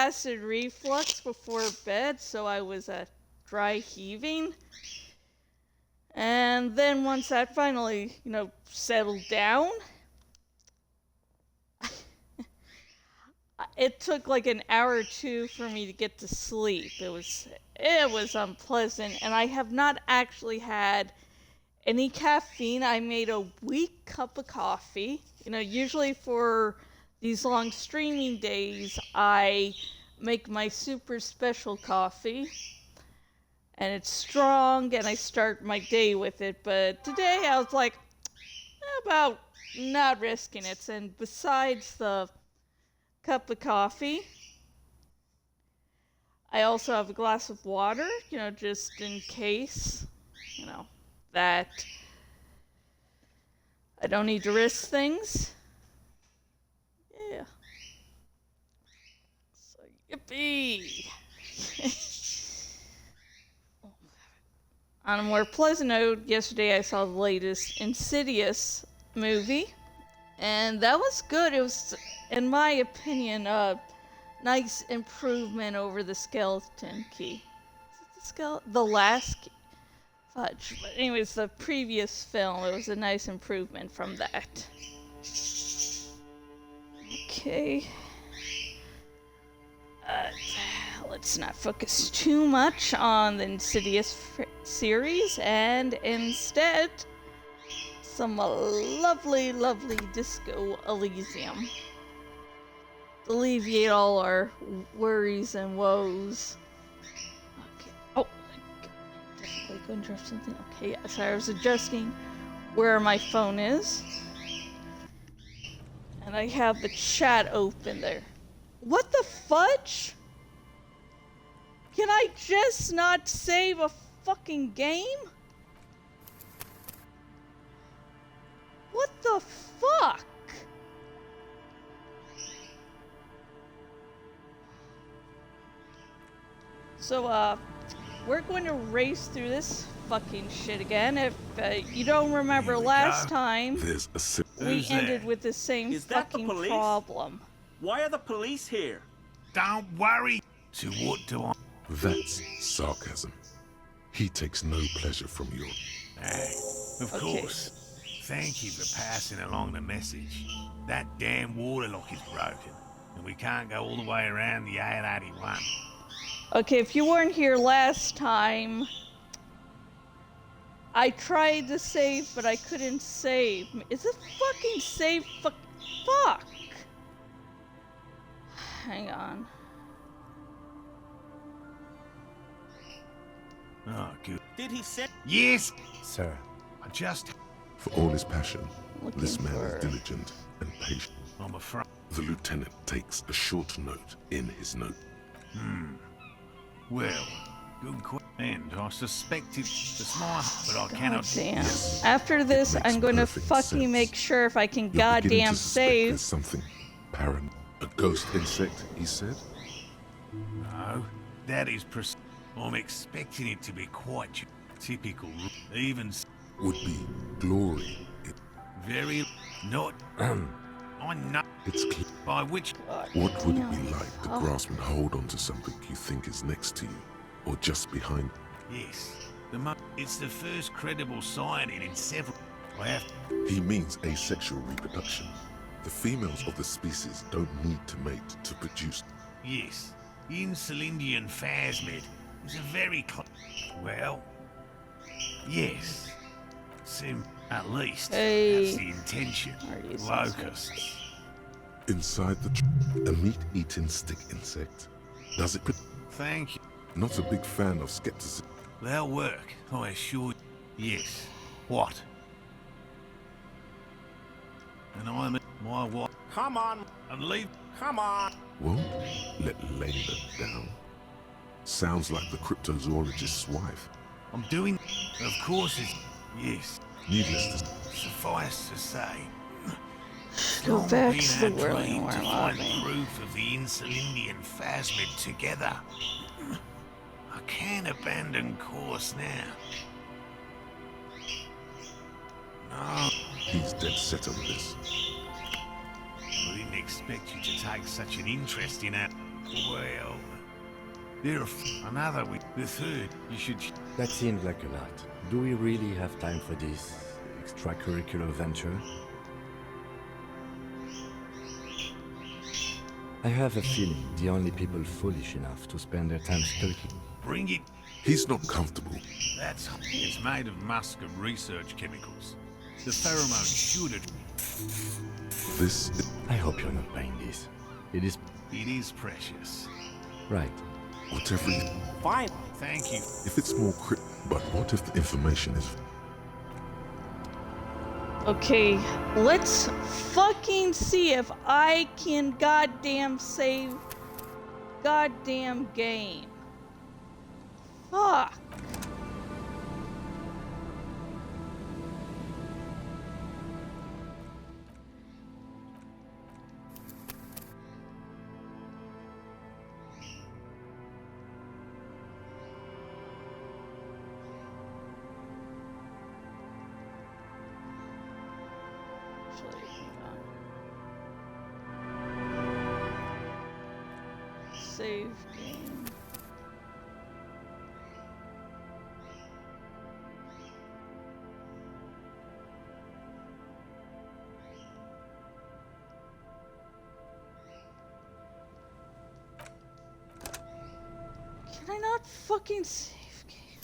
acid reflux before bed, so I was dry heaving. And then once that finally, settled down, it took like an hour or two for me to get to sleep. It was unpleasant, and I have not actually had any caffeine. I made a weak cup of coffee. Usually for these long streaming days, I make my super special coffee, and it's strong, and I start my day with it. But today I was like, about not risking it. And besides the cup of coffee, I also have a glass of water, just in case, that I don't need to risk things. Yeah. So, yippee! On a more pleasant note, yesterday I saw the latest Insidious movie, and that was good. It was, in my opinion, a nice improvement over the skeleton key. Is it the last key? Fudge. But anyways, the previous film, it was a nice improvement from that. Okay. Let's not focus too much on the Insidious series, and instead, some lovely, lovely disco Elysium. To alleviate all our worries and woes. Okay. Oh, definitely going to drop something. Okay, sorry, I was adjusting where my phone is. And I have the chat open there. What the fudge? Can I just not save a fucking game? What the fuck? So, we're going to race through this fucking shit again. If you don't remember last time, we ended with the same fucking problem. Why are the police here? Don't worry. So what do I... That's sarcasm. He takes no pleasure from your... Of course. Thank you for passing along the message. That damn water lock is broken, and we can't go all the way around the 881. Okay, if you weren't here last time, I tried to save, but I couldn't save. Is it fucking save? Fuck! Hang on. Oh, good. Did he say? Yes! Sir. I just... For all his passion, this man is diligent and patient. I'm afraid... The lieutenant takes a short note in his note. Well, good question. And I suspected the smart, but I cannot... Damn. Yes. After this, It makes I'm going to perfect fucking sense. make sure if I can You're beginning goddamn to suspect save. There's something paranoid. A ghost insect, he said? No, that is I'm expecting it to be quite typical. Even Would be glory. very... Not... I know... It's clear. By which... What would it be like to grasp and hold onto something you think is next to you, or just behind? Yes. It's the first credible sighting in several... I have... He means asexual reproduction. The females of the species don't need to mate to produce. Yes. Insulindian phasmid is a very well... Yes. At least, that's the intention. Locusts. Inside a meat-eating stick insect. Does it... Thank you. Not a big fan of skepticism. They'll work, I assure you. Yes. What? And I'm my wife. Come on, And leave. come on. Won't let Lena down. Sounds like the cryptozoologist's wife. I'm doing... Of course it's... Yes. Needless to say, Suffice to say... Go long back been to the our world dream where to I'm find living. proof of the Insulindian phasmid together. I can't abandon course now. No, he's dead set on this. I didn't expect you to take such an interest in it. Well, another week. The third, you should. That seems like a lot. Do we really have time for this extracurricular venture? I have a feeling the only people foolish enough to spend their time skulking. Bring it. He's not comfortable. It's made of musk and research chemicals. The pheromone should have. This I hope you're not buying this. It is It is precious. right. whatever. Fine. Thank you. If it's more but what if the information is? Okay, let's fucking see if I can goddamn save goddamn game. Fuck. Actually, hang on. Save game. Can I not fucking save game?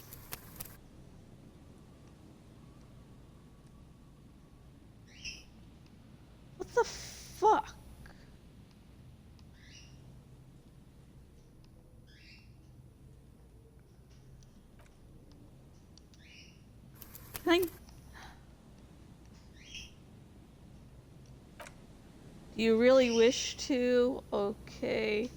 What the fuck? Can I... Do you really wish to? Okay.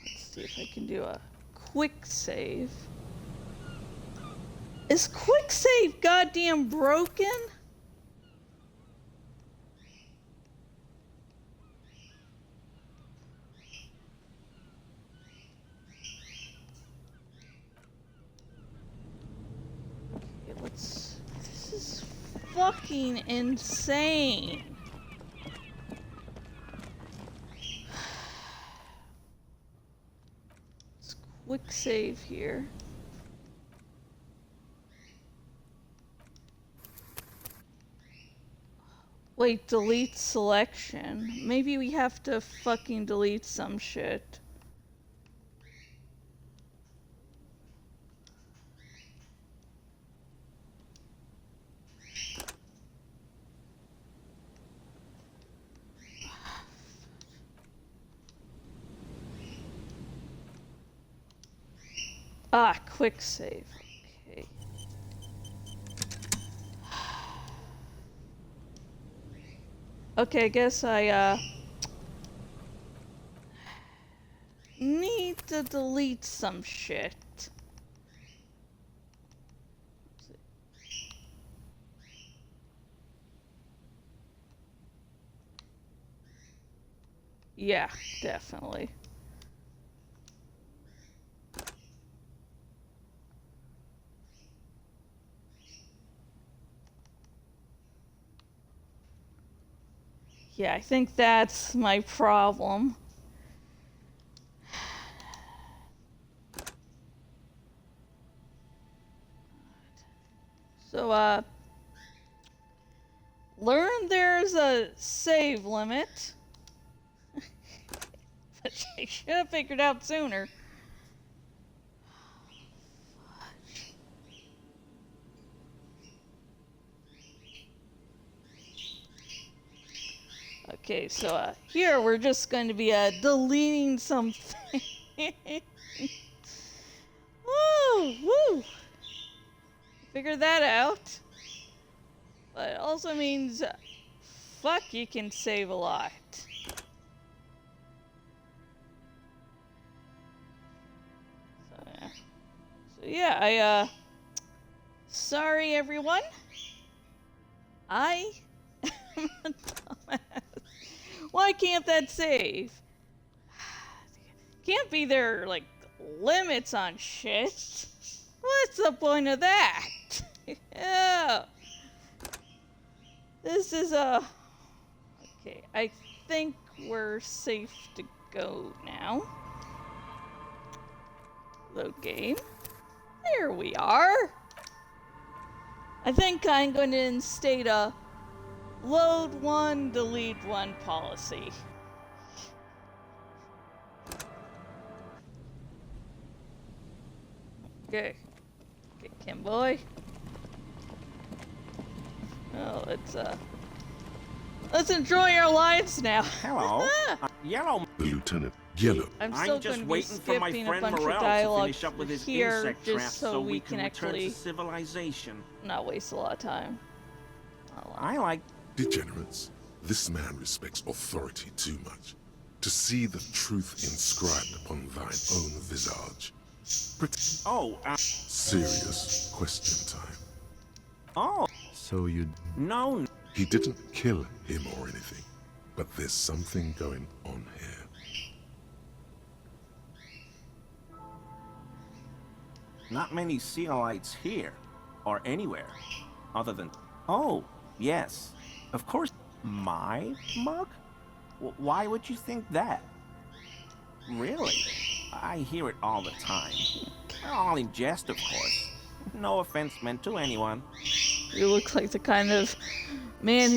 Let's see if I can do a quick save. Is quick save goddamn broken? Okay, let's. This is fucking insane. Let's quick save here. Wait, delete selection. Maybe we have to fucking delete some shit. Ah, quick save. Okay. Okay, I guess I need to delete some shit. Yeah, definitely. Yeah, I think that's my problem. So, learn there's a save limit. Which I should have figured out sooner. Okay, so here we're just going to be deleting some things. Woo, woo! Figure that out. But it also means, fuck, you can save a lot. So yeah, sorry everyone. I am a dumbass. Why can't that save? Can't be there, like, limits on shit. What the the point of that? Yeah. This is a... Okay, I think we're safe to go now. Load game. There we are. I think I'm going to instate a load one, delete one policy. Okay. Okay, Kimboy. Oh, let's enjoy our lives now. Hello. Yellow. The lieutenant, Yellow. I'm I'm still just going to be waiting for my skipping a friend bunch Morel of to dialogue finish up with his here insect just traps so we can return actually to civilization. not waste a lot of time. I like. Degenerates. This man respects authority too much. To see the truth inscribed upon thine own visage. Oh, Serious question time. oh, So you... no. He didn't kill him or anything, but there's something going on here. Not many Sealites here, or anywhere, other than... Oh, yes. Of course. My mug? Why would you think that? Really? I hear it all the time. All in jest, of course. No offense meant to anyone. You look like the kind of man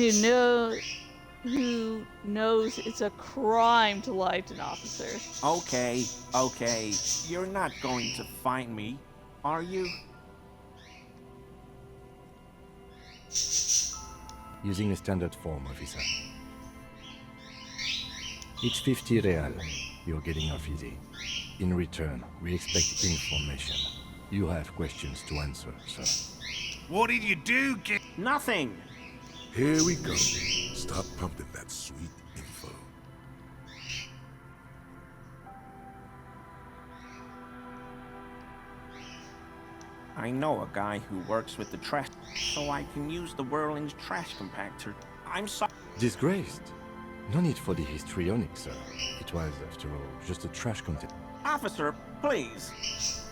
who knows it's a crime to lie to an officer. Okay, okay. You're not going to find me, are you? Using a standard form, officer. It's 50 real. You're getting off easy. In return, we expect information. You have questions to answer, sir. What did you do, Nothing! Here we go. Start pumping that sweet info. I know a guy who works with the trash, so I can use the Whirling's trash compactor. I'm sorry. Disgraced. No need for the histrionic, sir. It was, after all, just a trash container. Officer, please.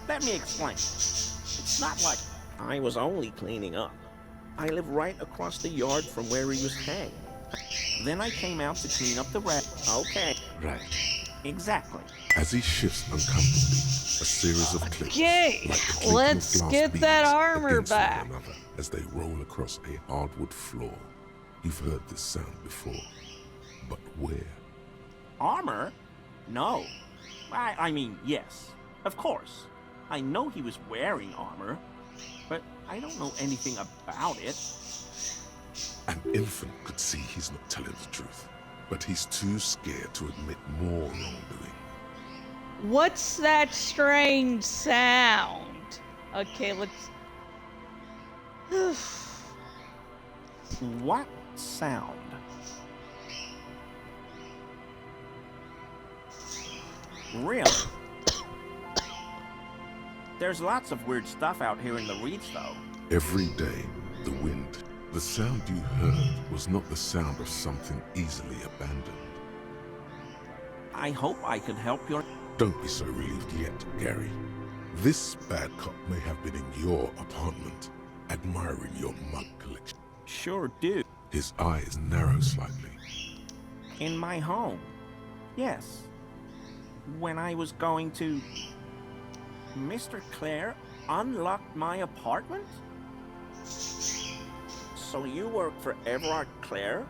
Let me explain. It's not like I was only cleaning up. I live right across the yard from where he was hanged. Then I came out to clean up the rat. Okay. Right. Exactly. As he shifts uncomfortably, a series of clicks, Okay, like the clinking let's of glass get that beads armor against one back. another as they roll across a hardwood floor. You've heard this sound before, but where? Armor? No. I mean, yes. Of course. I know he was wearing armor, but I don't know anything about it. An infant could see he's not telling the truth, but he's too scared to admit more wrongdoing. What's that strange sound? Okay, let's... What sound? Really? There's lots of weird stuff out here in the reeds, though. Every day, the wind. The sound you heard was not the sound of something easily abandoned. I hope I could help your... Don't be so relieved yet, Gary. This bad cop may have been in your apartment, admiring your mug collection. Sure do. His eyes narrow slightly. In my home. Yes. When I was going to... Mr. Clare unlocked my apartment? So you work for Everard Clare?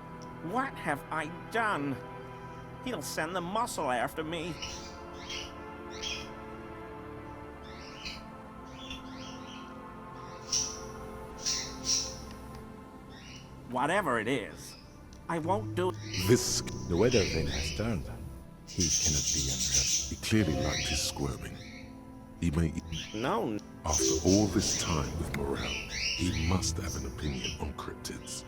What have I done? He'll send the muscle after me. Whatever it is, I won't do it. This... The weather vane has turned. He cannot be unjust. He clearly liked his squirming. He may... No. After all this time with Morel, he must have an opinion on cryptids.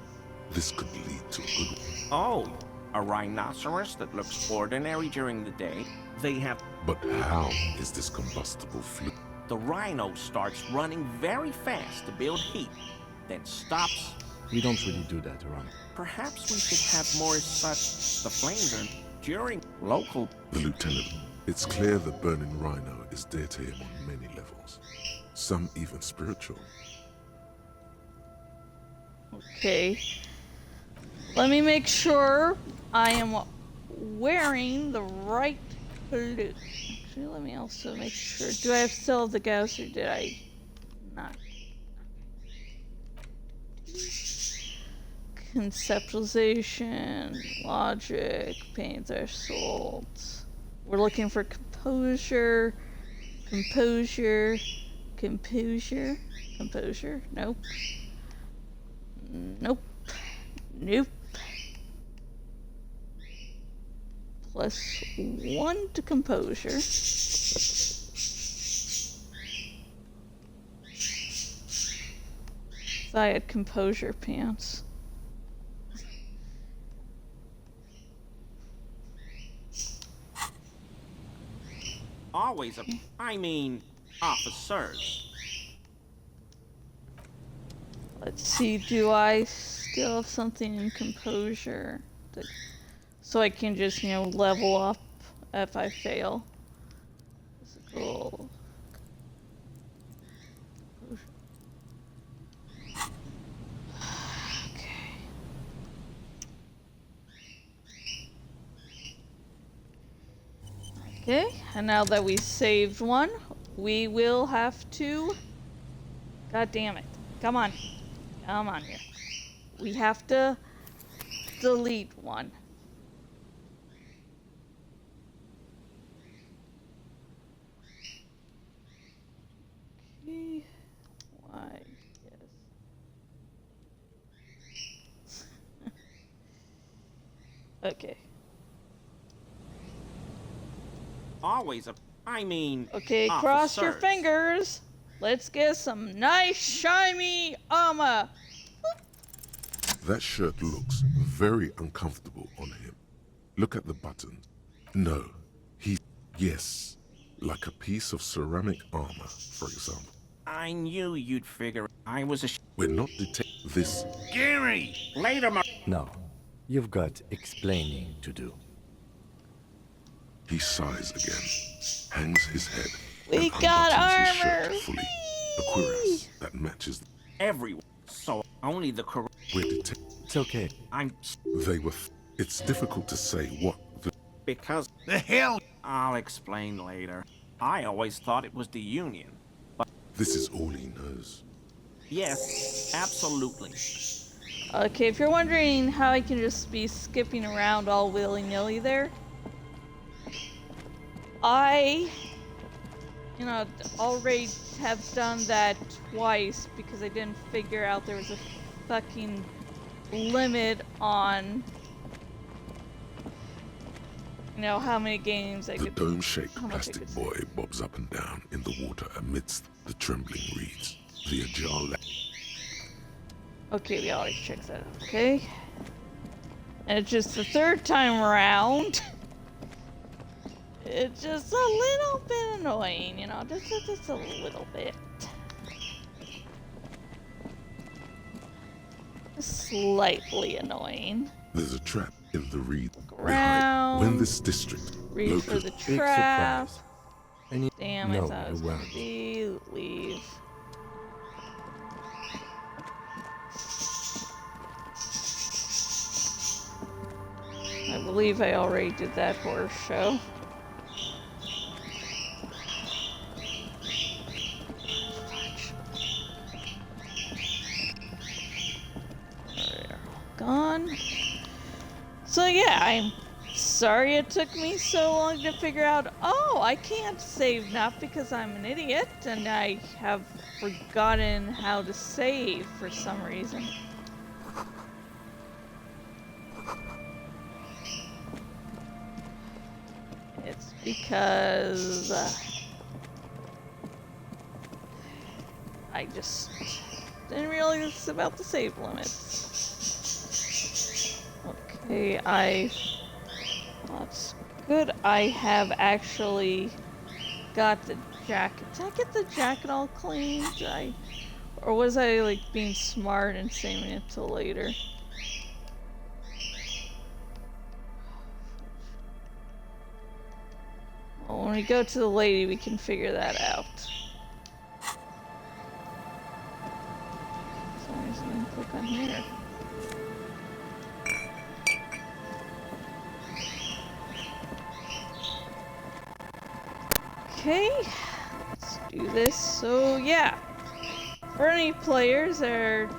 This could lead to a good one. Oh, a rhinoceros that looks ordinary during the day. They have... But how is this combustible fluid? The rhino starts running very fast to build heat, then stops. We don't really do that around. Perhaps we should have more such... The flames are during local... The lieutenant. It's clear the burning rhino is dear to him on many levels. some even spiritual. Okay. Let me make sure I am wearing the right clothes. Actually, let me also make sure. Do I still have the ghost or did I not? Conceptualization, logic, pain threshold. We're looking for composure, composure, composure, composure. Nope. Nope. Nope. +1 to composure. So I had composure pants. Always a. I mean, officers. Let's see, do I still have something in composure? So I can just, you know, level up if I fail. Physical. Okay. Okay, and now that we saved one, we will have to... God damn it. Come on. Come on here. We have to delete one. Okay. Why? Yes. Okay. Always a. I mean. Okay, cross your officers. fingers. Let's get some nice shiny armor. That shirt looks very uncomfortable on him. Look at the button. No, yes, like a piece of ceramic armor, for example. I knew you'd figure. I was a. We're not detecting this. Gary! Later, No, you've got explaining to do. He sighs again, hangs his head, We and got unbuttons his armor. shirt fully. A cuirass that matches. everyone. So only the correct. We're detecting. It's okay. I'm. They were. It's difficult to say what the. Because. The hell? I'll explain later. I always thought it was the Union. This is all he knows. Yes, absolutely. Okay, if you're wondering how I can just be skipping around all willy-nilly there, I, you know, already have done that twice because I didn't figure out there was a fucking limit on, you know, how many games I The could... dome-shaped how much I plastic could boy bobs up and down in the water amidst the trembling reeds. The ajar Okay, we already checked that out, okay? And it's just the third time around. It's just a little bit annoying, you know, just a little bit. Slightly annoying. There's a trap in the reed Ground. behind. When this district Reach for the Big trap. surprise. And you Damn, I know thought it I was gonna won't. be leave. I believe I already did that horror show. They're all gone. So yeah, I'm sorry it took me so long to figure out, oh, I can't save not because I'm an idiot and I have forgotten how to save for some reason. It's because I just didn't realize about the save limits. Okay, that's good. I have actually got the jacket. Did I get the jacket all clean? Or was I like being smart and saving it till later? Well, when we go to the lady, we can figure that out. some reason I didn't click on here. Okay, let's do this. So yeah, for any players that are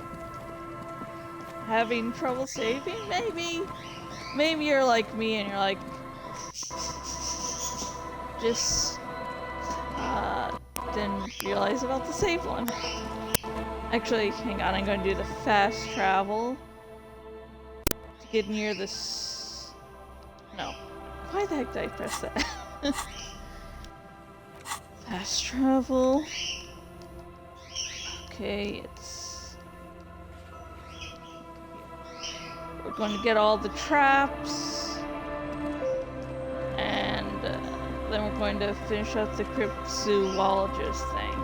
having trouble saving, maybe you're like me and you're like, just didn't realize about the save one. Actually, hang on, I'm gonna do the fast travel to get near this. No, why the heck did I press that? Fast travel. Okay, we're going to get all the traps, and then we're going to finish up the cryptozoologist thing.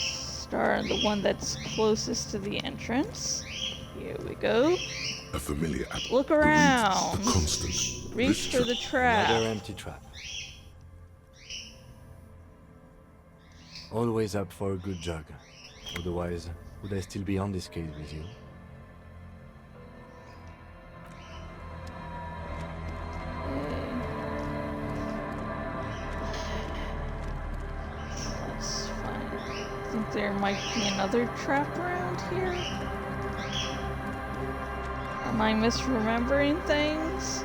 Start on the one that's closest to the entrance. Here we go. A familiar Look around. The constant. Reach for the trap. Another empty trap. Always up for a good jog. Otherwise, would I still be on this case with you? That's fine. I think there might be another trap around here. Am I misremembering things?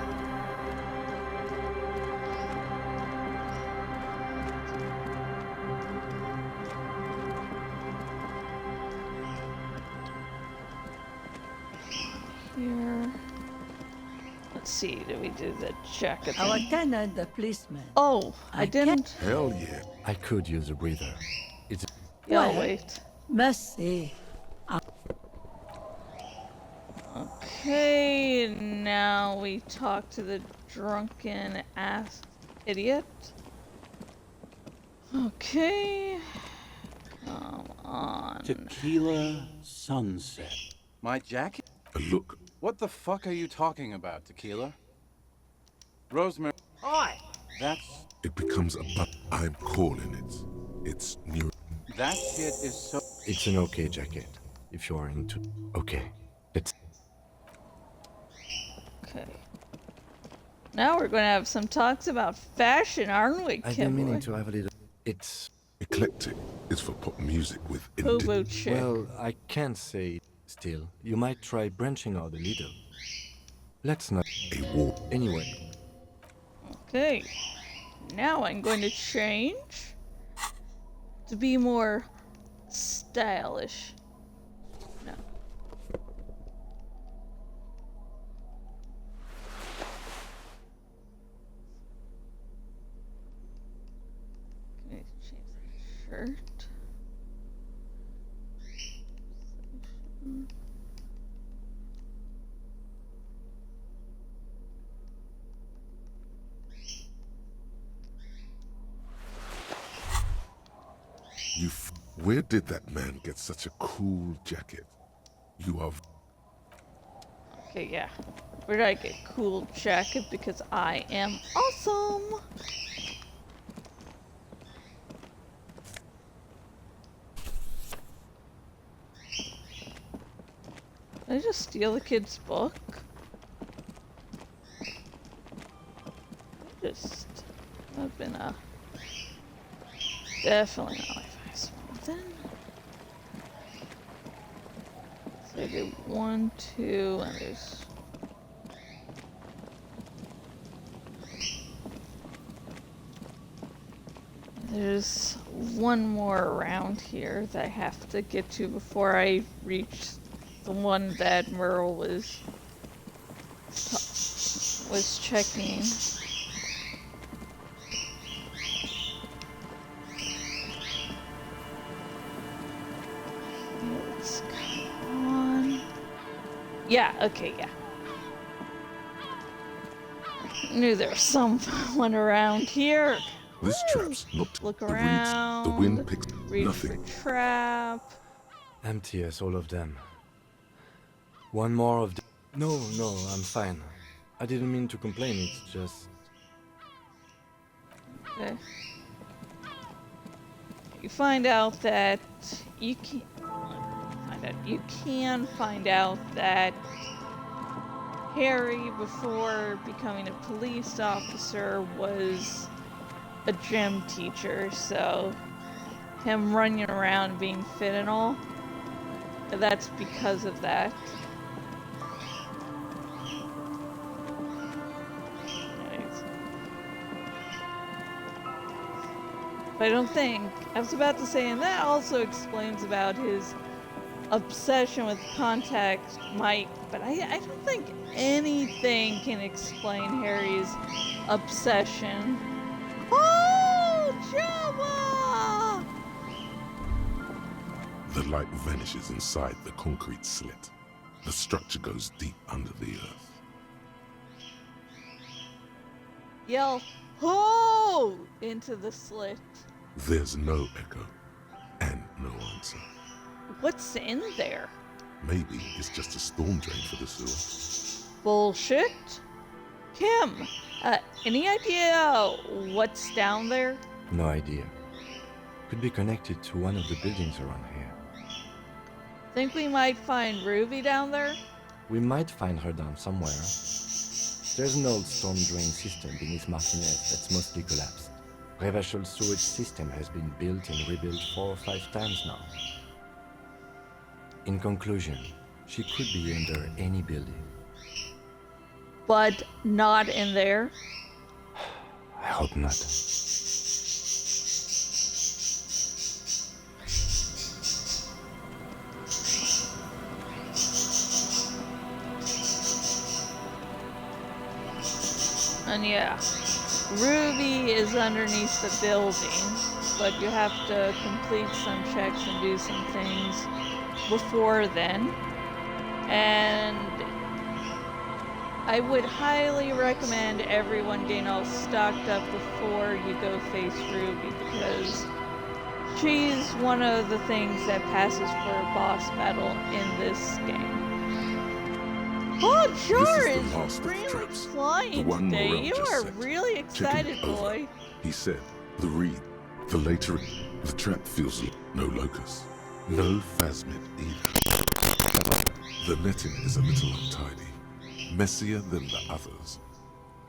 Here. Let's see, did we do the check at Our the... tenant, the policeman. Oh, I I didn't. Hell yeah. I could use a breather. It's Yeah, I'll Well. wait. Must say, Okay, now we talk to the drunken ass idiot. Okay. Come on. Tequila sunset. My jacket? A look. What the fuck are you talking about, Tequila? Rosemary. oi! That's... It becomes a I'm calling it. It's new. That shit is so... It's an okay jacket. If you're into... Okay. Let's... Okay. Now we're going to have some talks about fashion, aren't we, I've been meaning Kimberly? to have a little... It's... Eclectic is for pop music with Hobo chick. Well, I can't say still. You might try branching out a little. Let's not... a war. Anyway, Okay. Now I'm going to change to be more stylish. No. Can I change the shirt? Where did that man get such a cool jacket? You are... Okay, yeah. Where did I get cool jacket? Because I am awesome! Did I just steal the kid's book? Just... I've been definitely not my first one then. So I did 1, 2, and there's one more around here that I have to get to before I reach the one that Merle was checking. Let's come on. Yeah, okay, yeah. Knew there was someone around here. This trap's not... Look the reeds, around. the wind picks Reach nothing. for trap. empty as all of them. One more of the... No, I'm fine. I didn't mean to complain, it's just... Okay. You find out that you can find out that Harry, before becoming a police officer, was a gym teacher, so him running around being fit and all, that's because of that. But I don't think, I was about to say, and that also explains about his obsession with Contact Mike, but I don't think anything can explain Harry's obsession. Oh, Java! The light vanishes inside the concrete slit. The structure goes deep under the earth. Yell, ho! Into the slit. There's no echo and no answer. What's in there? Maybe it's just a storm drain for the sewer. Bullshit. Kim, any idea what's down there? No idea. Could be connected to one of the buildings around here. Think we might find Ruby down there? We might find her down somewhere. There's an old storm drain system beneath Martinez that's mostly collapsed. Revachol sewage system has been built and rebuilt 4 or 5 times now. In conclusion, she could be under any building. But not in there? I hope not. And yeah, Ruby is underneath the building, but you have to complete some checks and do some things before then. And I would highly recommend everyone getting all stocked up before you go face Ruby, because she's one of the things that passes for a boss battle in this game. Oh, Jar This is is the last of the really traps. flying The one today. Morel You just are set. really Checking excited, it over. boy. He said, the reed, the later, the trap feels no locus, no phasmid either. The netting is a little untidy, messier than the others.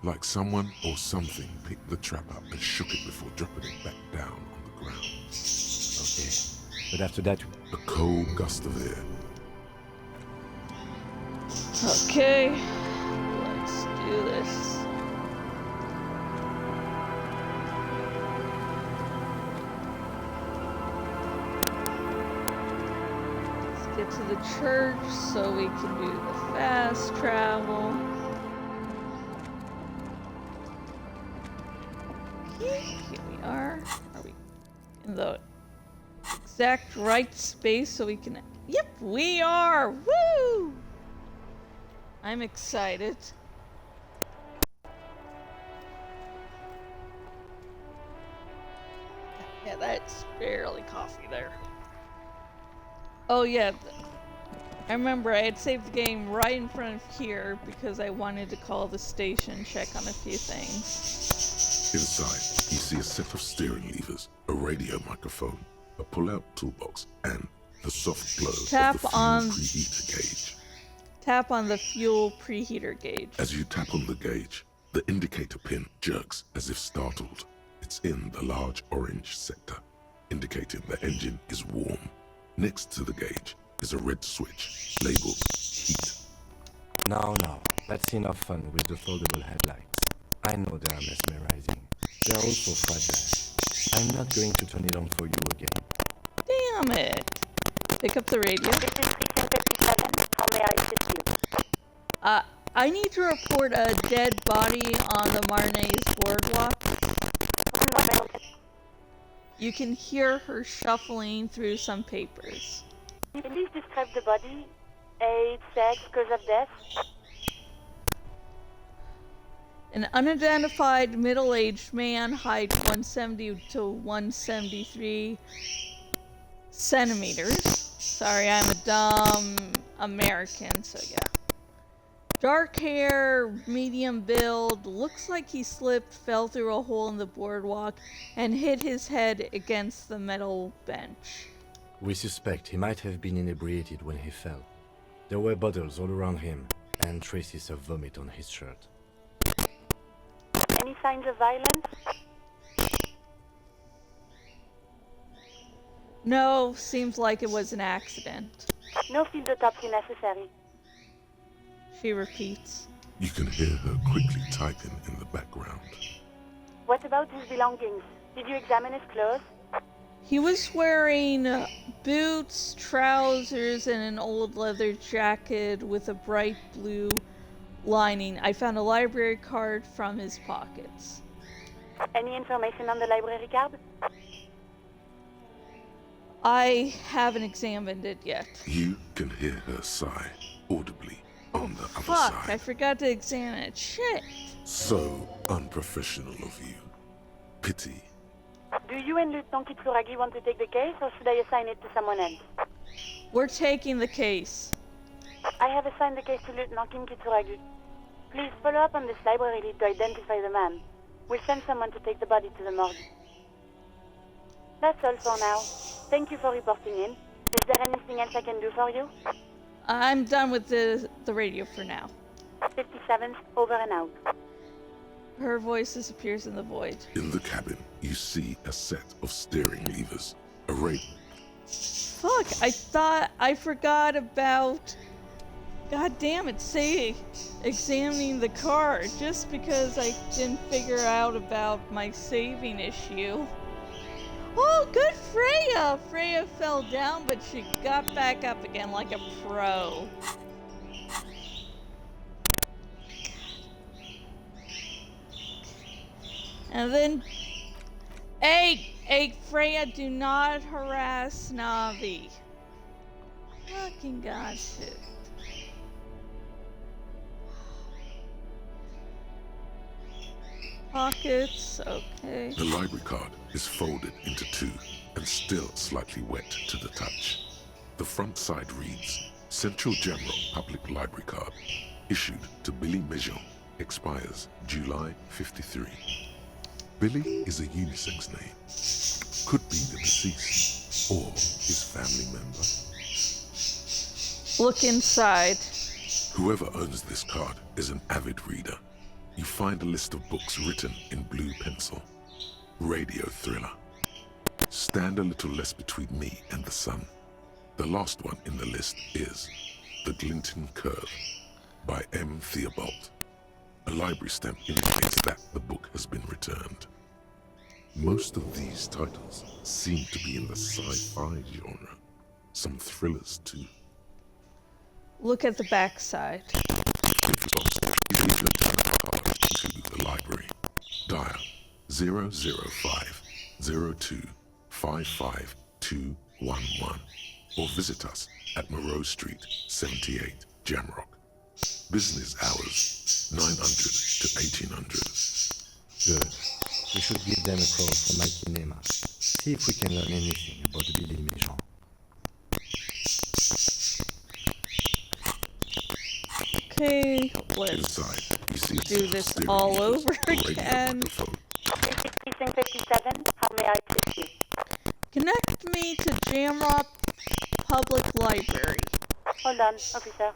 Like someone or something picked the trap up and shook it before dropping it back down on the ground. Okay. But after that, A cold gust of air. Okay, let's do this. Let's get to the church so we can do the fast travel. Okay, here we are. Are we in the exact right space so we can... Yep, we are! Woo! I'm excited. Yeah, that's barely coffee there. Oh yeah, I remember I had saved the game right in front of here because I wanted to call the station, check on a few things. Inside, you see a set of steering levers, a radio microphone, a pull-out toolbox, and the soft glow Tap of the fuel on- preheater gauge. Tap on the fuel preheater gauge. As you tap on the gauge, the indicator pin jerks as if startled. It's in the large orange sector, indicating the engine is warm. Next to the gauge is a red switch labeled heat. no, that's enough fun with the foldable headlights. I know they are mesmerizing. They're also fragile. I'm not going to turn it on for you again. Damn it! Pick up the radio. This is 357. How may I assist you? I need to report a dead body on the Marnay's boardwalk. One moment. You can hear her shuffling through some papers. Please describe the body, age, sex, cause of death. An unidentified middle-aged man, height 170 to 173 centimeters. Sorry, I'm a dumb American, so yeah. Dark hair, medium build, looks like he slipped, fell through a hole in the boardwalk, and hit his head against the metal bench. We suspect he might have been inebriated when he fell. There were bottles all around him, and traces of vomit on his shirt. Any signs of violence? No, seems like it was an accident. No field autopsy necessary. She repeats. You can hear her quickly typing in the background. What about his belongings? Did you examine his clothes? He was wearing boots, trousers, and an old leather jacket with a bright blue lining. I found a library card from his pockets. Any information on the library card? I haven't examined it yet. You can hear her sigh audibly on the other Fuck, side. I forgot to examine it. Shit. So unprofessional of you. Pity. Do you and Lieutenant Kitsuragi want to take the case, or should I assign it to someone else? We're taking the case. I have assigned the case to Lieutenant Kim Kitsuragi. Please follow up on this library lead to identify the man. We'll send someone to take the body to the morgue. That's all for now. Thank you for reporting in. Is there anything else I can do for you? I'm done with the radio for now. 57th, over and out. Her voice disappears in the void. In the cabin, you see a set of steering levers. A rate. Fuck, I forgot about... God damn it, say examining the car just because I didn't figure out about my saving issue. Oh, good Freya! Freya fell down, but she got back up again like a pro. And then... Hey, Freya, do not harass Navi. Fucking goshit. Pockets, okay. The library card is folded into two and still slightly wet to the touch. The front side reads, Central Jamrock Public Library Card, issued to Billy Mejon, expires July 53. Billy is a unisex name. Could be the deceased or his family member. Look inside. Whoever owns this card is an avid reader. You find a list of books written in blue pencil. Radio thriller. Stand a little less between me and the sun. The last one in the list is The Glinting Curve by M. Theobald. A library stamp indicates that the book has been returned. Most of these titles seem to be in the sci-fi genre. Some thrillers too. Look at the backside. To the library. Dial 005 02 55211 or visit us at Moreau Street, 78, Jamrock. Business hours 900 to 1800. Good. We should give them a call from my kinema. See if we can learn anything about Billy Mejon. Okay, let's Inside, you see do this all over again. Precinct 57, how may I assist you? Connect me to Jamrock Public Library. Hold on, officer.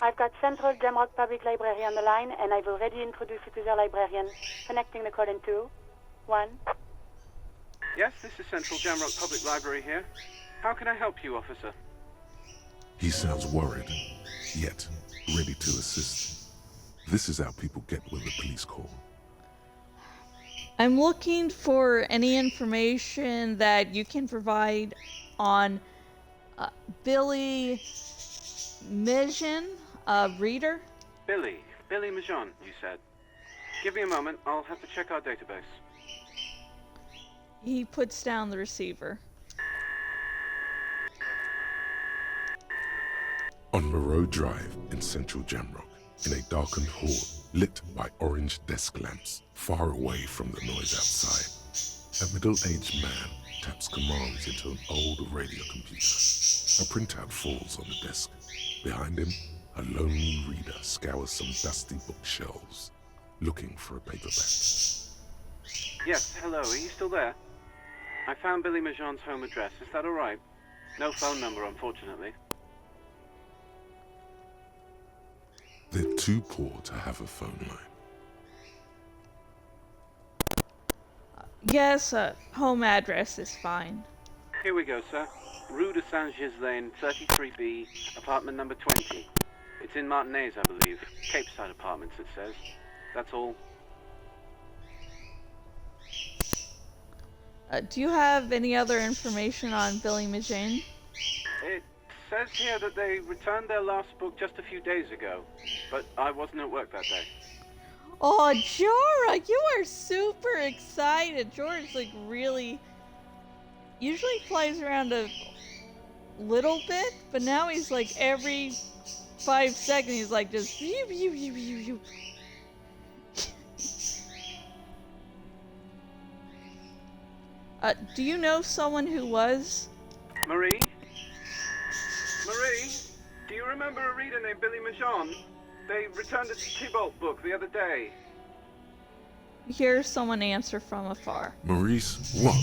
I've got Central Jamrock Public Library on the line, and I've already introduced you to their librarian. Connecting the call in 2, 1. Yes, this is Central Jamrock Public Library here. How can I help you, officer? He sounds worried, yet ready to assist. This is how people get when the police call. I'm looking for any information that you can provide on Billy Mejon, reader. Billy Mejon, you said. Give me a moment, I'll have to check our database. He puts down the receiver. On Moreau Drive in central Jamrock, in a darkened hall lit by orange desk lamps, far away from the noise outside, a middle-aged man taps commands into an old radio computer. A printout falls on the desk. Behind him, a lonely reader scours some dusty bookshelves, looking for a paperback. Yes, hello, are you still there? I found Billy Majon's home address. Is that all right? No phone number, unfortunately. They're too poor to have a phone line. Yes, home address is fine. Here we go, sir. Rue de Saint-Ghislain, 33B, apartment number 20. It's in Martinez, I believe. Cape Side Apartments, it says. That's all. Do you have any other information on Billy Majon? It says here that they returned their last book just a few days ago, but I wasn't at work that day. Oh, Jorah, you are super excited. Jorah's like really... Usually flies around a little bit, but now he's like every 5 seconds he's like just... do you know someone who was? Marie? Marie? Do you remember a reader named Billy Majon? They returned a Tybalt book the other day. Hear someone answer from afar. Maurice, what?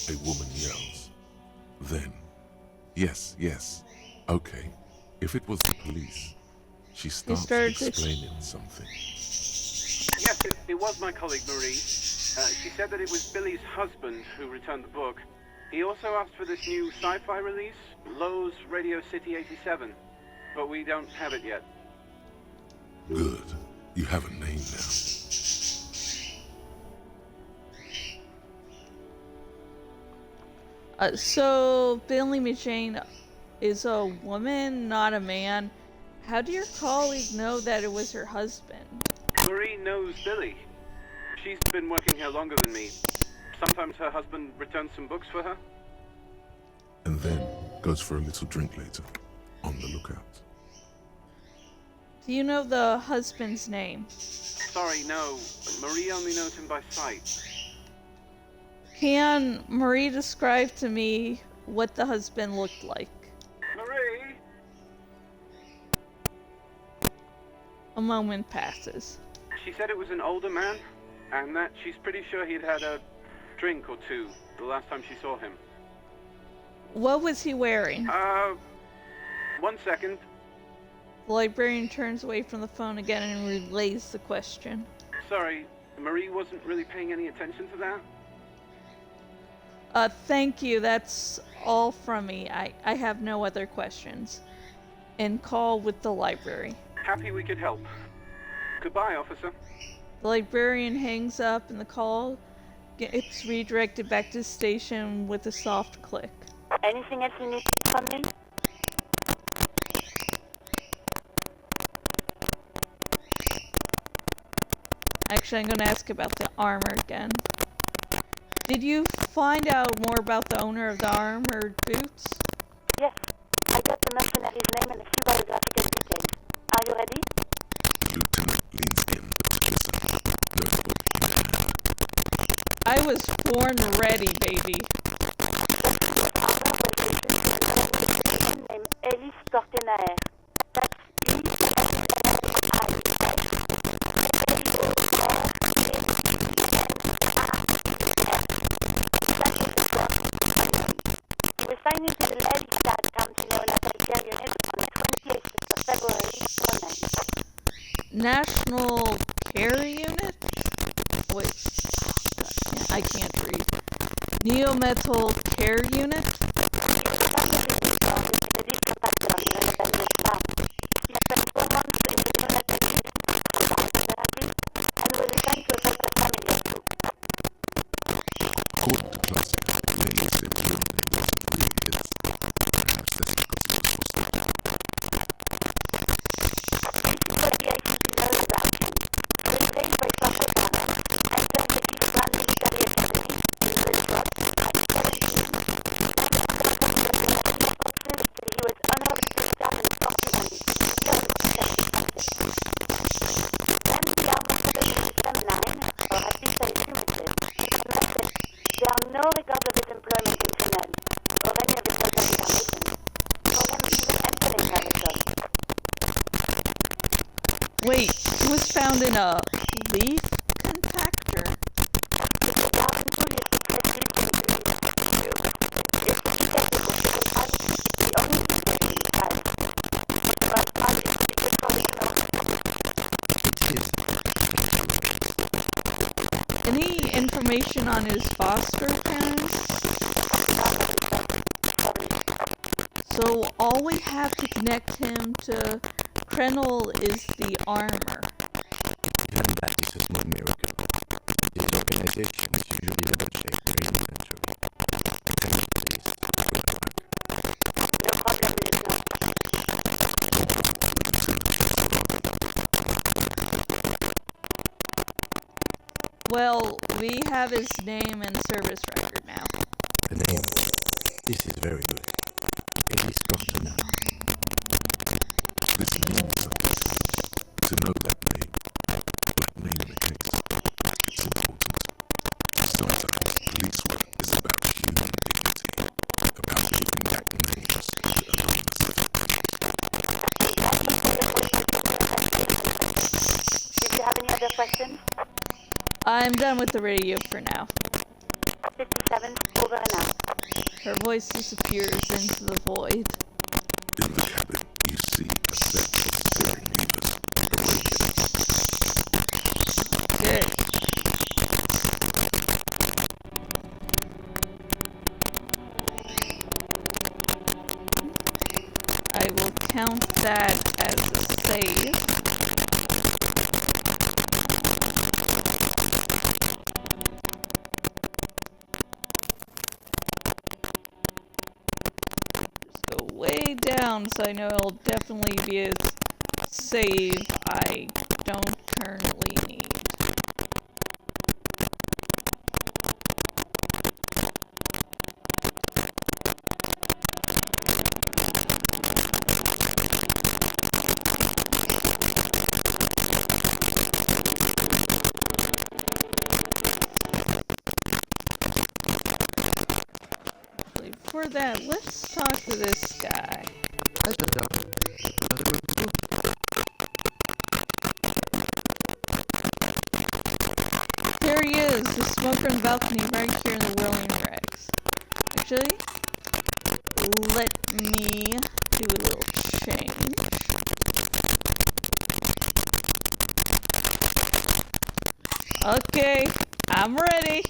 A woman yells. Then, yes, okay. If it was the police, she starts explaining something. Yes, it was my colleague Marie. She said that it was Billy's husband who returned the book. He also asked for this new sci-fi release, Lowe's Radio City 87, but we don't have it yet. Good. You have a name now. So Billy Majon is a woman, not a man. How do your colleague know that it was her husband? Marie knows Billy. She's been working here longer than me. Sometimes her husband returns some books for her. And then goes for a little drink later. On the lookout. Do you know the husband's name? Sorry, no. Marie only knows him by sight. Can Marie describe to me what the husband looked like? Marie? A moment passes. She said it was an older man, and that she's pretty sure he'd had a drink or two the last time she saw him. What was he wearing? 1 second. The librarian turns away from the phone again and relays the question. Sorry, Marie wasn't really paying any attention to that. Thank you. That's all from me. I have no other questions. And call with the library. Happy we could help. Goodbye, officer. The librarian hangs up and the call gets redirected back to the station with a soft click. Anything else you need from me? Actually, I'm going to ask about the armor again. Did you find out more about the owner of the armored boots? Yes. I got the mercenary's name and a few biographical details. Are you ready? Lieutenant leans in. Listen. Notebook in hand. I was born ready, baby. Named Ellis Tortenaer. That's we're signing to the Elysium County Neonatal Care Unit on the 28th of February 2009. National Care Unit? Wait. I can't read. Neonatal Care Unit? According to Classic, Lily said your name wasn't really his. Perhaps that's because it was supposed There are no Wait, he was found in a leaf compactor? Any information on his foster parents? So all we have to connect him to Krenel is the armor. Even that is a small miracle. These organizations usually double-check their inventory. Please, good work. Well, we have his name and service record now. The name. This is very good. It is Scotland now. This means something. To know that name, like name in a case, it's important. Sometimes police work is about human dignity, about giving back names to anonymous. Did you have any other questions? I'm done with the radio for now. 57, over and out. Her voice disappears into the void. In the cabin, you see a set of steering levers. Good. I will count that as a save. Just go way down so I know it'll definitely be a save I don't currently need. Before that, let's talk to this guy. Here he is, the smoker on the balcony right here in the William Rex. Actually, let me do a little change. Okay, I'm ready.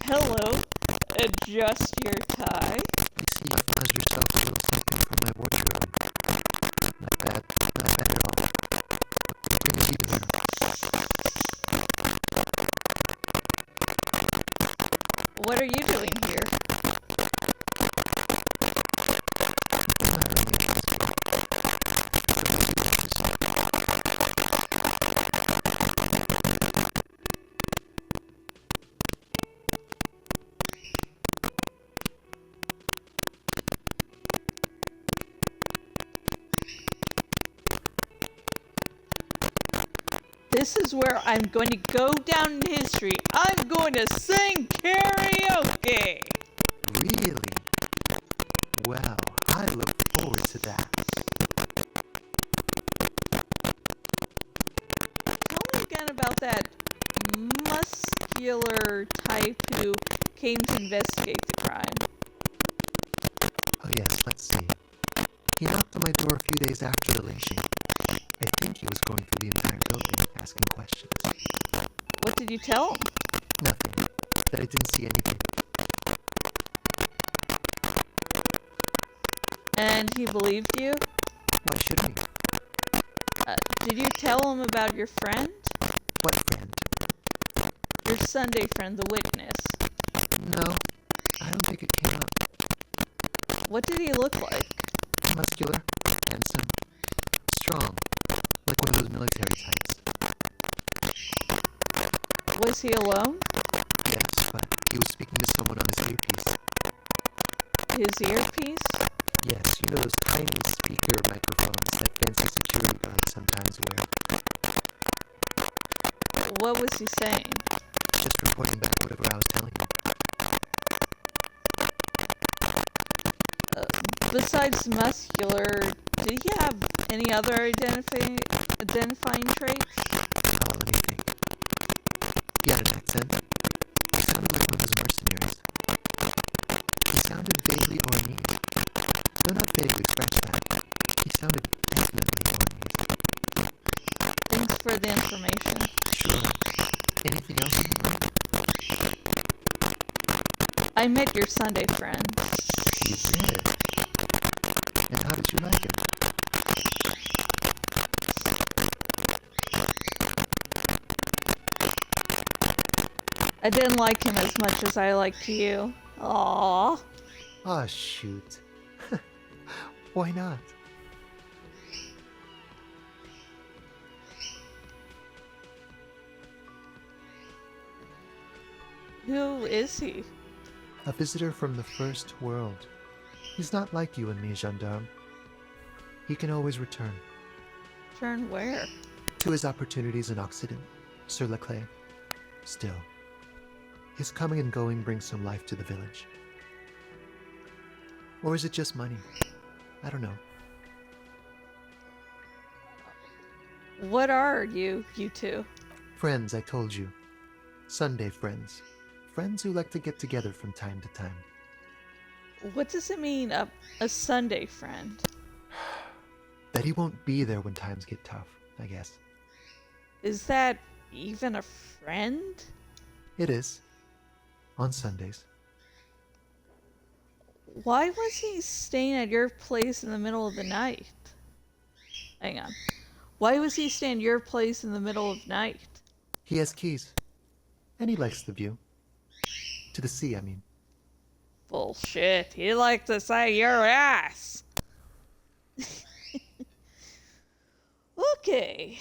Hello, adjust your tie. As yourself a little something from my wardrobe. Not bad at all. Bring it either. What are you doing here? This is where I'm going to go down in history. I'm going to sing karaoke! Really? Well, I look forward to that. Tell me again about that muscular type who came to investigate the crime. Oh yes, let's see. He knocked on my door a few days after the lynching. I think he was going through the entire building, asking questions. What did you tell him? Nothing. That I didn't see anything. And he believed you? Why should he? Did you tell him about your friend? What friend? Your Sunday friend, the witness. No, I don't think it came up. What did he look like? Muscular, handsome, strong, like one of those military types. Was he alone? Yes, but he was speaking to someone on his earpiece. His earpiece? Yes, you know those tiny speaker microphones that fancy security guards sometimes wear. What was he saying? Just reporting back whatever I was telling you. Besides muscular, did he have any other identifying traits? Oh, let me think. He had an accent. He sounded like one of those mercenaries. He sounded vaguely Ornese. No, not vaguely, scratch that. He sounded definitely Ornese. Thanks for the information. Sure. Anything else you want? I met your Sunday friend. You did. And how did you like him? I didn't like him as much as I liked you. Aww. Ah, shoot. Why not? Who is he? A visitor from the first world. He's not like you and me, gendarme. He can always return. Turn where? To his opportunities in Occident, Sur la Clay. Still, his coming and going brings some life to the village. Or is it just money? I don't know. What are you two? Friends, I told you. Sunday friends. Friends who like to get together from time to time. What does it mean, a Sunday friend? That he won't be there when times get tough, I guess. Is that even a friend? It is. On Sundays. Why was he staying at your place in the middle of the night? Hang on. Why was he staying at your place in the middle of night? He has keys. And he likes the view. To the sea, I mean. Bullshit. He likes to say your ass. Okay.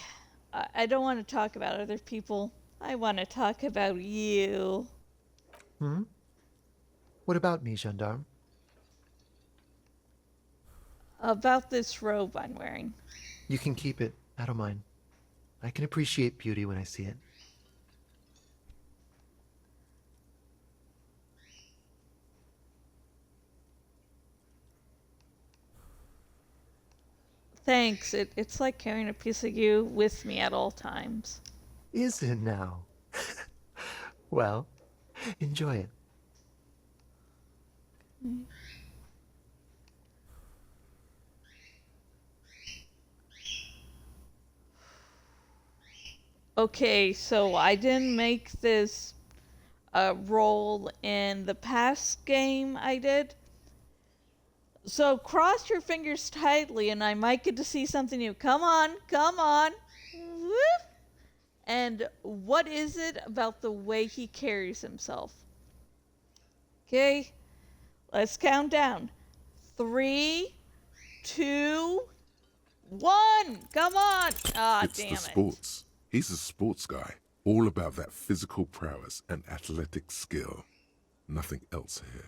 I don't want to talk about other people. I want to talk about you. Hmm? What about me, gendarme? About this robe I'm wearing. You can keep it. I don't mind. I can appreciate beauty when I see it. Thanks. It's like carrying a piece of you with me at all times. Is it now? Well, enjoy it. Okay, so I didn't make this role in the past game I did. So cross your fingers tightly and I might get to see something new. Come on, come on. Whoop. And what is it about the way he carries himself? Okay, let's count down. 3, 2, 1. Come on. Ah, It's damn the it. sports. He's a sports guy, all about that physical prowess and athletic skill. Nothing else here.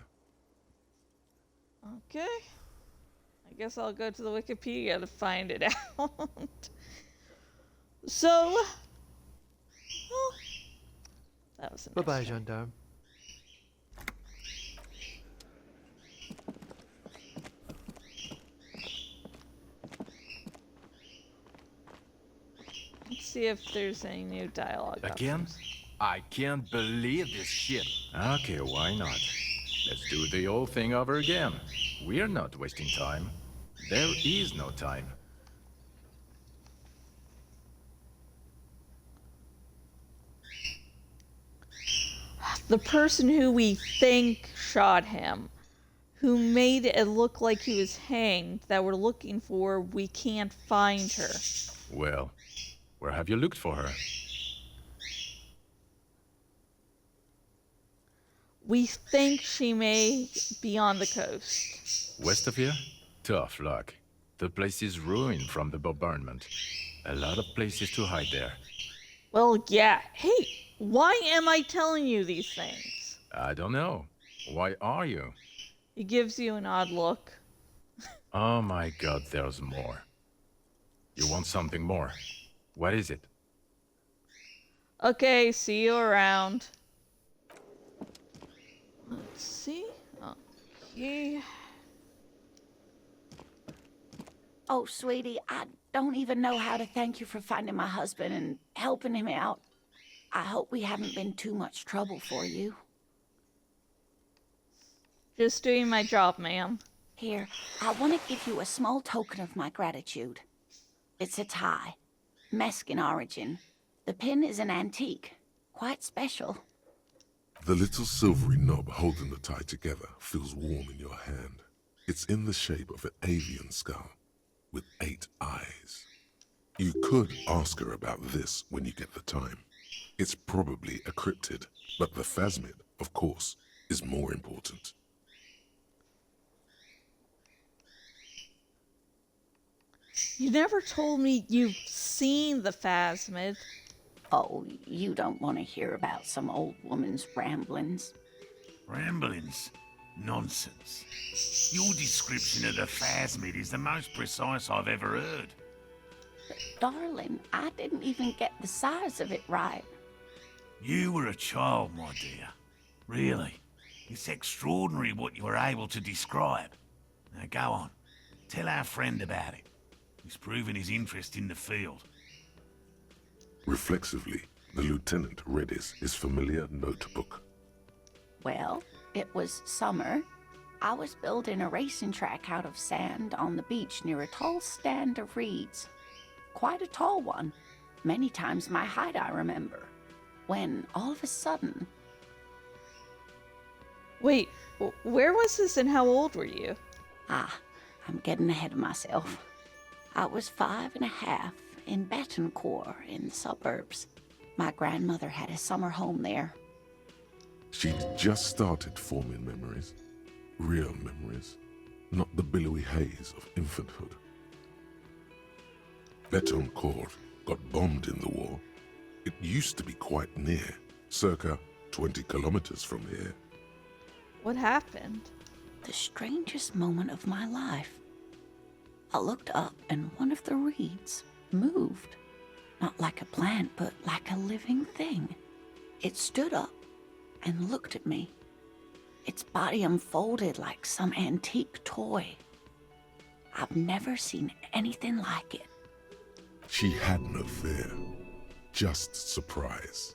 Okay. I guess I'll go to the Wikipedia to find it out. So, well, that was a nice Bye-bye, one. gendarme. Let's see if there's any new dialogue Again? options. I can't believe this shit. Okay, why not? Let's do the whole thing over again. We're not wasting time. There is no time. The person who we think shot him, who made it look like he was hanged, that we're looking for, we can't find her. Well, where have you looked for her? We think she may be on the coast. West of here? Tough luck. The place is ruined from the bombardment. A lot of places to hide there. Well, yeah. Hey, why am I telling you these things? I don't know. Why are you? He gives you an odd look. Oh my god, there's more. You want something more? What is it? Okay, see you around. Let's see. Okay. Oh, sweetie, I don't even know how to thank you for finding my husband and helping him out. I hope we haven't been too much trouble for you. Just doing my job, ma'am. Here, I want to give you a small token of my gratitude. It's a tie. Mexican origin. The pin is an antique. Quite special. The little silvery knob holding the tie together feels warm in your hand. It's in the shape of an avian skull with 8 eyes. You could ask her about this when you get the time. It's probably a cryptid, but the phasmid, of course, is more important. You never told me you've seen the phasmid. Oh, you don't want to hear about some old woman's ramblings. Ramblings? Nonsense. Your description of the phasmid is the most precise I've ever heard. But darling, I didn't even get the size of it right. You were a child, my dear. Really. It's extraordinary what you were able to describe. Now go on. Tell our friend about it. He's proven his interest in the field. Reflexively, the lieutenant read his familiar notebook. Well, it was summer. I was building a racing track out of sand on the beach near a tall stand of reeds. Quite a tall one. Many times my height, I remember. When, all of a sudden... Wait, where was this and how old were you? I'm getting ahead of myself. I was 5.5 in Betancourt in the suburbs. My grandmother had a summer home there. She'd just started forming memories. Real memories. Not the billowy haze of infanthood. Betancourt got bombed in the war. It used to be quite near, circa 20 kilometers from here. What happened? The strangest moment of my life. I looked up and one of the reeds moved. Not like a plant, but like a living thing. It stood up and looked at me. Its body unfolded like some antique toy. I've never seen anything like it. She had no fear, just surprise.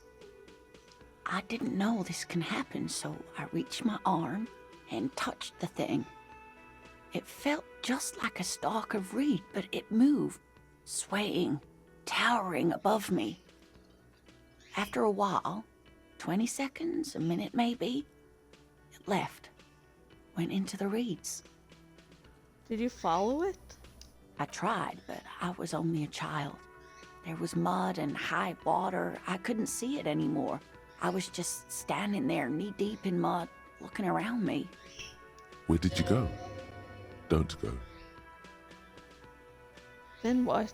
I didn't know this can happen, so I reached my arm and touched the thing. It felt just like a stalk of reed, but it moved, swaying, towering above me. After a while, 20 seconds, a minute maybe, it left, went into the reeds. Did you follow it? I tried, but I was only a child. There was mud and high water. I couldn't see it anymore. I was just standing there knee-deep in mud, looking around me. Where did you go? Don't go. Then what?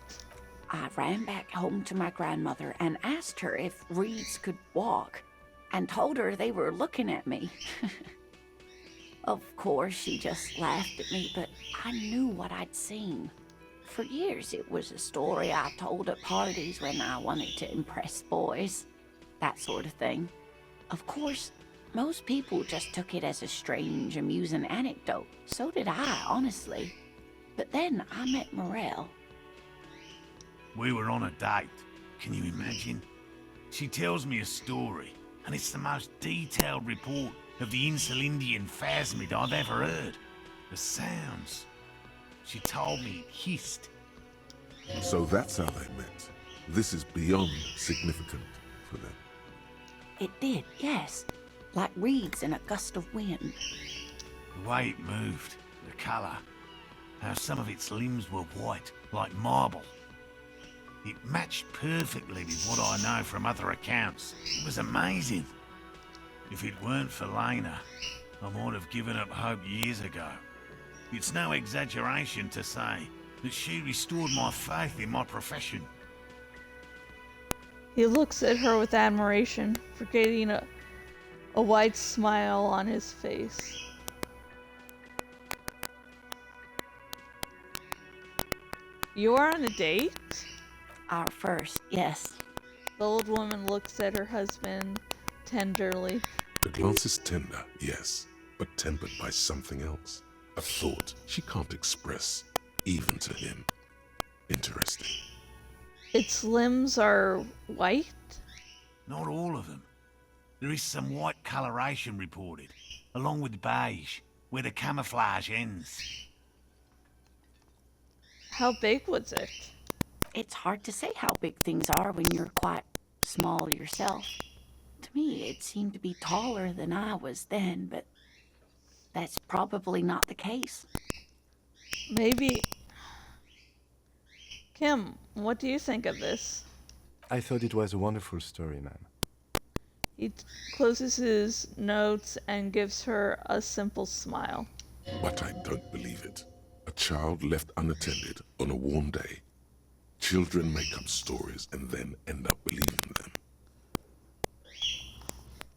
I ran back home to my grandmother and asked her if reeds could walk, and told her they were looking at me. Of course, she just laughed at me, but I knew what I'd seen. For years, it was a story I told at parties when I wanted to impress boys. That sort of thing. Of course, most people just took it as a strange, amusing anecdote. So did I, honestly. But then I met Morel. We were on a date. Can you imagine? She tells me a story, and it's the most detailed report of the Insulindian phasmid I've ever heard. The sounds. She told me it hissed. So that's how they met. This is beyond significant for them. It did, yes. Like reeds in a gust of wind. The way it moved, the colour, how some of its limbs were white, like marble. It matched perfectly with what I know from other accounts. It was amazing. If it weren't for Lena, I might have given up hope years ago. It's no exaggeration to say that she restored my faith in my profession. He looks at her with admiration, forgetting a wide smile on his face. You are on a date? Our first, yes. The old woman looks at her husband tenderly. The glance is tender, yes, but tempered by something else. A thought she can't express. even to him. Interesting. Its limbs are white? Not all of them. There is some white coloration reported, along with beige, where the camouflage ends. How big was it? It's hard to say how big things are when you're quite small yourself. To me, it seemed to be taller than I was then, but that's probably not the case. Maybe... Kim, what do you think of this? I thought it was a wonderful story, ma'am. He closes his notes and gives her a simple smile. But I don't believe it. A child left unattended on a warm day. Children make up stories and then end up believing them.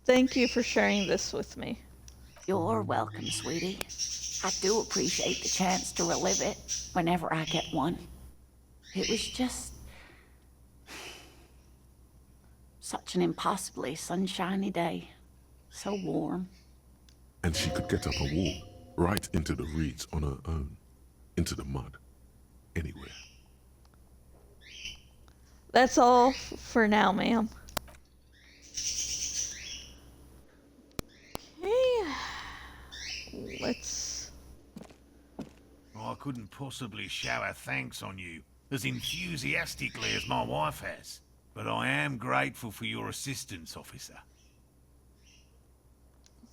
Thank you for sharing this with me. You're welcome, sweetie. I do appreciate the chance to relive it whenever I get one. It was just such an impossibly sunshiny day. So warm. And she could get up and walk right into the reeds on her own. Into the mud. Anywhere. That's all for now, ma'am. Okay. Let's... I couldn't possibly shower thanks on you as enthusiastically as my wife has, but I am grateful for your assistance, officer.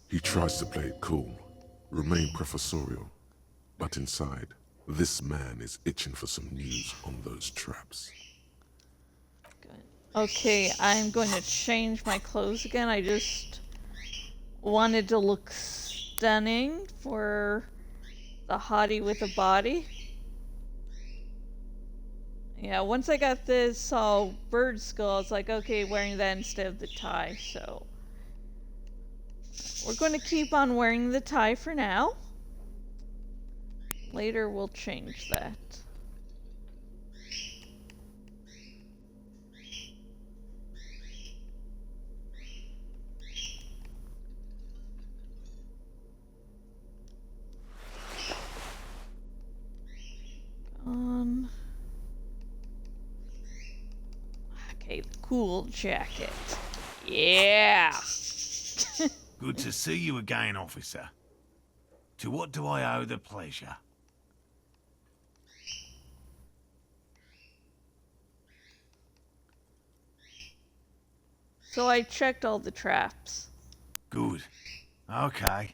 He tries to play it cool, remain professorial, but inside, this man is itching for some news on those traps. Okay, I'm going to change my clothes again. I just wanted to look stunning for the hottie with a body. Yeah, once I got this all bird skull, I was like, okay, wearing that instead of the tie, so... We're going to keep on wearing the tie for now. Later we'll change that. Okay, the cool jacket. Yeah! Good to see you again, officer. To what do I owe the pleasure? So I checked all the traps. Good. Okay.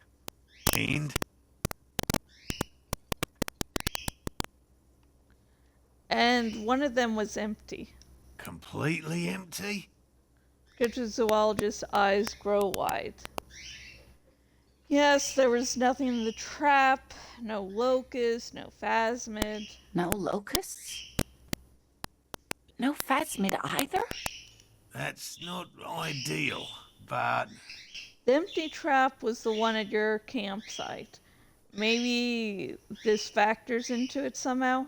And one of them was empty. Completely empty? Cryptozoologist's eyes grow wide. Yes, there was nothing in the trap. No locust, no phasmid. No locusts? No phasmid either? That's not ideal, but... The empty trap was the one at your campsite. Maybe this factors into it somehow?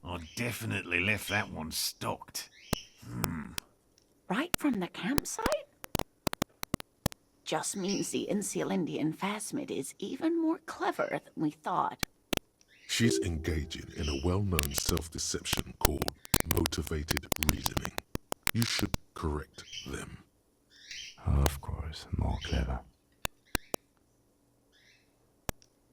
I definitely left that one stocked. Right from the campsite? Just means the Insulindian phasmid is even more clever than we thought. She's engaging in a well-known self-deception called motivated reasoning. You should correct them. Of course, more clever.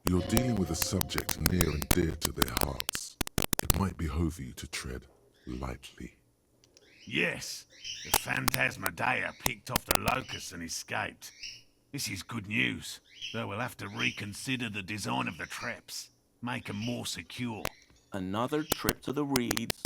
You're dealing with a subject near and dear to their hearts. It might behove you to tread lightly. Yes, the Phantasmadeia picked off the locust and escaped. This is good news, though we'll have to reconsider the design of the traps. Make them more secure. Another trip to the reeds.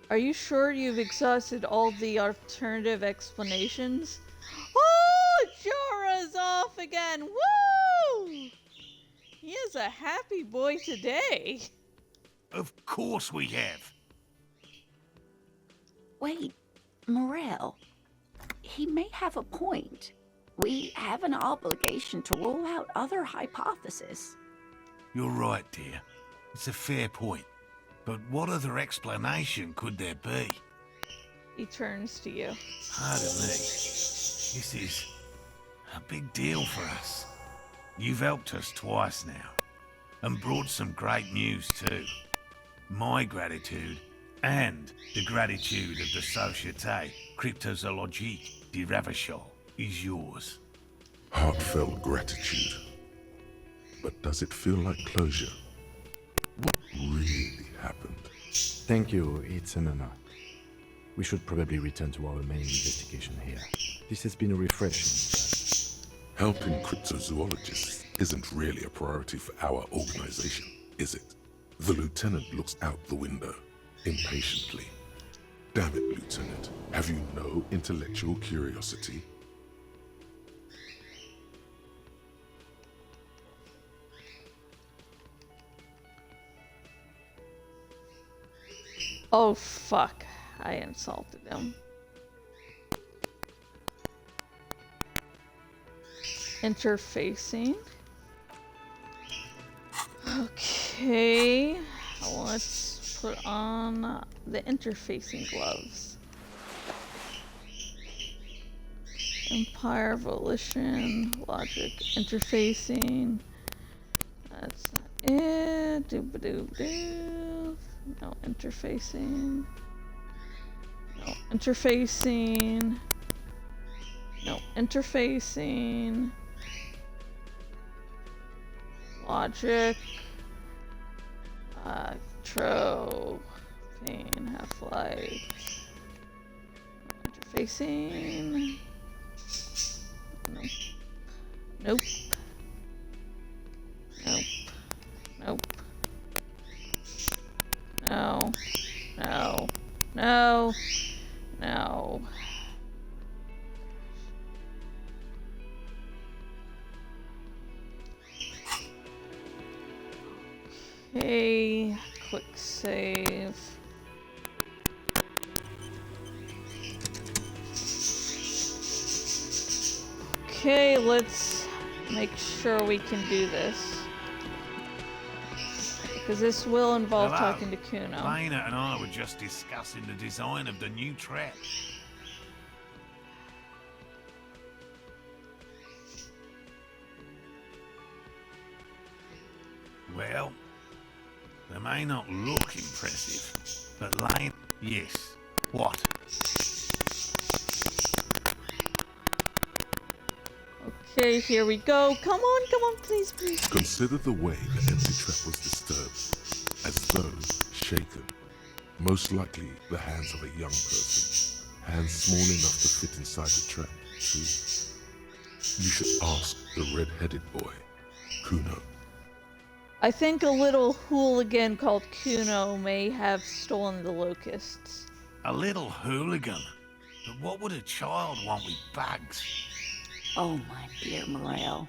Are you sure you've exhausted all the alternative explanations? Oh, Jorah's off again! Woo! He is a happy boy today. Of course we have. Wait, Morel. He may have a point. We have an obligation to rule out other hypotheses. You're right, dear. It's a fair point. But what other explanation could there be? He turns to you. Pardon me. This is a big deal for us. You've helped us twice now, and brought some great news too. My gratitude, and the gratitude of the Société Cryptozoologique de Ravachol, is yours. Heartfelt gratitude. But does it feel like closure? What really happened? Thank you, it's an honor. We should probably return to our main investigation here. This has been refreshing, but... Helping cryptozoologists isn't really a priority for our organization, is it? The lieutenant looks out the window, impatiently. Damn it, Lieutenant. Have you no intellectual curiosity? Oh, fuck. I insulted him. Interfacing. Okay. Let's put on the interfacing gloves. Empire, volition, logic, interfacing. That's not it. Dooba-doo-doo. No interfacing. No interfacing. No interfacing. Logic. Pain, half-life. Interfacing. Nope. Nope. Nope. Nope. No. No. No. No. Okay. Quick save. Okay, let's make sure we can do this. Because this will involve Hello. talking to Kuno. Lena and I were just discussing the design of the new trap. Well, they may not look impressive, but Lane... Yes. What? Okay, here we go. Come on, please, please. Consider the way the empty trap was disturbed, as though shaken. Most likely the hands of a young person. Hands small enough to fit inside the trap, too. You should ask the red-headed boy, Kuno. I think a little hooligan called Kuno may have stolen the locusts. A little hooligan? But what would a child want with bugs? Oh, my dear Morel.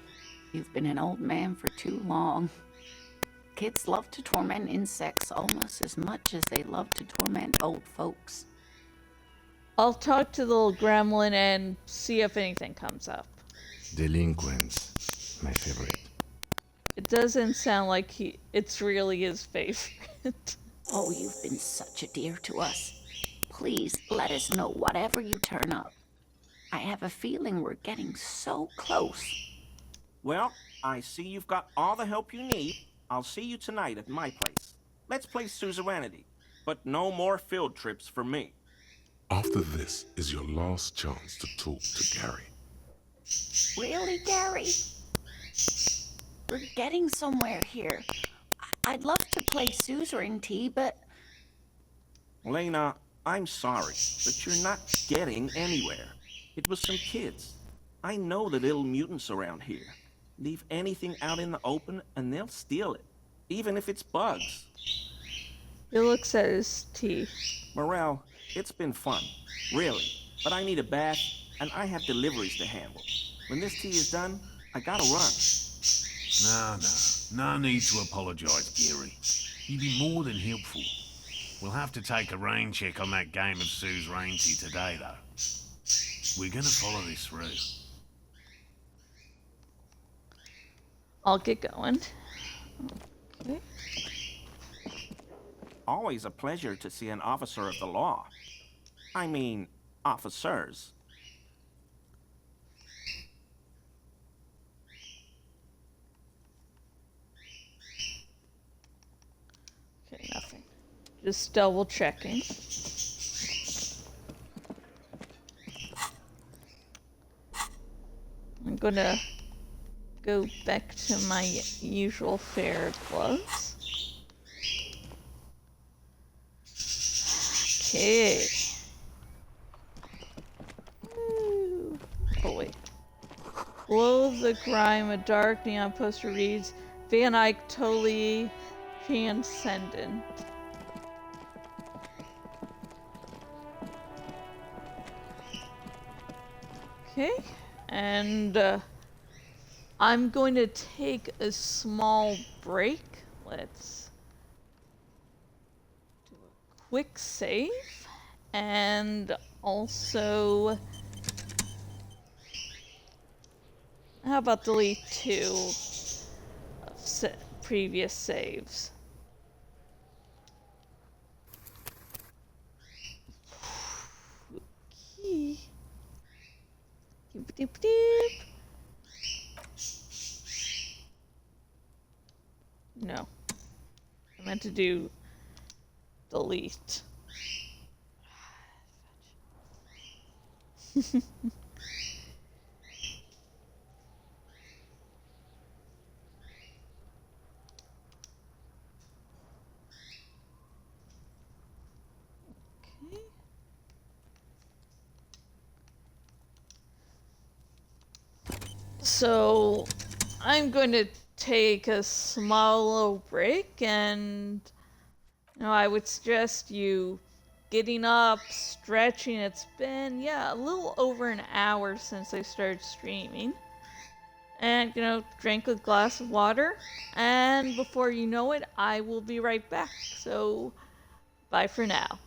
You've been an old man for too long. Kids love to torment insects almost as much as they love to torment old folks. I'll talk to the little gremlin and see if anything comes up. Delinquents. My favorite. It doesn't sound like it's really his favorite. Oh, you've been such a dear to us. Please let us know whatever you turn up. I have a feeling we're getting so close. Well, I see you've got all the help you need. I'll see you tonight at my place. Let's play suzerainty, but no more field trips for me. After this is your last chance to talk to Gary. Really, Gary? We're getting somewhere here. I'd love to play suzerainty, but... Lena, I'm sorry, but you're not getting anywhere. It was some kids. I know the little mutants around here. Leave anything out in the open and they'll steal it, even if it's bugs. He looks at his tea. Morel, it's been fun, really, but I need a bath and I have deliveries to handle. When this tea is done, I gotta run. No need to apologise, Gary. You'd be more than helpful. We'll have to take a rain check on that game of suzerainty today, though. We're gonna follow this through. I'll get going. Okay. always a pleasure to see an officer of the law. I mean, officers. Okay, nothing. Just double checking. I'm gonna go back to my usual fare of gloves. Okay. Ooh. Oh wait. Below the grime, a dark neon poster reads, Van Eyck totally transcendent. Okay, and I'm going to take a small break. Let's do a quick save, and also, how about delete 2 of previous saves? Okay. Doop, doop, doop. No. I meant to do delete. Okay. So I'm going to take a small little break, and I would suggest you getting up, stretching. It's been, a little over an hour since I started streaming. And, drink a glass of water. And before you know it, I will be right back. So, bye for now.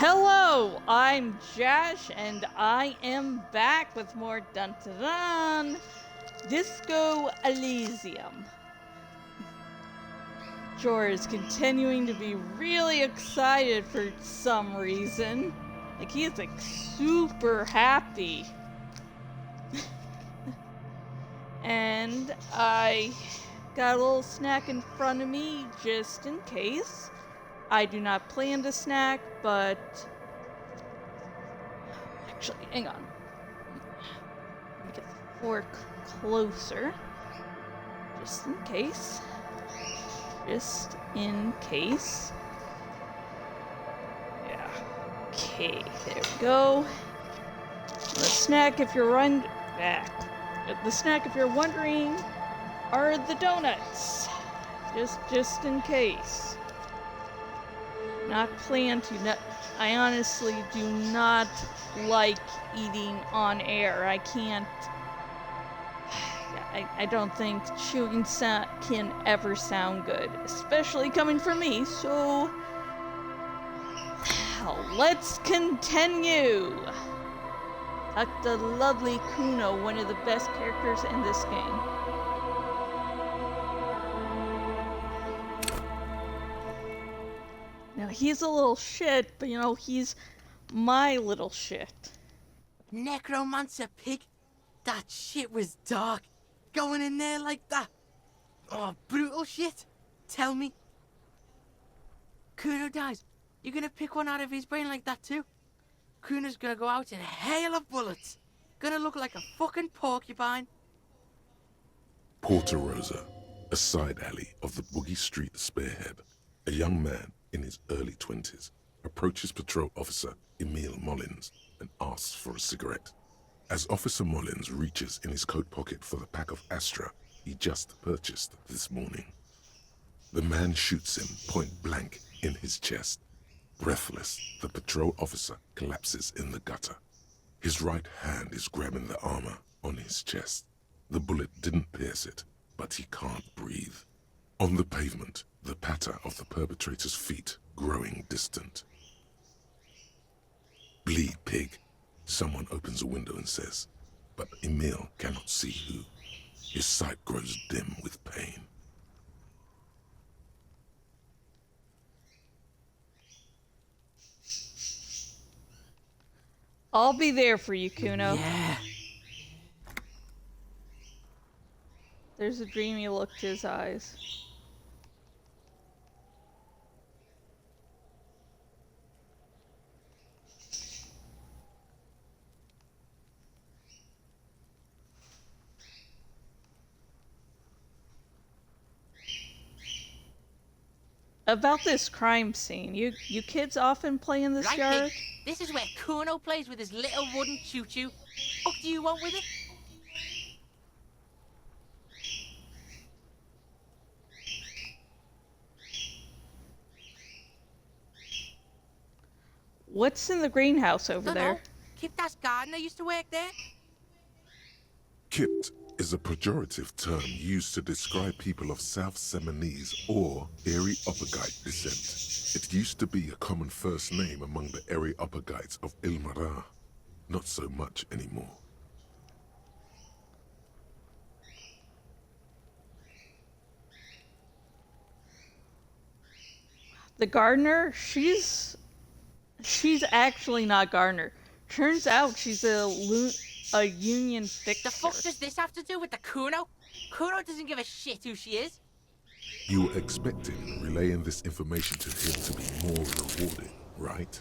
Hello, I'm Josh, and I am back with more Dun Dun Dun Disco Elysium. Jor is continuing to be really excited for some reason. Like, he is like super happy. And I got a little snack in front of me just in case. I do not plan to snack, but actually, hang on. Let me get the fork closer. Just in case. Just in case. Yeah. Okay, there we go. The snack, if you're the snack, if you're wondering, are the donuts. Just in case. Not plan to. I honestly do not like eating on air. I can't. I don't think chewing can ever sound good, especially coming from me. So let's continue. Talk to lovely Kuno, one of the best characters in this game. Now, he's a little shit, but he's my little shit. Necromancer pig? That shit was dark. Going in there like that. Oh, brutal shit. Tell me. Kuno dies. You're gonna pick one out of his brain like that too? Kuno's gonna go out in a hail of bullets. Gonna look like a fucking porcupine. Porta Rosa, a side alley of the Boogie Street Spearhead. A young man in his early 20s approaches patrol officer Emile Mullins and asks for a cigarette. As Officer Mullins reaches in his coat pocket for the pack of Astra he just purchased this morning, the man shoots him point blank in his chest. Breathless, the patrol officer collapses in the gutter. His right hand is grabbing the armor on his chest. The bullet didn't pierce it, but he can't breathe. On the pavement, the patter of the perpetrator's feet growing distant. "Bleed, pig," someone opens a window and says, but Emile cannot see who. His sight grows dim with pain. I'll be there for you, Kuno. Yeah. There's a dreamy look to his eyes. About this crime scene, you kids often play in this Right, yard? pig. This is where Kuno plays with his little wooden choo-choo. What do you want with it? What's in the greenhouse over Dunno. there? Kipta's gardener used to work there. Kipt is a pejorative term used to describe people of South Seminese or Areopagite descent. It used to be a common first name among the Areopagites of Ilmara. Not so much anymore. The gardener, she's actually not gardener. Turns out she's a union fixer. The fuck does this have to do with the Kuno? Kuno doesn't give a shit who she is. You were expecting relaying this information to him to be more rewarding, right?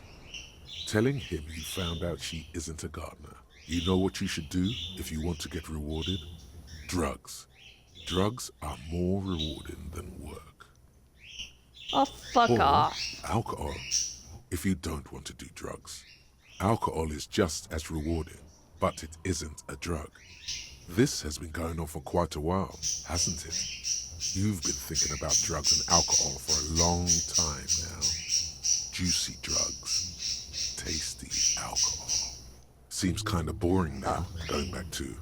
Telling him you found out she isn't a gardener. You know what you should do if you want to get rewarded? Drugs. Drugs are more rewarding than work. Oh, fuck Or off. alcohol, if you don't want to do drugs. Alcohol is just as rewarding, but it isn't a drug. This has been going on for quite a while, hasn't it? You've been thinking about drugs and alcohol for a long time now. Juicy drugs, tasty alcohol. Seems kind of boring now, going back to...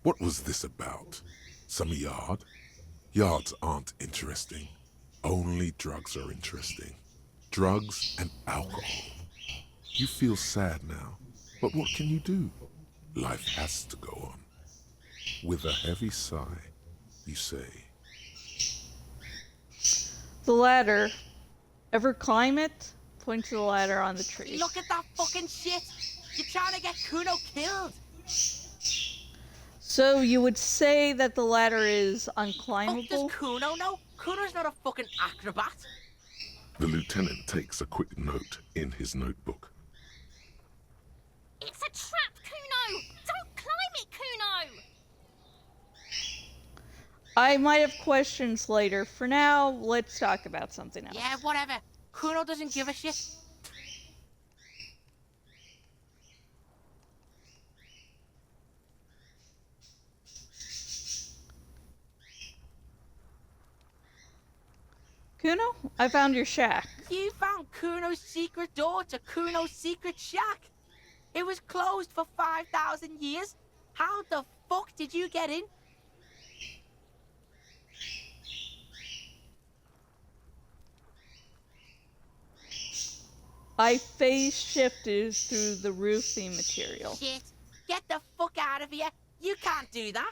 What was this about? Some yard? Yards aren't interesting. Only drugs are interesting. Drugs and alcohol. You feel sad now, but what can you do? Life has to go on. With a heavy sigh, you say, The ladder. Ever climb it? Point to the ladder on the tree. Look at that fucking shit! You're trying to get Kuno killed! So you would say that the ladder is Fuck unclimbable? does Kuno know? Kuno's not a fucking acrobat. the lieutenant takes a quick note in his notebook. It's a trap, Kuno! Don't climb it, Kuno! I might have questions later. For now, let's talk about something else. Yeah, whatever. Kuno doesn't give a shit. Kuno, I found your shack. You found Kuno's secret door to Kuno's secret shack. It was closed for 5,000 years. How the fuck did you get in? I phase shifted through the roofing material. Shit. Get the fuck out of here. You can't do that.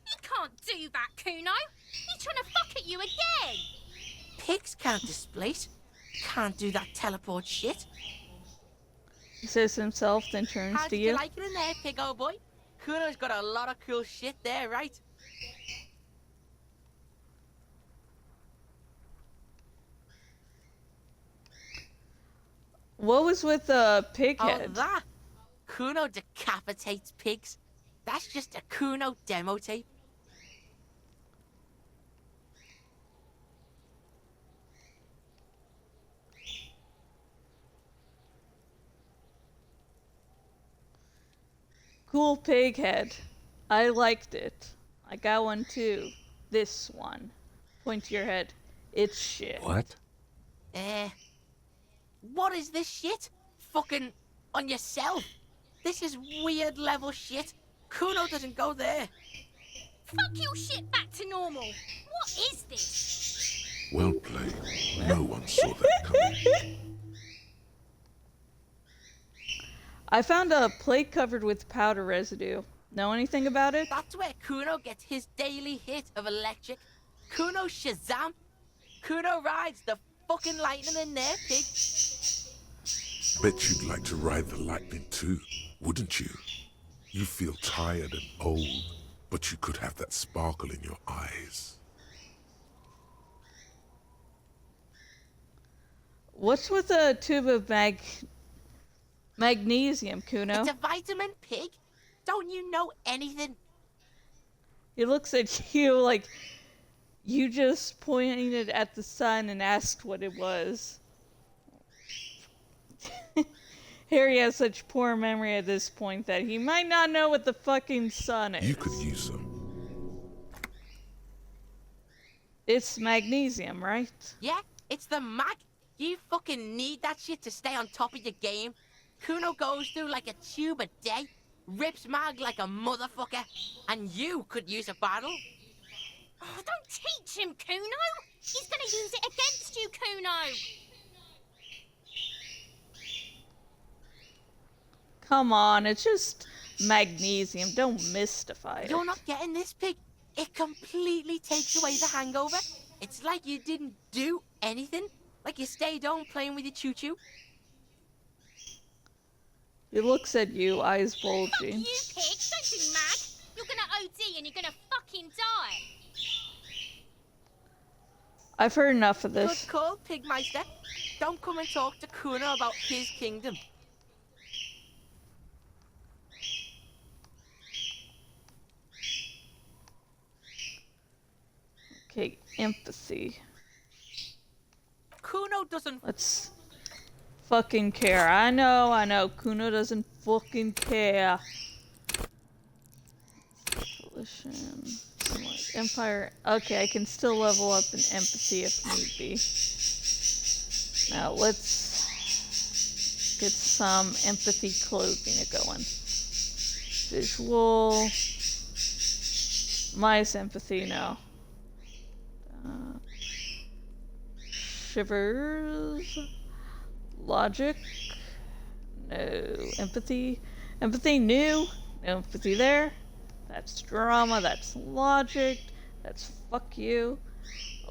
He can't do that, Kuno! He's trying to fuck at you again! Pigs can't displace. Can't do that teleport shit. He says himself, then turns How to did you. you like it in there, pig old boy? Kuno's got a lot of cool shit there, right? What was with the pig Oh, head? that? Kuno decapitates pigs. That's just a Kuno demo tape. Cool pig head. I liked it. I got one too. This one. Point to your head. It's shit. What? What is this shit? Fucking on yourself. This is weird level shit. Kuno doesn't go there. Fuck your shit back to normal! What is this? Well played. No one saw that coming. I found a plate covered with powder residue. Know anything about it? That's where Kuno gets his daily hit of electric. Kuno Shazam. Kuno rides the fucking lightning in there, pig. Bet you'd like to ride the lightning too, wouldn't you? You feel tired and old, but you could have that sparkle in your eyes. What's with a tube of magnesium, Kuno? It's a vitamin, pig. Don't you know anything? He looks at you like you just pointed at the sun and asked what it was. Harry has such poor memory at this point that he might not know what the fucking sun is. You could use some. It's magnesium, right? Yeah, it's the mag. You fucking need that shit to stay on top of your game. Kuno goes through like a tube a day, rips mag like a motherfucker, and you could use a battle. Oh, don't teach him, Kuno! He's gonna use it against you, Kuno! Come on, it's just magnesium. Don't mystify it. You're not getting this, pig. It completely takes away the hangover. It's like you didn't do anything. Like you stayed home playing with your choo-choo. He looks at you, eyes Fuck bulging. you, pig! Don't do mag! You're gonna OD and you're gonna fucking die! I've heard enough of this. Good call, Pigmeister. Don't come and talk to Kuno about his kingdom. Okay, empathy. Kuno doesn't... Let's fucking care. I know. Kuno doesn't fucking care. Coalition. Empire. Okay, I can still level up in empathy if need be. Now let's get some empathy clothing going. Visual. My sympathy, no. Shivers. Logic. No empathy. Empathy new. No empathy there. That's drama. That's logic. That's fuck you.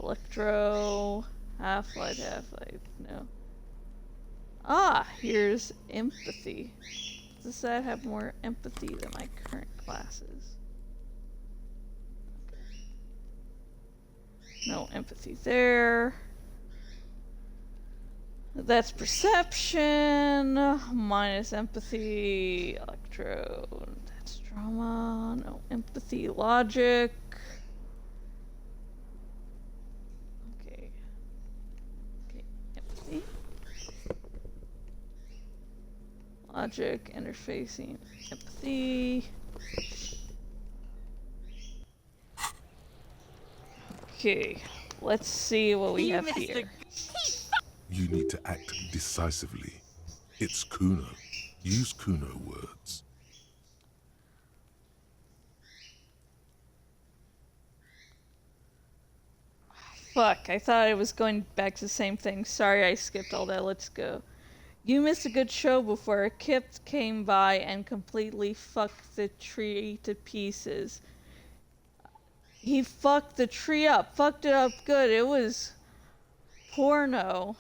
Electro. Half-life, half-life. No. Ah, here's empathy. Does that have more empathy than my current classes? Okay. No empathy there. That's perception. Minus empathy. Electro. That's drama. No empathy. Logic. Okay. Okay. Empathy. Logic. Interfacing. Empathy. Okay. Let's see what we have here. You need to act decisively. It's Kuno. Use Kuno words. Fuck, I thought I was going back to the same thing. Sorry I skipped all that. Let's go. You missed a good show before a kip came by and completely fucked the tree to pieces. He fucked the tree up. Fucked it up good. It was porno.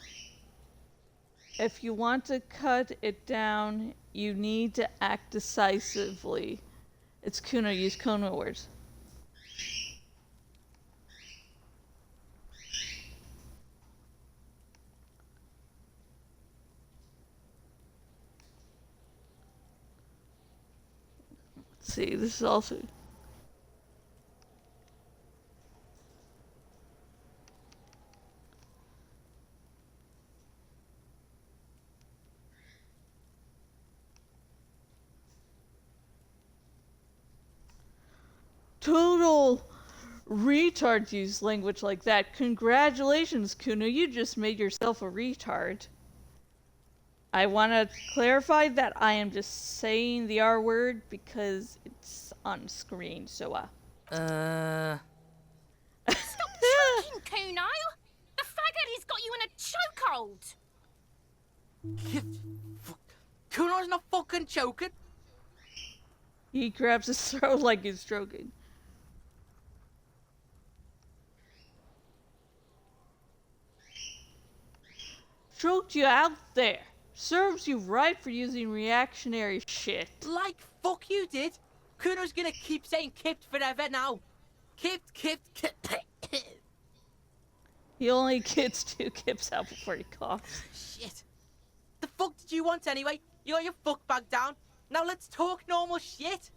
If you want to cut it down, you need to act decisively. It's Kuno. Use Kuno words. Let's see, this is also... Total retards use language like that. Congratulations, Kuno. You just made yourself a retard. I want to clarify that I am just saying the R word because it's on screen, so Stop choking, Kuno! The faggot has got you in a chokehold! Kuno's not fucking choking. He grabs his throat like he's stroking. Choked you out there. Serves you right for using reactionary shit. Like fuck you did. Kuno's gonna keep saying kipped forever now. Kipped. He only gets 2 kips out before he coughs. Shit. The fuck did you want anyway? You got your fuck bag down. Now let's talk normal shit.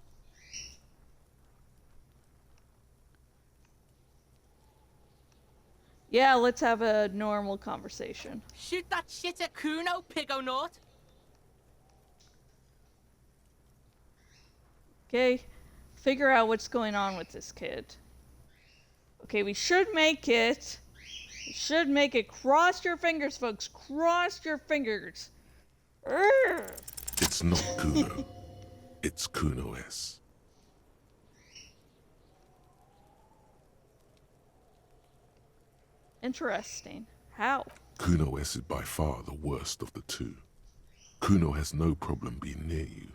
Yeah, let's have a normal conversation. Shoot that shit at Kuno, pigonaut. Okay, figure out what's going on with this kid. Okay, we should make it. We should make it. Cross your fingers, folks. Cross your fingers. Urgh. It's not Kuno. It's Kuno S. Interesting. How? Kuno S is by far the worst of the two. Kuno has no problem being near you,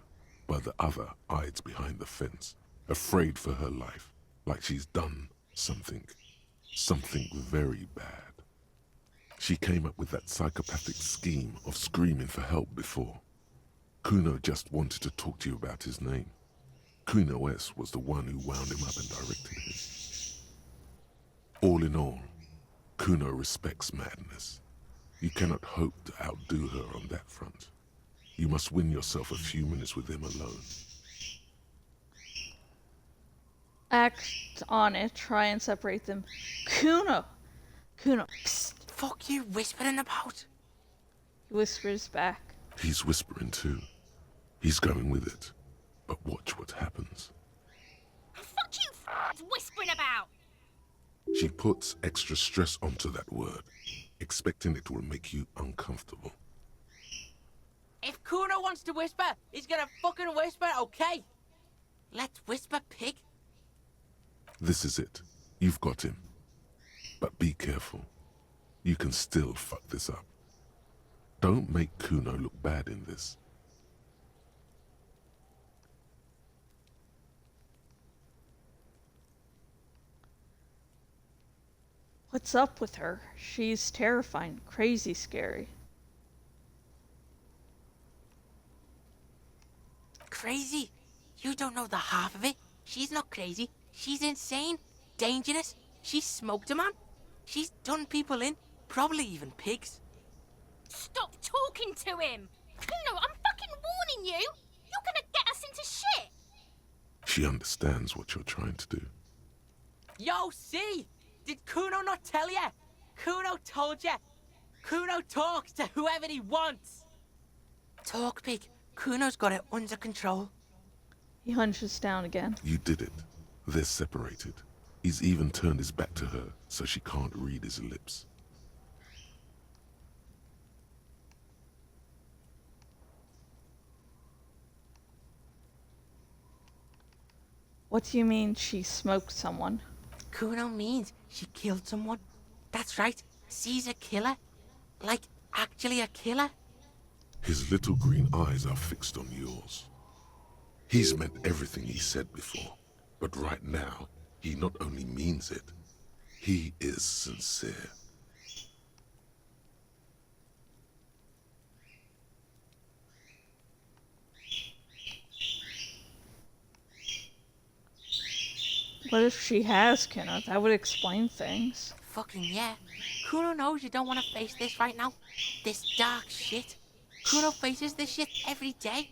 but the other hides behind the fence, afraid for her life, like she's done something very bad. She came up with that psychopathic scheme of screaming for help before. Kuno just wanted to talk to you about his name. Kuno S was the one who wound him up and directed him. All in all, Kuno respects madness. You cannot hope to outdo her on that front. You must win yourself a few minutes with him alone. Act on it. Try and separate them. Kuno! Psst. Fuck you whispering about? He whispers back. He's whispering too. He's going with it. But watch what happens. Fuck you whispering about! She puts extra stress onto that word, expecting it will make you uncomfortable. If Kuno wants to whisper, he's gonna fucking whisper, okay? Let's whisper, pig. This is it. You've got him. But be careful. You can still fuck this up. Don't make Kuno look bad in this. What's up with her? She's terrifying, crazy scary. Crazy? You don't know the half of it. She's not crazy. She's insane. Dangerous. She's smoked a man. She's done people in. Probably even pigs. Stop talking to him! Kuno, I'm fucking warning you! You're gonna get us into shit! She understands what you're trying to do. Yo, see? Did Kuno not tell ya? Kuno told ya. Kuno talks to whoever he wants. Talk, pig. Kuno's got it under control. He hunches down again. You did it. They're separated. He's even turned his back to her, so she can't read his lips. What do you mean she smoked someone? Kuno means she killed someone. That's right. She's a killer. Like, actually a killer. His little green eyes are fixed on yours. He's meant everything he said before, but right now, he not only means it, he is sincere. What if she has, Kuno? That would explain things. Fucking yeah. Kuno knows you don't want to face this right now. This dark shit. Kuno faces this shit every day.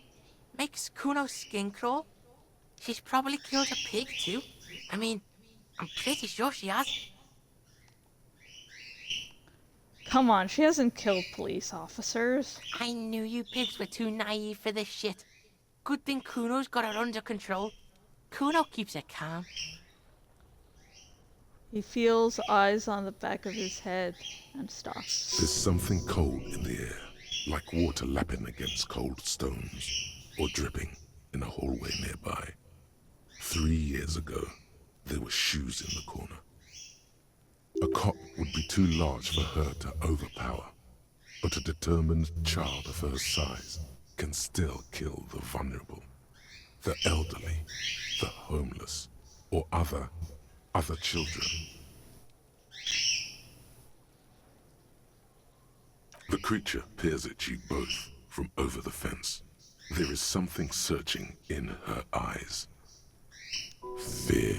Makes Kuno's skin crawl. She's probably killed a pig too. I mean, I'm pretty sure she has. Come on, she hasn't killed police officers. I knew you pigs were too naive for this shit. Good thing Kuno's got her under control. Kuno keeps her calm. He feels eyes on the back of his head and stops. There's something cold in the air, like water lapping against cold stones, or dripping in a hallway nearby. 3 years ago, there were shoes in the corner. A cop would be too large for her to overpower, but a determined child of her size can still kill the vulnerable, the elderly, the homeless, or other children. The creature peers at you both from over the fence. There is something searching in her eyes. Fear.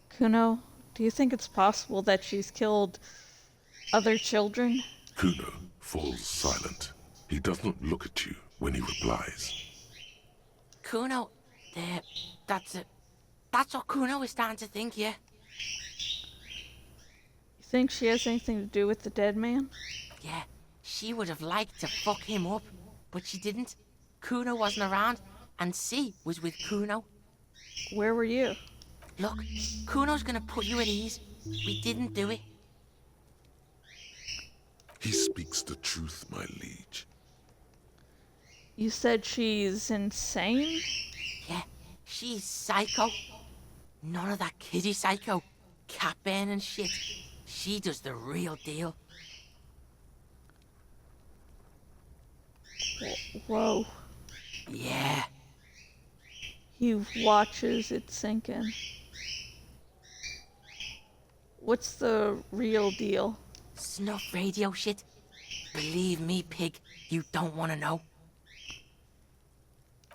Kuno, do you think it's possible that she's killed other children? Kuno falls silent. He does not look at you when he replies. Kuno, that's it. That's what Kuno is starting to think, yeah. You think she has anything to do with the dead man? Yeah, she would have liked to fuck him up, but she didn't. Kuno wasn't around, and C was with Kuno. Where were you? Look, Kuno's gonna put you at ease. We didn't do it. He speaks the truth, my liege. You said she's insane? Yeah, she's psycho. None of that kiddie psycho, cat burning shit. She does the real deal. Whoa. Yeah. He watches it sink in. What's the real deal? Snuff radio shit. Believe me, pig, you don't want to know.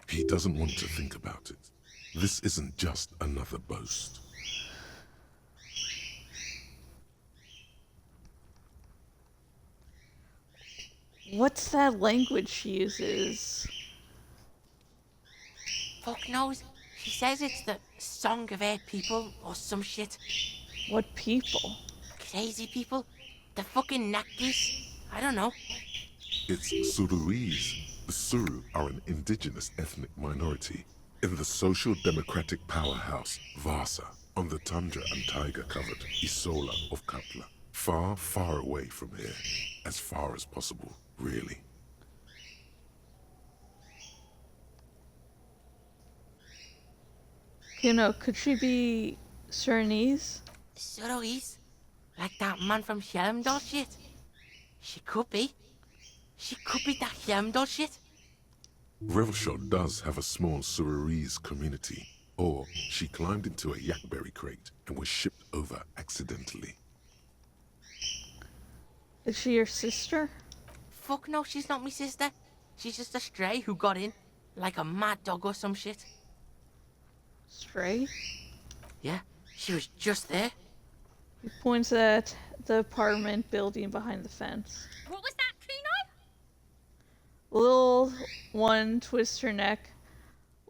He doesn't want to think about it. This isn't just another boast. What's that language she uses? Fuck knows. She says it's the song of her people or some shit. What people? Crazy people. The fucking Nakis. I don't know. It's Suruese. The Suru are an indigenous ethnic minority in the social democratic powerhouse Vasa on the tundra and tiger-covered Isola of Katla. Far, far away from here. As far as possible, really. You know, could she be Surinese? Suruese? Like that man from Helmdall shit? She could be. She could be that Helmdall shit. Revelshot does have a small Suruese community, Or she climbed into a yakberry crate and was shipped over accidentally. Is she your sister? Fuck no, she's not my sister. She's just a stray who got in, like a mad dog or some shit. Stray? Yeah, she was just there. He points at the apartment building behind the fence. What was that, Kuno? Little one twists her neck,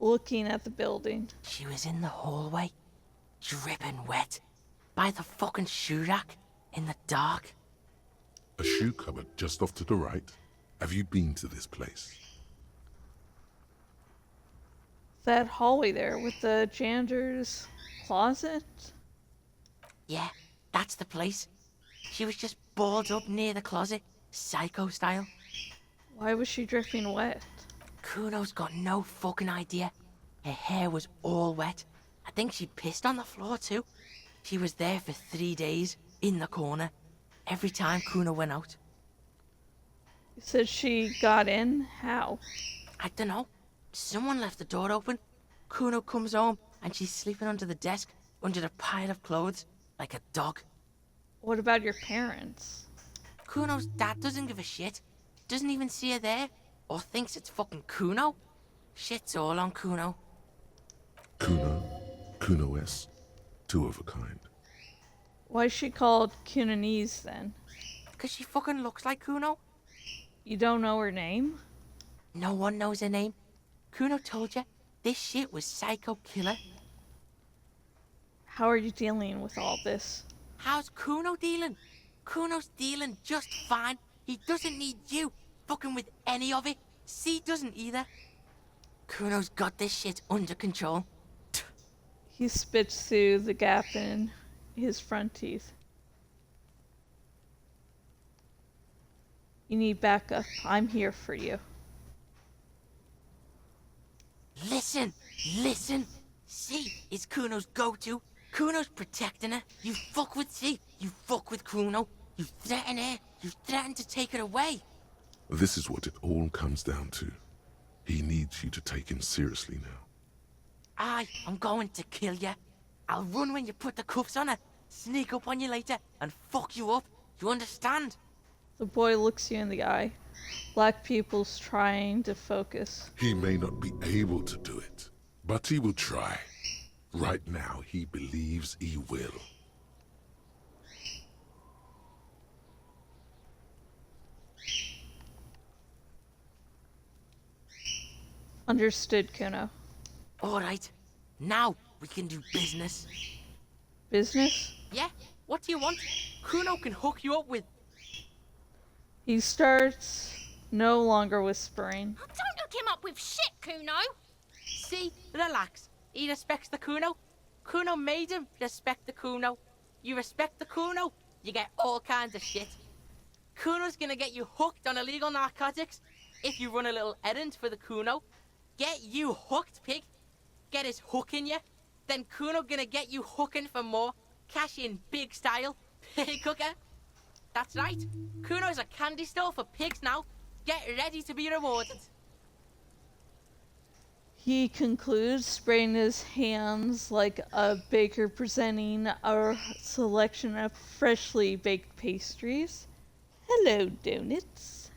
looking at the building. She was in the hallway, dripping wet, by the fucking shoe rack, in the dark. A shoe cupboard just off to the right. Have you been to this place? That hallway there with the janitor's closet? Yeah, that's the place. She was just balled up near the closet, psycho style. Why was she dripping wet? Kuno's got no fucking idea. Her hair was all wet. I think she pissed on the floor too. She was there for 3 days, in the corner, every time Kuno went out. You said she got in? How? I don't know. Someone left the door open. Kuno comes home and she's sleeping under the desk, under the pile of clothes, like a dog. What about your parents? Kuno's dad doesn't give a shit. Doesn't even see her there, or thinks it's fucking Kuno. Shit's all on Kuno. Kuno S. Two of a kind. Why is she called Kunanese then? Because she fucking looks like Kuno. You don't know her name? No one knows her name. Kuno told you, this shit was psycho killer. How are you dealing with all this? How's Kuno dealing? Kuno's dealing just fine. He doesn't need you fucking with any of it. C doesn't either. Kuno's got this shit under control. He spits through the gap in his front teeth. You need backup. I'm here for you. Listen, listen. C is Kuno's go-to. Kuno's protecting her. You fuck with C, you fuck with Kuno. You threaten her, you threaten to take her away. This is what it all comes down to. He needs you to take him seriously now. I'm going to kill you. I'll run when you put the cuffs on her, sneak up on you later, and fuck you up. You understand? The boy looks you in the eye. Black pupils trying to focus. He may not be able to do it, but he will try. Right now, he believes he will. Understood, Kuno. All right. Now we can do business. Business? Yeah? What do you want? Kuno can hook you up with... He starts no longer whispering. Don't hook him up with shit, Kuno. See? Relax. He respects the Kuno. Kuno made him respect the Kuno. You respect the Kuno, you get all kinds of shit. Kuno's gonna get you hooked on illegal narcotics if you run a little errand for the Kuno. Get you hooked, pig. Get his hook in you. Then Kuno gonna get you hooking for more. Cash in big style. Pig hooker. That's right. Kuno's a candy store for pigs now. Get ready to be rewarded. He concludes, spraying his hands like a baker presenting a selection of freshly baked pastries. Hello, donuts.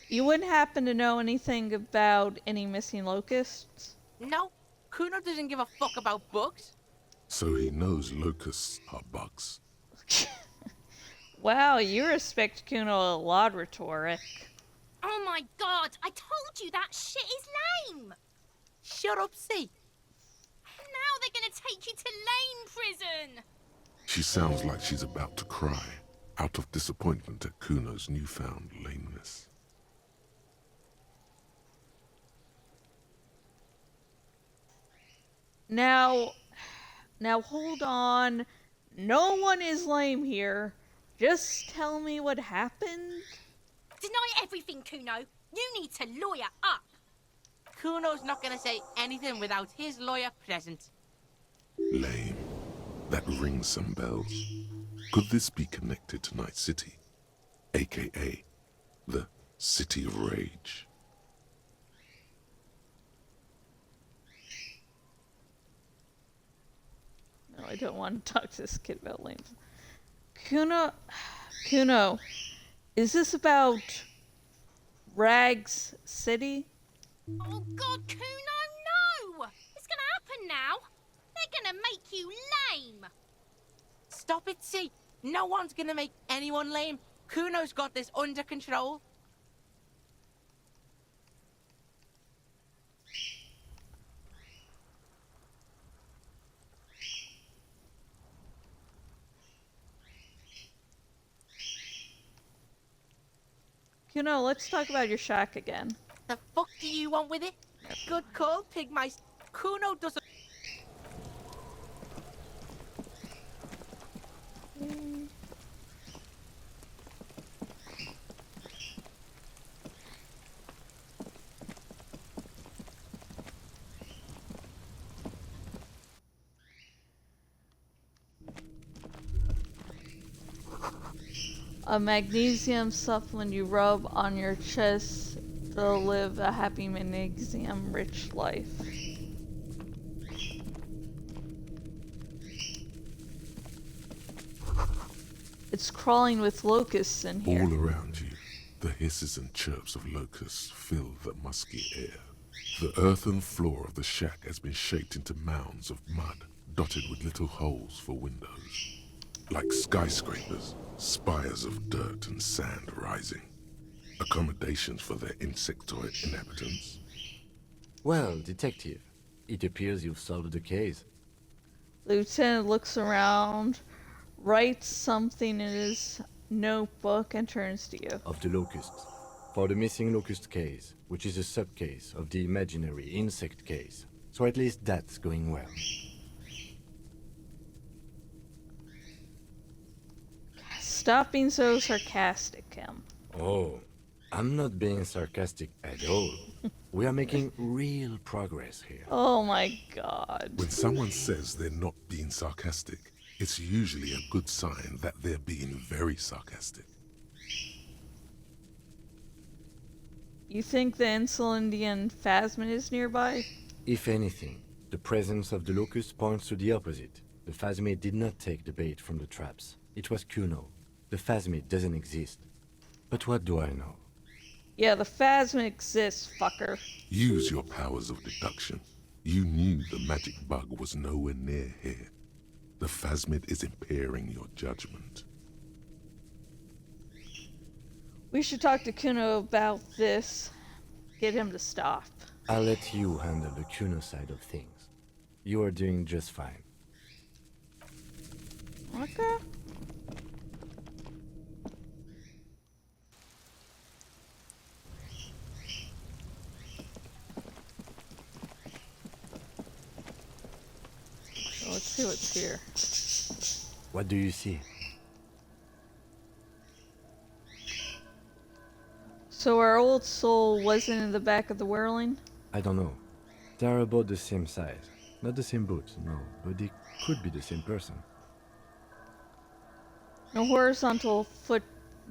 You wouldn't happen to know anything about any missing locusts? No, Kuno doesn't give a fuck about bugs. So he knows locusts are bugs. Wow, you respect Kuno a lot, rhetoric. Oh my god, I told you that shit is lame. Shut up, C. Now they're gonna take you to lame prison. She sounds like she's about to cry, out of disappointment at Kuno's newfound lameness. Now hold on. No one is lame here. Just tell me what happened. Deny everything, Kuno. You need to lawyer up. Kuno's not gonna say anything without his lawyer present. Lame. That rings some bells. Could this be connected to Night City, aka the City of Rage? No, I don't want to talk to this kid about lanes. Kuno, is this about Rags City? Oh God, Kuno, no! It's gonna happen now. They're gonna make you lame. Stop it, see? No one's gonna make anyone lame. Kuno's got this under control. Kuno, let's talk about your shack again. The fuck do you want with it? Good call, Pigmice. Kuno doesn't... A magnesium supplement you rub on your chest to live a happy magnesium-rich life. It's crawling with locusts in here. All around you, the hisses and chirps of locusts fill the musky air. The earthen floor of the shack has been shaped into mounds of mud, dotted with little holes for windows. Like skyscrapers, spires of dirt and sand rising. Accommodations for their insectoid inhabitants. Well, Detective, it appears you've solved the case. Lieutenant looks around, writes something in his notebook, and turns to you. Of the locusts. For the missing locust case, which is a sub-case of the imaginary insect case. So at least that's going well. Stop being so sarcastic, Kim. Oh, I'm not being sarcastic at all. We are making real progress here. Oh my God. When someone says they're not being sarcastic, it's usually a good sign that they're being very sarcastic. You think the Insulindian phasmid is nearby? If anything, the presence of the locust points to the opposite. The phasmid did not take the bait from the traps. It was Kuno. The phasmid doesn't exist. But what do I know? Yeah, the phasmid exists, fucker. Use your powers of deduction. You knew the magic bug was nowhere near here. The phasmid is impairing your judgment. We should talk to Kuno about this. Get him to stop. I'll let you handle the Kuno side of things. You are doing just fine. Okay. So let's see what's here. What do you see? So our old soul wasn't in the back of the whirling? I don't know. They're about the same size. Not the same boots, no, but they could be the same person. No horizontal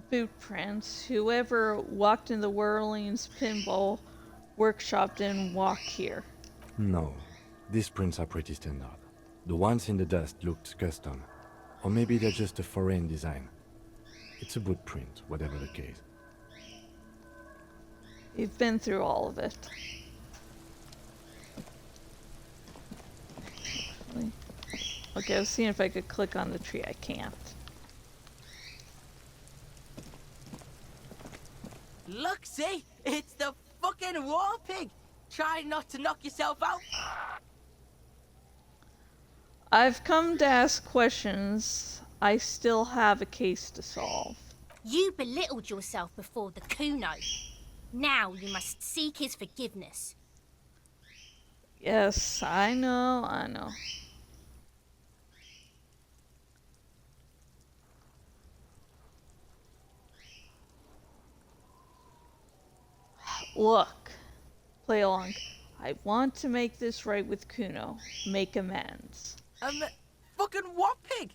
boot prints. Whoever walked in the whirling's pinball workshop didn't walk here. No, these prints are pretty standard. The ones in the dust looked custom. Or maybe they're just a foreign design. It's a boot print, whatever the case. You've been through all of it. Okay, I was seeing if I could click on the tree. I can't. Look, see? It's the fucking war pig! Try not to knock yourself out. I've come to ask questions. I still have a case to solve. You belittled yourself before the Kuno. Now you must seek his forgiveness. Yes, I know, I know. Look, play along. I want to make this right with Kuno. Make amends. fucking what pig?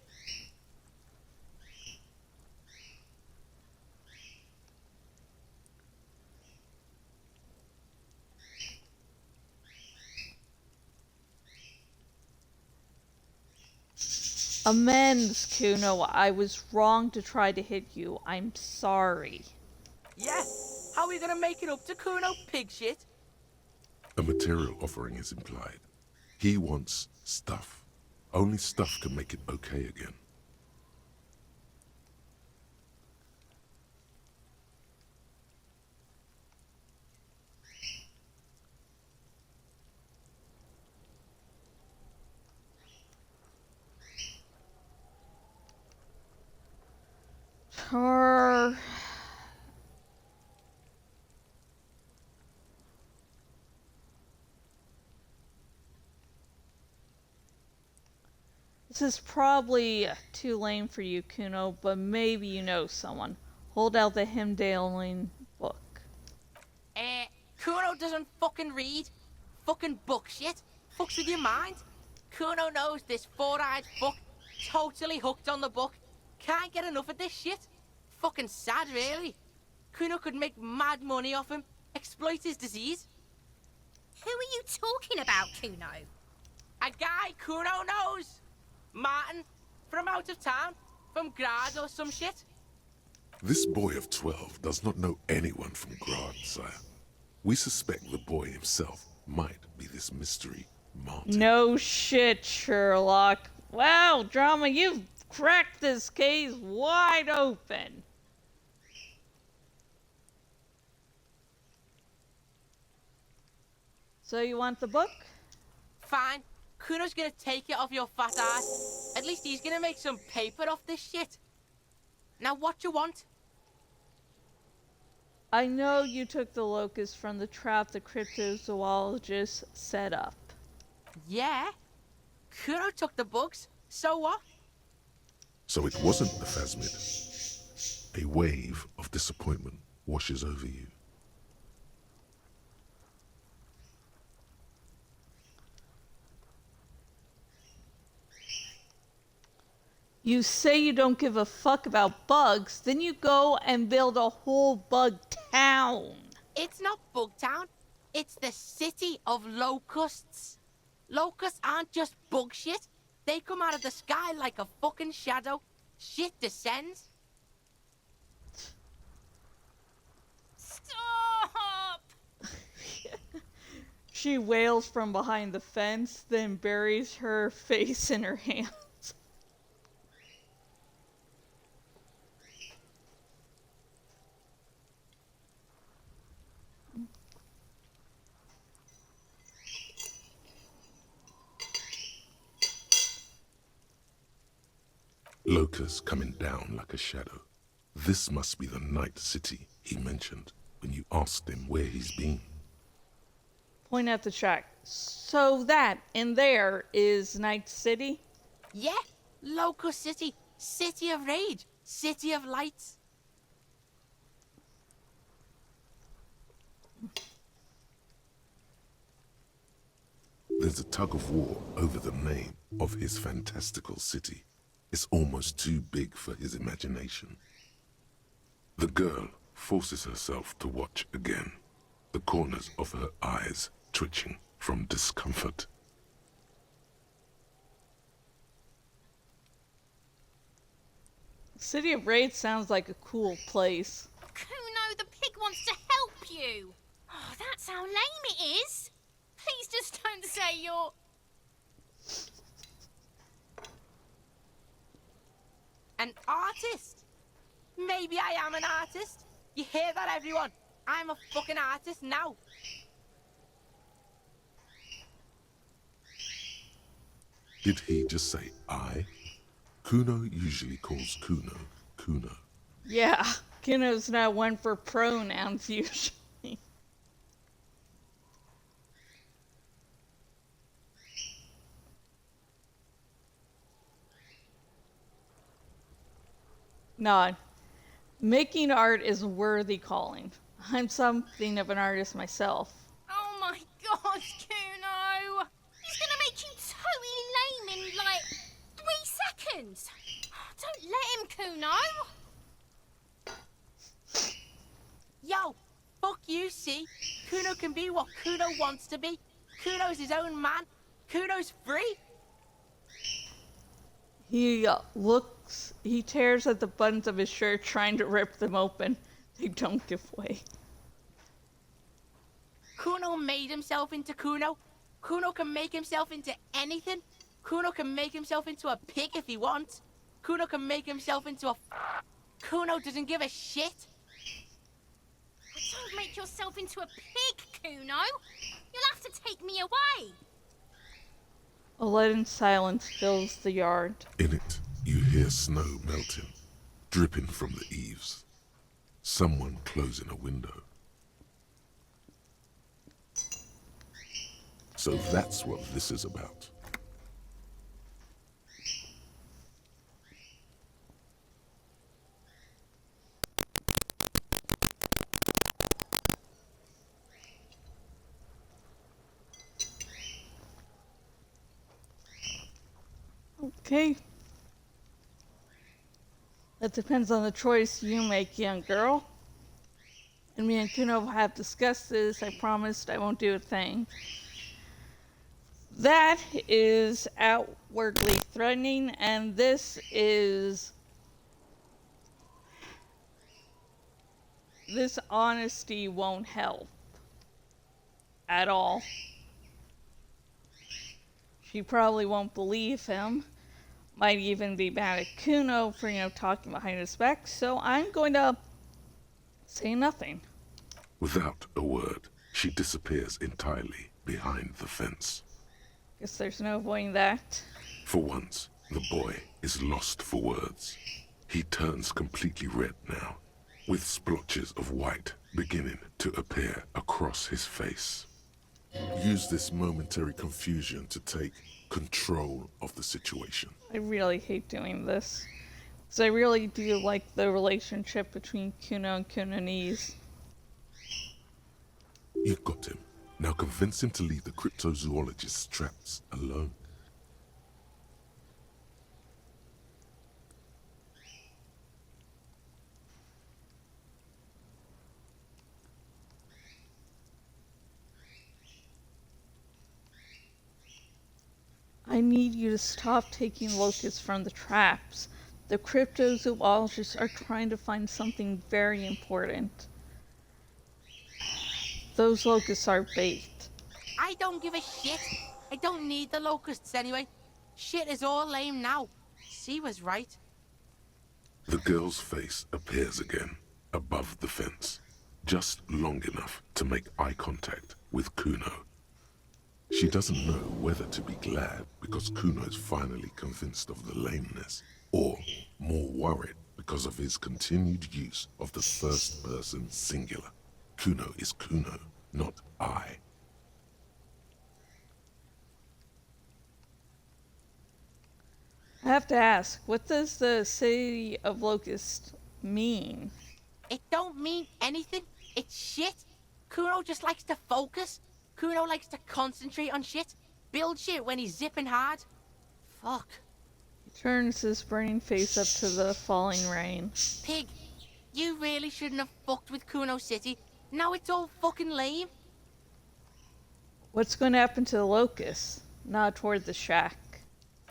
Amends, Kuno. I was wrong to try to hit you. I'm sorry. Yeah? How are we gonna make it up to Kuno, pig shit? A material offering is implied. He wants stuff. Only stuff can make it okay again. Or... This is probably too lame for you, Kuno, but maybe you know someone. Hold out the Himdaling book. Kuno doesn't fucking read. Fucking book shit. Fucks with your mind. Kuno knows this four-eyed fuck. Totally hooked on the book. Can't get enough of this shit. Fucking sad, really. Kuno could make mad money off him. Exploit his disease. Who are you talking about, Kuno? A guy Kuno knows. Martin. From out of town. From Grad or some shit. This boy of 12 does not know anyone from Grad, sire. We suspect the boy himself might be this mystery Martin. No shit, Sherlock. Wow, Drama, you've cracked this case wide open. So you want the book? Fine. Kuno's gonna take it off your fat ass. At least he's gonna make some paper off this shit. Now what you want? I know you took the locust from the trap the cryptozoologist set up. Yeah. Kuno took the bugs. So what? So it wasn't the phasmid. A wave of disappointment washes over you. You say you don't give a fuck about bugs, then you go and build a whole bug town. It's not Bugtown. It's the city of locusts. Locusts aren't just bug shit. They come out of the sky like a fucking shadow. Shit descends. Stop! She wails from behind the fence, then buries her face in her hands. Locusts coming down like a shadow. This must be the night city he mentioned when you asked him where he's been. Point at the shack. So that in there is Night City? Yeah, Locust City. City of rage. City of lights. There's a tug of war over the name of his fantastical city. It's almost too big for his imagination. The girl forces herself to watch again, the corners of her eyes twitching from discomfort. City of Rage sounds like a cool place. Kuno, the pig wants to help you. Oh, that's how lame it is. Please just don't say you're... An artist? Maybe I am an artist. You hear that, everyone? I'm a fucking artist now. Did he just say I? Kuno usually calls Kuno, Kuno. Yeah, Kuno's not one for pronouns usually. No, making art is a worthy calling. I'm something of an artist myself. Oh my god, Kuno! He's gonna make you totally lame in, like, 3 Kuno! Yo, fuck you, see? Kuno can be what Kuno wants to be. Kuno's his own man. Kuno's free. He tears at the buttons of his shirt, trying to rip them open. They don't give way. Kuno made himself into Kuno. Kuno can make himself into anything. Kuno can make himself into a pig if he wants. Kuno can make himself into a... Kuno doesn't give a shit. Don't make yourself into a pig, Kuno. You'll have to take me away. A leaden silence fills the yard. In it, you hear snow melting, dripping from the eaves. Someone closing a window. So that's what this is about. Okay. That depends on the choice you make, young girl. And me and Kuno have discussed this. I promised I won't do a thing. That is outwardly threatening, and this honesty won't help at all. She probably won't believe him. Might even be mad at Kuno for, talking behind his back, so I'm going to say nothing. Without a word, she disappears entirely behind the fence. Guess there's no avoiding that. For once, the boy is lost for words. He turns completely red now, with splotches of white beginning to appear across his face. Use this momentary confusion to take control of the situation. I really hate doing this, because I really do like the relationship between Kuno and Kunonese. You got him. Now convince him to leave the cryptozoologist's traps alone. I need you to stop taking locusts from the traps. The cryptozoologists are trying to find something very important. Those locusts are bait. I don't give a shit. I don't need the locusts anyway. Shit is all lame now. C was right. The girl's face appears again, above the fence, just long enough to make eye contact with Kuno. She doesn't know whether to be glad because Kuno is finally convinced of the lameness, or more worried because of his continued use of the first person singular. Kuno is Kuno, not I. I have to ask, what does the city of Locust mean? It don't mean anything. It's shit. Kuno just likes to focus. Kuno likes to concentrate on shit. Build shit when he's zipping hard. Fuck. He turns his burning face up to the falling rain. Pig, you really shouldn't have fucked with Kuno City. Now it's all fucking lame. What's going to happen to the locusts? Not toward the shack.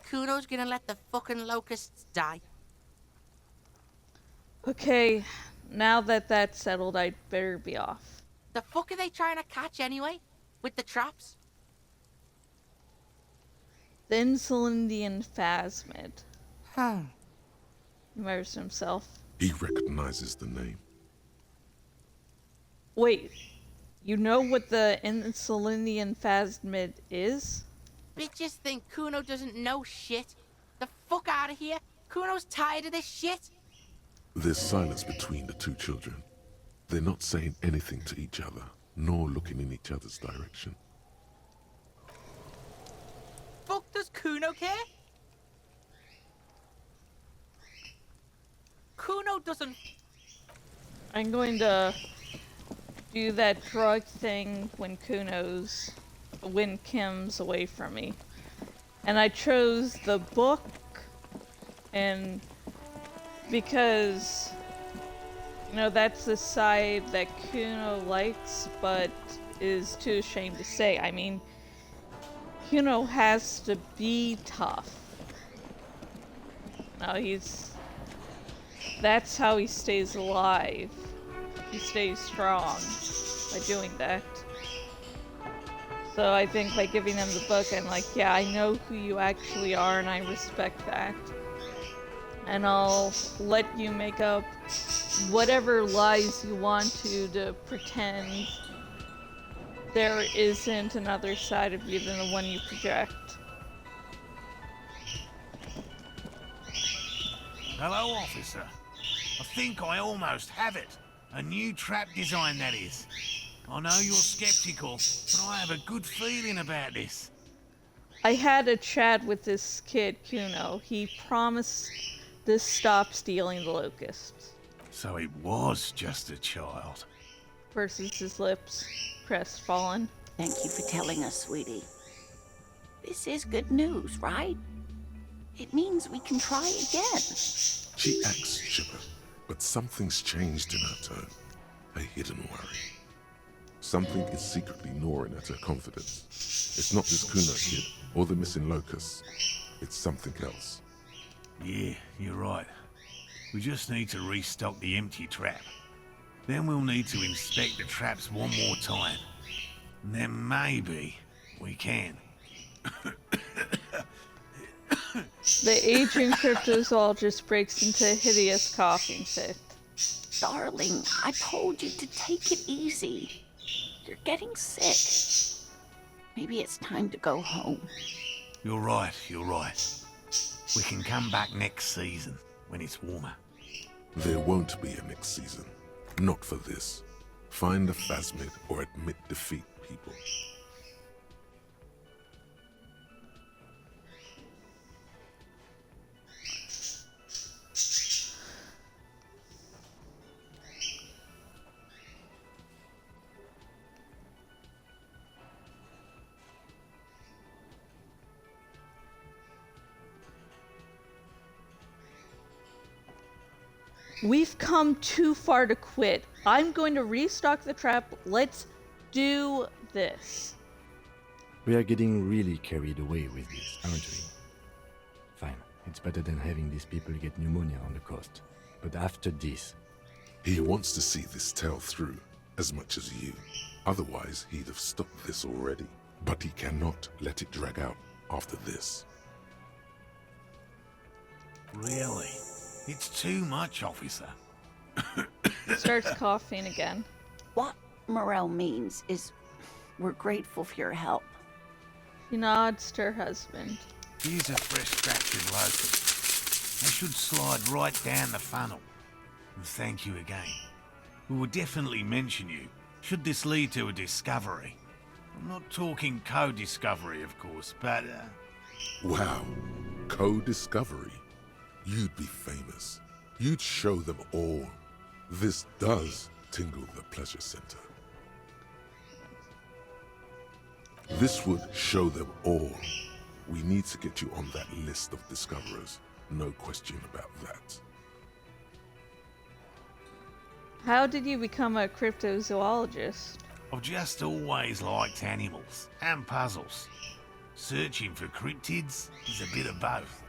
Kuno's gonna let the fucking locusts die. Okay, now that that's settled, I'd better be off. The fuck are they trying to catch anyway? With the traps? The Insulindian Phasmid. Huh. He mutters to himself. He recognizes the name. Wait, you know what the Insulindian Phasmid is? Bitches think Kuno doesn't know shit. The fuck out of here. Kuno's tired of this shit. There's silence between the two children. They're not saying anything to each other, nor looking in each other's direction. Fuck does Kuno care? Kuno doesn't... I'm going to do that drug thing when Kim's away from me. And I chose the book and because, you know, that's the side that Kuno likes, but is too ashamed to say. I mean, Kuno has to be tough. No, that's how he stays alive. He stays strong by doing that. So I think by giving them the book, I'm like, yeah, I know who you actually are and I respect that. And I'll let you make up whatever lies you want to pretend there isn't another side of you than the one you project. Hello, officer. I think I almost have it. A new trap design, that is. I know you're skeptical, but I have a good feeling about this. I had a chat with this kid, Kuno. He promised to stop stealing the locusts. So it was just a child. Versus his lips, crestfallen. Thank you for telling us, sweetie. This is good news, right? It means we can try again. She acts chipper, but something's changed in her tone. A hidden worry. Something is secretly gnawing at her confidence. It's not this Kuno kid or the missing locusts. It's something else. Yeah, you're right. We just need to restock the empty trap. Then we'll need to inspect the traps one more time. And then maybe we can. The aging cryptozoologist breaks into a hideous coughing fit. Darling, I told you to take it easy. You're getting sick. Maybe it's time to go home. You're right, you're right. We can come back next season, when it's warmer. There won't be a next season. Not for this. Find the phasmid or admit defeat, people. We've come too far to quit. I'm going to restock the trap. Let's do this. We are getting really carried away with this, aren't we? Fine, it's better than having these people get pneumonia on the coast. But after this... He wants to see this tale through, as much as you. Otherwise, he'd have stopped this already. But he cannot let it drag out after this. Really? It's too much, officer. Starts coughing again. What Morel means is we're grateful for your help. She nods to her husband. Here's a fresh fractured locust. They should slide right down the funnel. And thank you again. We will definitely mention you, should this lead to a discovery. I'm not talking co-discovery, of course, but... Wow. Co-discovery? You'd be famous. You'd show them all. This does tingle the pleasure center. This would show them all. We need to get you on that list of discoverers. No question about that. How did you become a cryptozoologist? I've just always liked animals and puzzles. Searching for cryptids is a bit of both.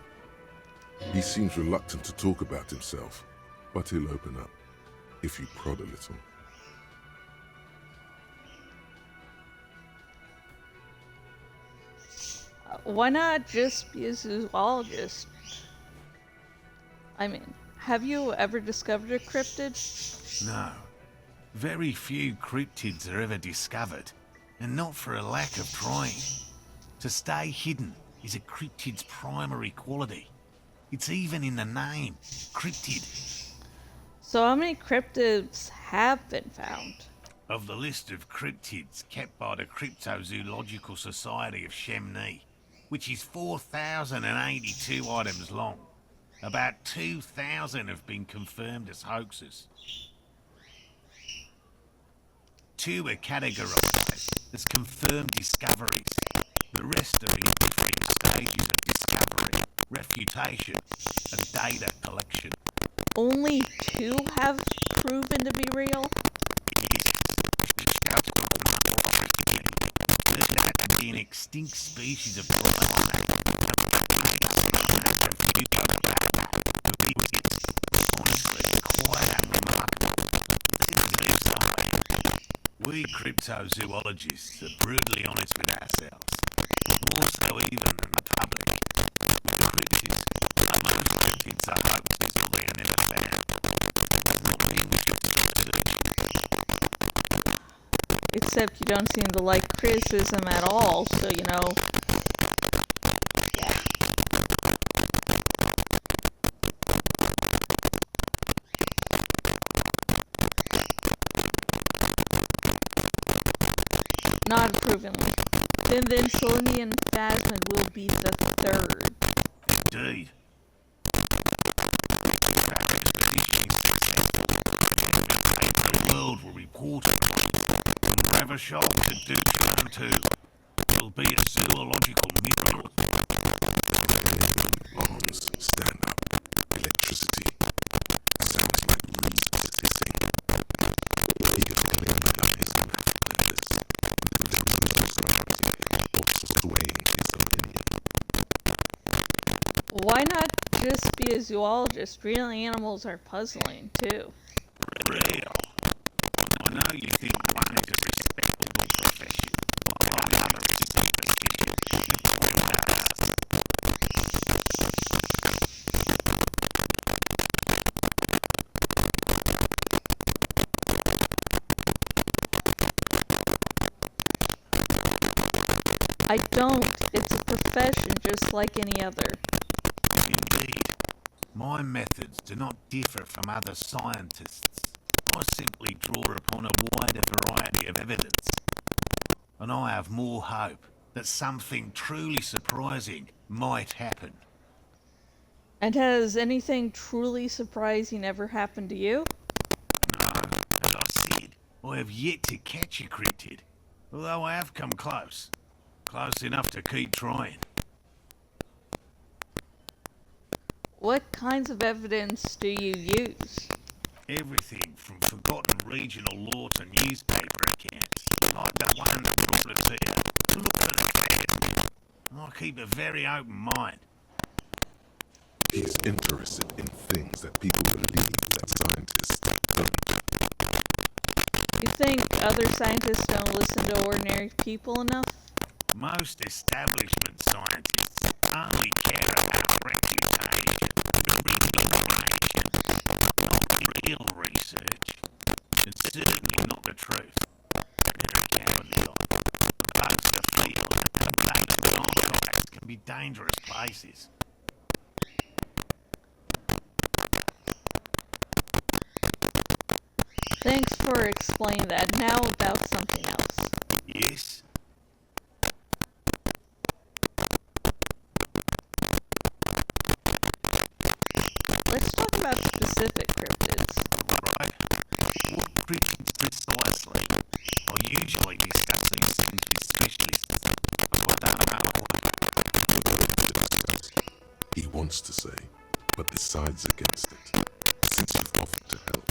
He seems reluctant to talk about himself, but he'll open up, if you prod a little. Why not just be a zoologist? I mean, have you ever discovered a cryptid? No. Very few cryptids are ever discovered, and not for a lack of trying. To stay hidden is a cryptid's primary quality. It's even in the name, cryptid. So how many cryptids have been found? Of the list of cryptids kept by the Cryptozoological Society of Chemnee, which is 4,082 items long, about 2,000 have been confirmed as hoaxes. 2 are categorized as confirmed discoveries. The rest are in different stages of discovery, refutation, and data collection. only 2 have proven to be real? An extinct species of primate. Honestly, quite unremarkable. We cryptozoologists are brutally honest with ourselves, more so even than the public. With the cryptids, like most cryptids are hoaxes or they are never found. Does not mean we should stop searching. Except you don't seem to like criticism at all, so yeah. Not approvingly. Then Selenian Phasmid will be the 3rd. Indeed. The world will report it. From Ravishol to Duchan too. It'll be a zoological miracle. Arms, stand up. Electricity. Sounds like roots hissing. He could claim that his math purpose. The roots surrounding him, or swaying his opinion. Why not just be a zoologist? Real animals are puzzling, too. Real. I know you think one is a respectable profession, while the other is superstition. I don't. It's a profession just like any other. Indeed. My methods do not differ from other scientists. I simply draw upon a wider variety of evidence. And I have more hope that something truly surprising might happen. And has anything truly surprising ever happened to you? No, as I said, I have yet to catch a cryptid. Although I have come close. Close enough to keep trying. What kinds of evidence do you use? Everything from forgotten regional lore to newspaper accounts, like the one that brought us here. Look at the facts. I keep a very open mind. He is interested in things that people believe that scientists don't. You think other scientists don't listen to ordinary people enough? Most establishment scientists only care about reputation, information, not real research, and certainly not the truth. They're a cowardly lot. Those that feel that blatant archives can be dangerous places. Thanks for explaining that. Now about something else. Yes? Let's talk about specific cryptids. Right. What cryptids precisely? I usually discuss these things with specialists, but I don't know what. He wants to say, but decides against it. Since you've offered to help,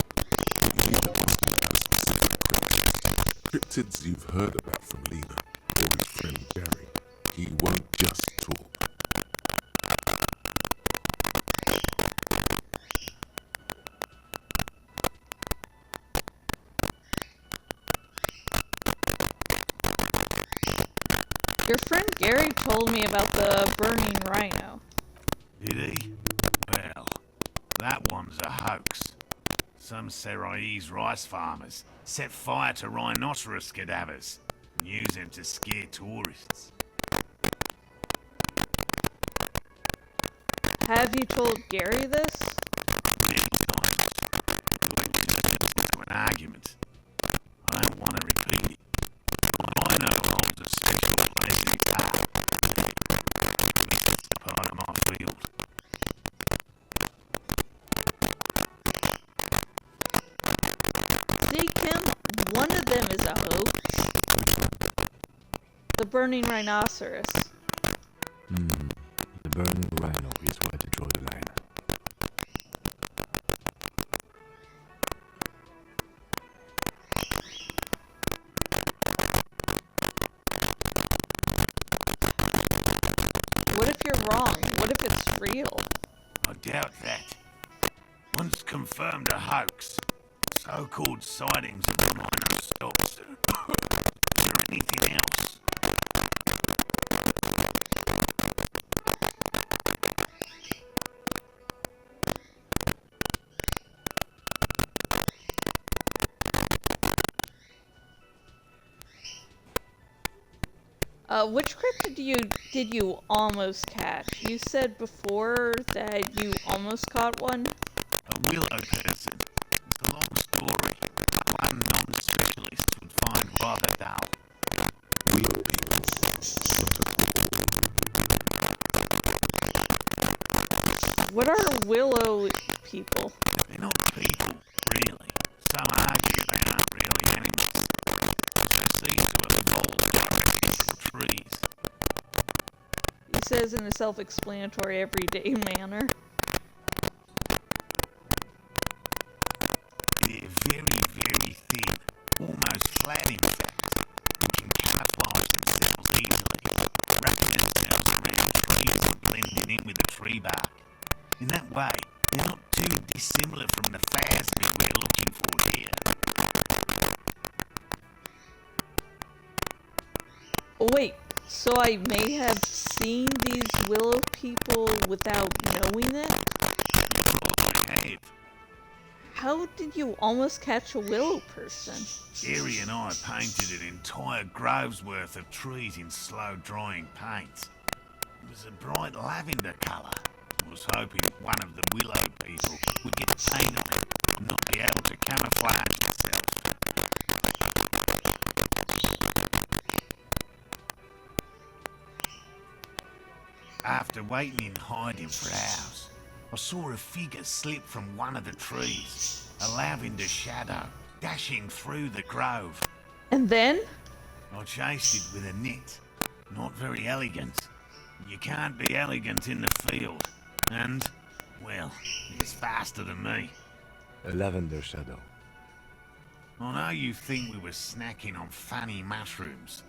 you need to ask him about specific cryptids. Cryptids you've heard about from Lena, or your friend Gary. He won't just talk. Your friend Gary told me about the burning rhino. Did he? Well, that one's a hoax. Some Seraise rice farmers set fire to rhinoceros cadavers and use them to scare tourists. Have you told Gary this? Many times. It was into an argument. I don't want to repeat it. I know holds a special place in his heart. It's a part of my field. See, Kim, one of them is a hoax. The burning rhinoceros. The burning rhino is where to draw the line. real. I doubt that. Once confirmed a hoax, so-called sightings of the minor stops. Is there anything else? Which cryptid did you almost catch? You said before that you almost caught one? A willow person. It's a long story. One non-specialist would find rather dull. Willow people. What are willow people? They're not people, really. Some argue they aren't really animals. They cease to evolve directly from trees. He says in a self-explanatory, everyday manner. They're very, very thin. Almost flat, in fact. They can camouflage themselves easily, wrapping themselves around trees and blending in with the tree bark. In that way, they're not too dissimilar from the phasmid we're looking for here. Oh, wait, so I may have seen these willow people without knowing it? I have. How did you almost catch a willow person? Gary and I painted an entire grove's worth of trees in slow-drying paints. It was a bright lavender colour. I was hoping one of the willow people would get paint on it and not be able to camouflage itself. After waiting in hiding for hours, I saw a figure slip from one of the trees, a lavender shadow, dashing through the grove. And then? I chased it with a net. Not very elegant. You can't be elegant in the field. And, well, it's faster than me. A lavender shadow. I know you think we were snacking on funny mushrooms.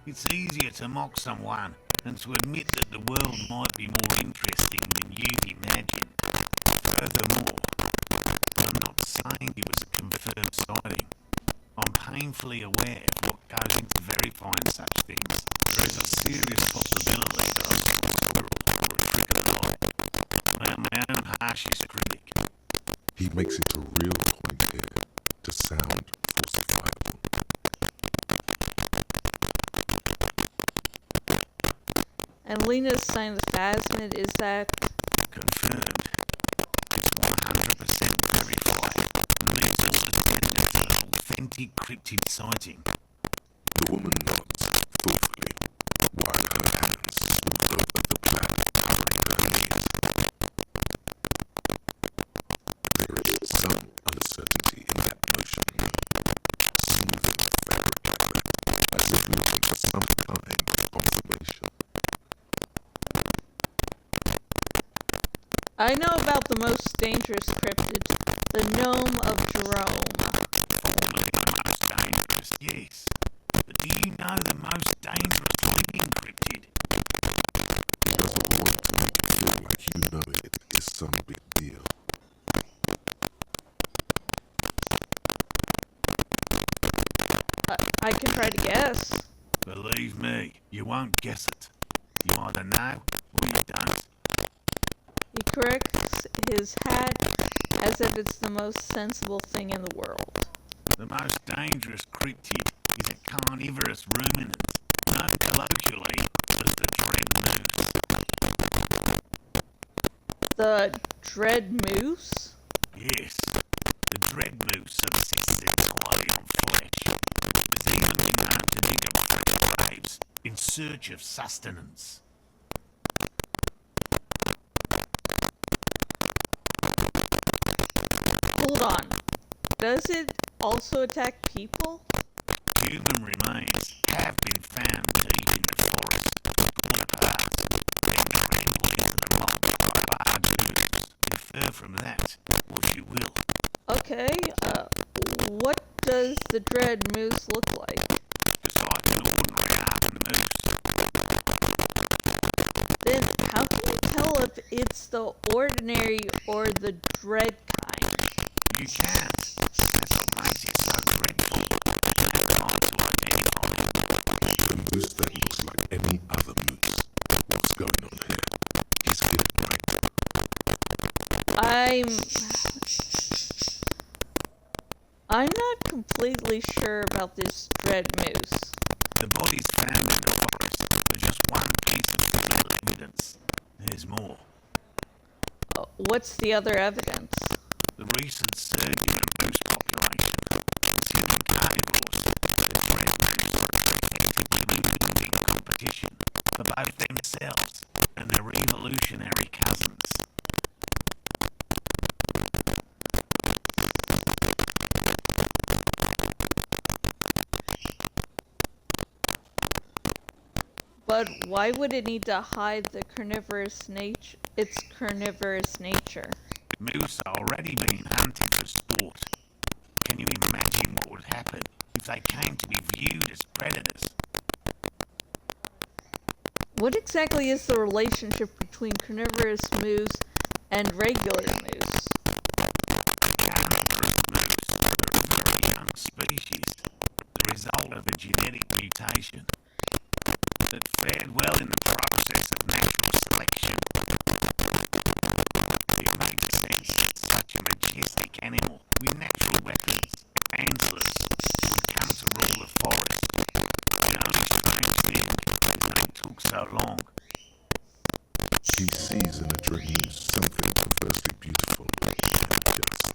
It's easier to mock someone than to admit that the world might be more interesting than you'd imagine. Furthermore, I'm not saying it was a confirmed sighting. I'm painfully aware of what goes into verifying such things. There is a serious possibility that I saw a squirrel or a trick of the light. I am my own harshest critic. He makes it a real point here to sound falsifiable. And Lena's sign of the phasmid is that... Confirmed. It's 100% verified and meets all the standards of an authentic cryptid sighting. The woman nods thoughtfully, while her hands smooth over the plaid covering her knees. There is some uncertainty in that motion, smoothing the fabric like that, as if looking for some kind of confirmation. I know about the most dangerous cryptid, the Gnome of Jerome. Formerly the most dangerous, yes. But do you know the most dangerous living cryptid? It doesn't want to feel like you know it is some big deal. I can try to guess. Believe me, you won't guess it. You either know or you don't. He corrects his hat as if it's the most sensible thing in the world. The most dangerous cryptid is a carnivorous ruminant, known colloquially as the dread moose. The dread moose? Yes, the dread moose subsists entirely on flesh. It has even been known to dig up graves in search of sustenance. Hold on. Does it also attack people? Human remains have been found deep in the forest, torn apart, then trampled into the mob by large moose. Infer from that what you will. Okay, what does the dread moose look like? Just like an ordinary harping moose. Then how can you tell if it's the ordinary or the dread kind. You can't. That's what makes it so dreadful. It's hard to identify. The moose that looks like any other moose. What's going on here? He's hit I'm not completely sure about this dread moose. The bodies found in the forest are just one piece of little evidence. There's more. What's the other evidence? The recent surge in the moose population. Considering carnivores, the dread moose effectively moved in competition for both themselves and their evolutionary cousins. But why would it need to hide its carnivorous nature? Moose are already being hunted for sport. Can you imagine what would happen if they came to be viewed as predators? What exactly is the relationship between carnivorous moose and regular moose? Carnivorous moose are a very young species, the result of a genetic mutation that fared well in the process of natural selection. It makes sense that such a majestic animal with natural weapons, antlers, would come to rule the forest. The only strange thing is that it took so long. He sees in a dream something perversely beautiful and just.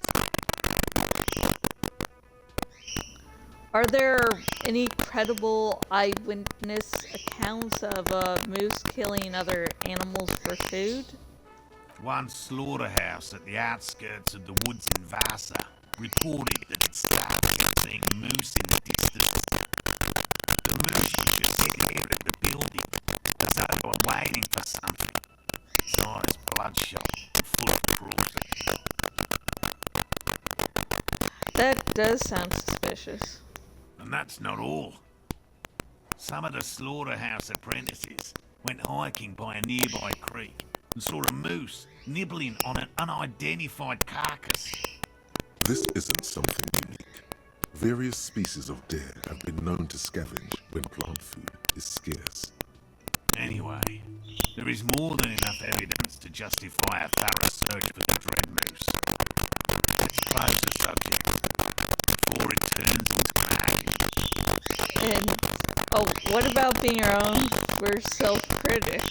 Are there any credible eyewitness accounts of a moose killing other animals for food? One slaughterhouse at the outskirts of the woods in Vasa reported that its staff kept seeing moose in the distance. The moose used to stare at the building as though they were waiting for something. Its eyes bloodshot and full of cruelty. That does sound suspicious. And that's not all. Some of the slaughterhouse apprentices went hiking by a nearby creek and saw a moose nibbling on an unidentified carcass. This isn't something unique. Various species of deer have been known to scavenge when plant food is scarce. Anyway, there is more than enough evidence to justify a thorough search for the dread moose. Let's close the subject before it turns into an argument. And, what about being your own worst self-critic?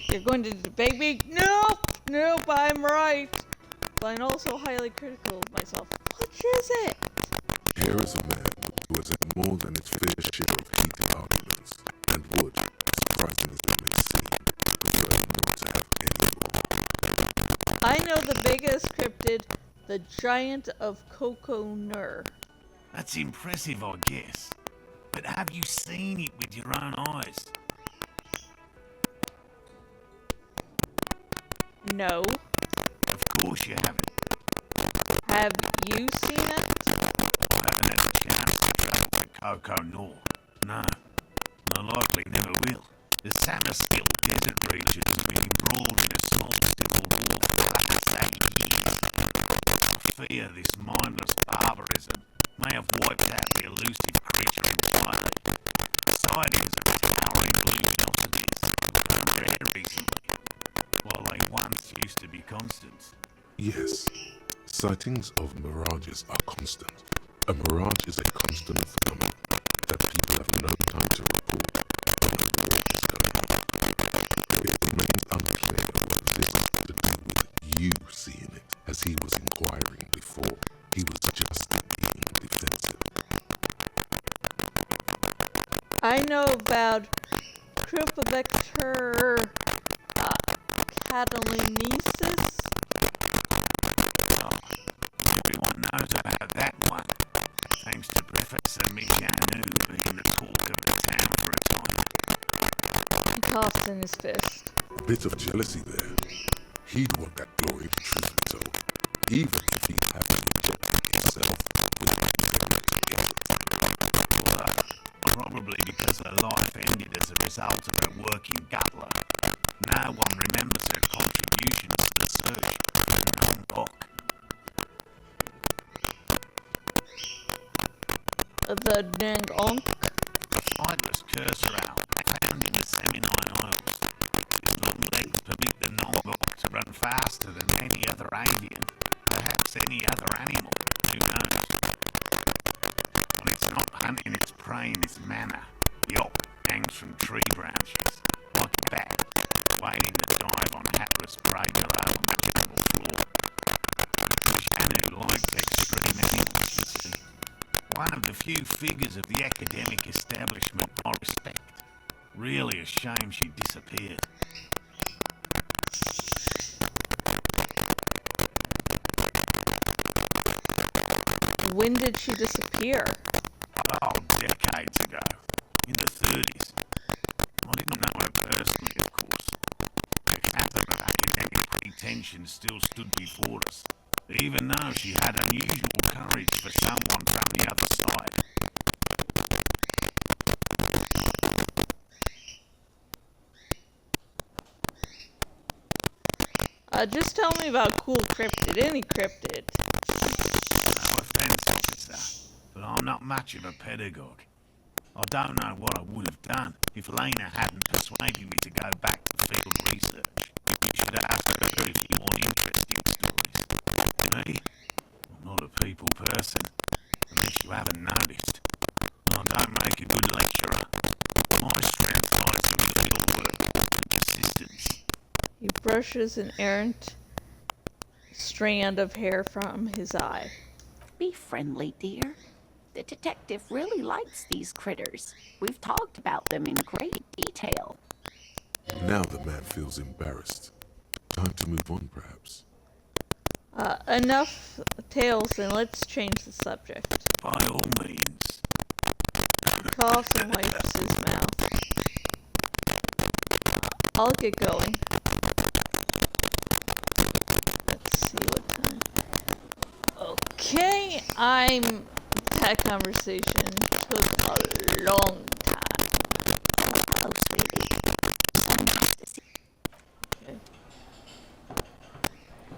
You're going to debate me? Nope, I'm right. But I'm also highly critical of myself. Which is it? Here is a man who has had more than its fair share of heated arguments, and would, surprising as it may seem, prefer not to have any more. I know the biggest cryptid, the Giant of Coconur. That's impressive, I guess. But have you seen it with your own eyes? No. Of course you haven't. Have you seen it? I haven't had a chance to travel to Coconur. No. I likely never will. The Samarskill desert region has been embroiled in a small civil war for the last 8 years. I fear this mindless barbarism may have wiped out the elusive creature entirely. Sightings of towering blue velocities have become rare recently, while they once used to be constant. Yes, sightings of mirages are constant. A mirage is a constant phenomenon that people have no time to report when the war is going on. It remains unclear what this has to do with you seeing it, as he was inquiring before. He was just being defensive. I know about Cryptobacter catalinisis. Everyone knows about that one, thanks to Professor Mijanu being the talk of the town for a time. He coughs in his fist. A bit of jealousy there. He'd want that glory of truth be told, even if he'd have to reject it himself with very effort. Probably because her life ended as a result of her work in Gutler. No one remembers her contribution to the search. Non-book. The Nang-onk? A fibrous cursor owl found in the Seminine Isles. Its long legs permit the non-book to run faster than any other avian, perhaps any other animal, who knows. But it's not hunting its prey in this manner. The oak hangs from tree branches, like a bat, waiting to dive on hapless prey below on the jungle floor. Shanu liked extreme animals, you see. One of the few figures of the academic establishment I respect. Really a shame she disappeared. When did she disappear? Oh, decades ago. In the 30s. I didn't know her personally, of course. The captain of academic pretension still stood before us, even though she had unusual courage for someone from the other side. Just tell me about cool cryptid, any cryptid. No offense, officer, but I'm not much of a pedagogue. I don't know what I would have done if Lena hadn't persuaded me to go back to field research. You should ask her if you want interesting stories. Me? I'm not a people person, unless you haven't noticed. I don't make a good lecturer. My strength lies in the field work and persistence. He brushes an errant strand of hair from his eye. Be friendly, dear. The detective really likes these critters. We've talked about them in great detail. Now the man feels embarrassed. Time to move on, perhaps. Enough tales, and let's change the subject. By all means. He coughs and wipes his mouth. I'll get going. Let's see what time. Okay, that conversation took a long time. Hello, sweetie. So nice to see Okay.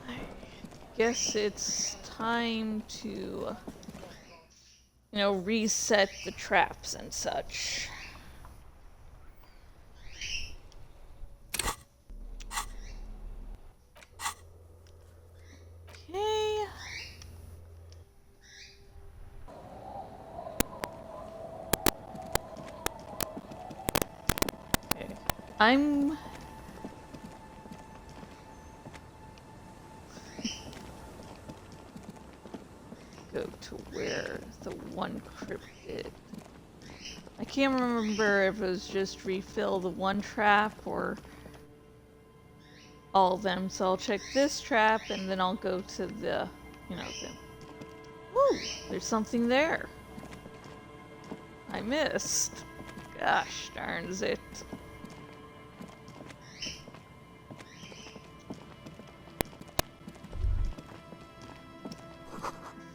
I guess it's time to, reset the traps and such. Okay. I'm go to where the one cryptid. I can't remember if it was just refill the one trap or all of them. So I'll check this trap and then I'll go to the, Woo! There's something there. I missed. Gosh darns it.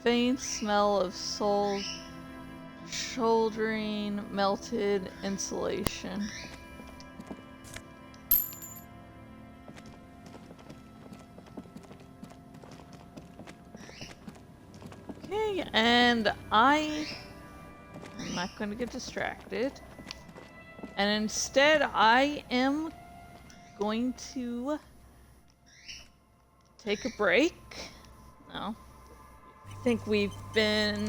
Faint smell of shouldering melted insulation. Okay, and I'm not going to get distracted. And instead, I am going to take a break. No. I think we've been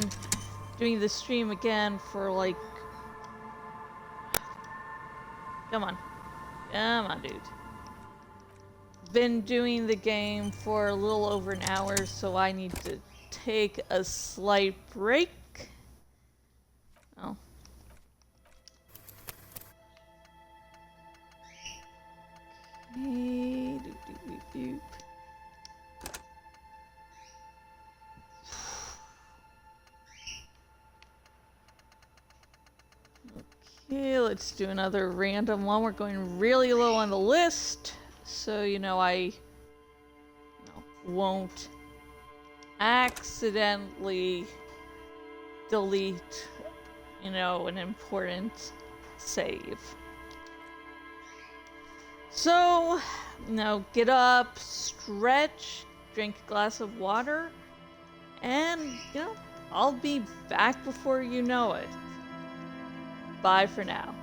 doing the stream again for like... Come on, dude. Been doing the game for a little over an hour, so I need to take a slight break. Oh. Okay, doop. Okay, let's do another random one. We're going really low on the list, so I won't accidentally delete, an important save. So, get up, stretch, drink a glass of water, and, I'll be back before you know it. Bye for now.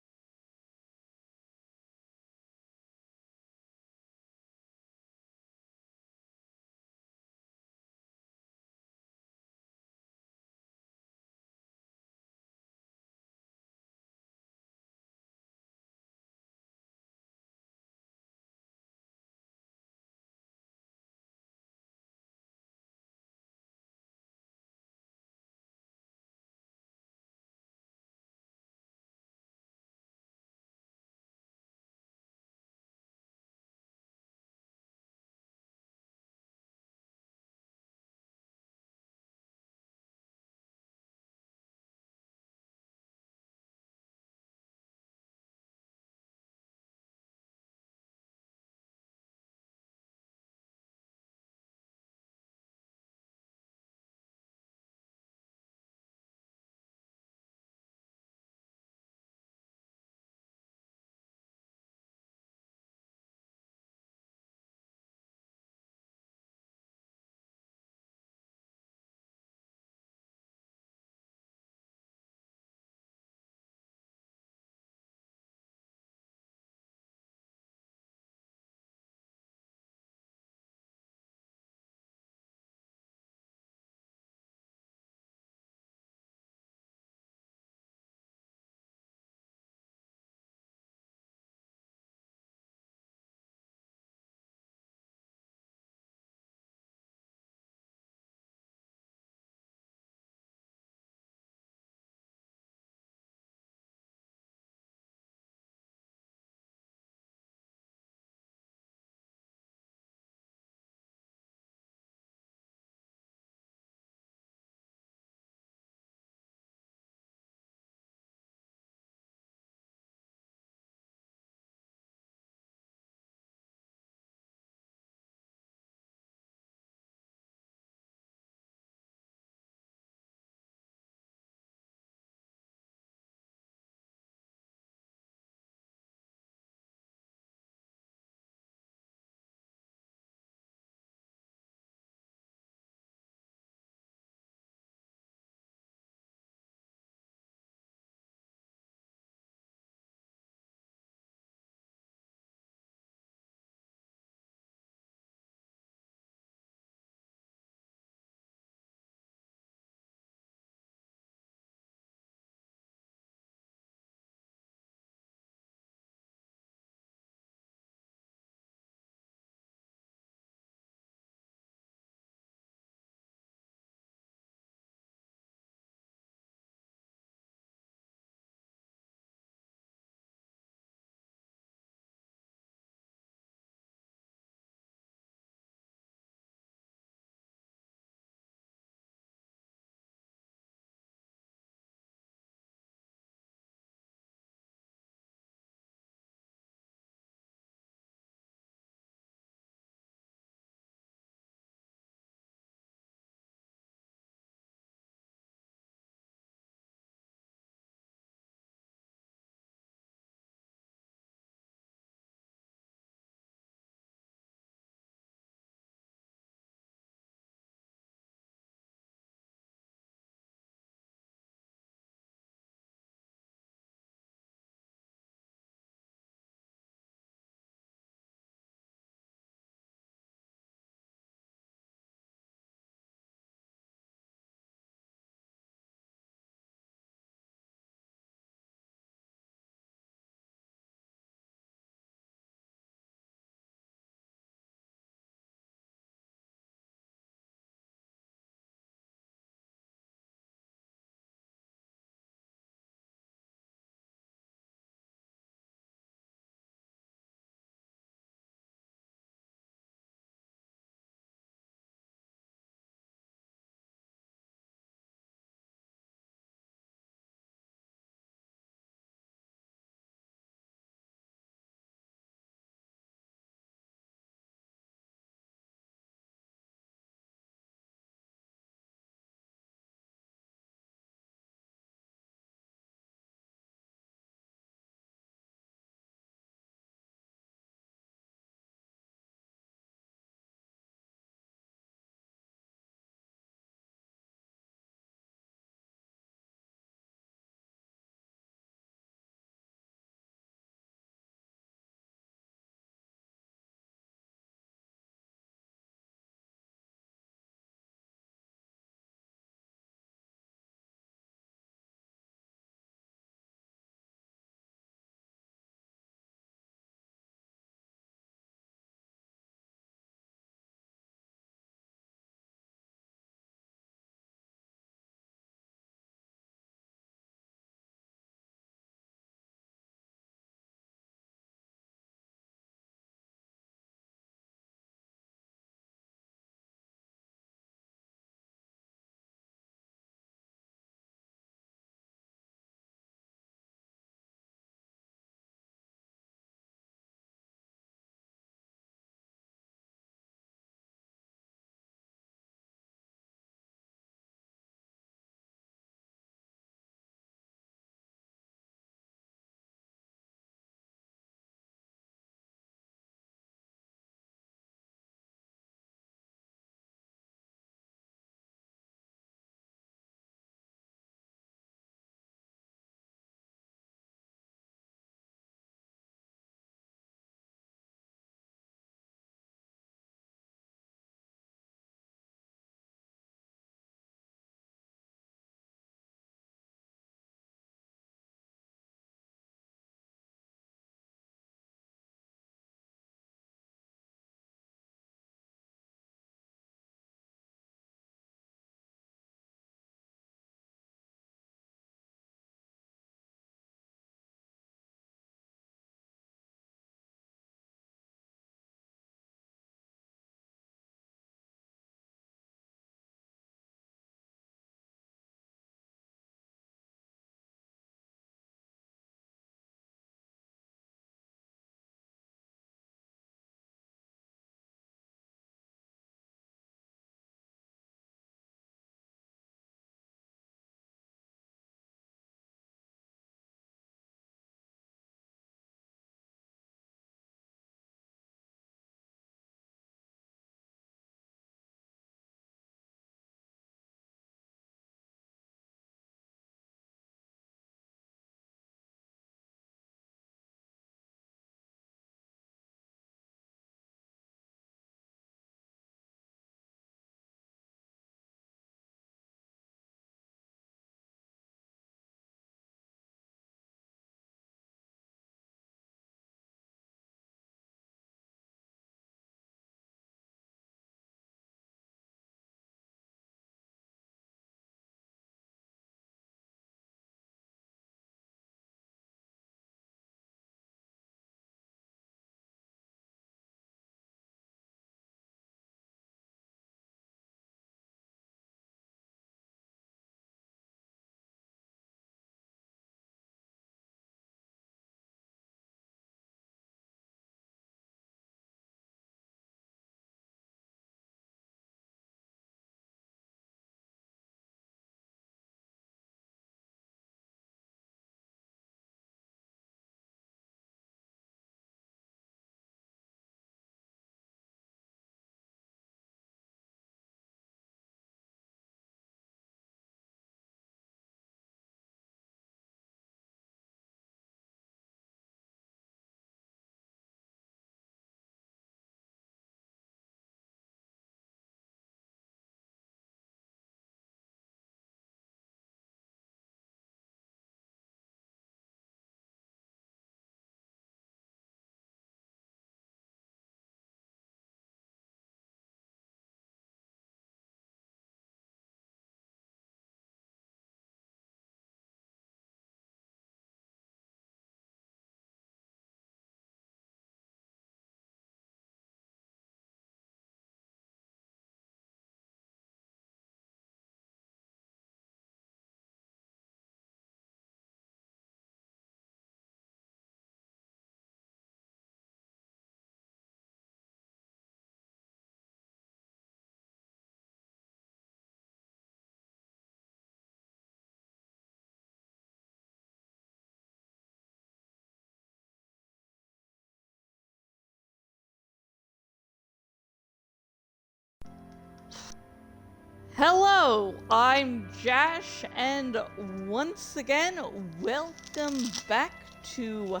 Hello, I'm Jash, and once again, welcome back to...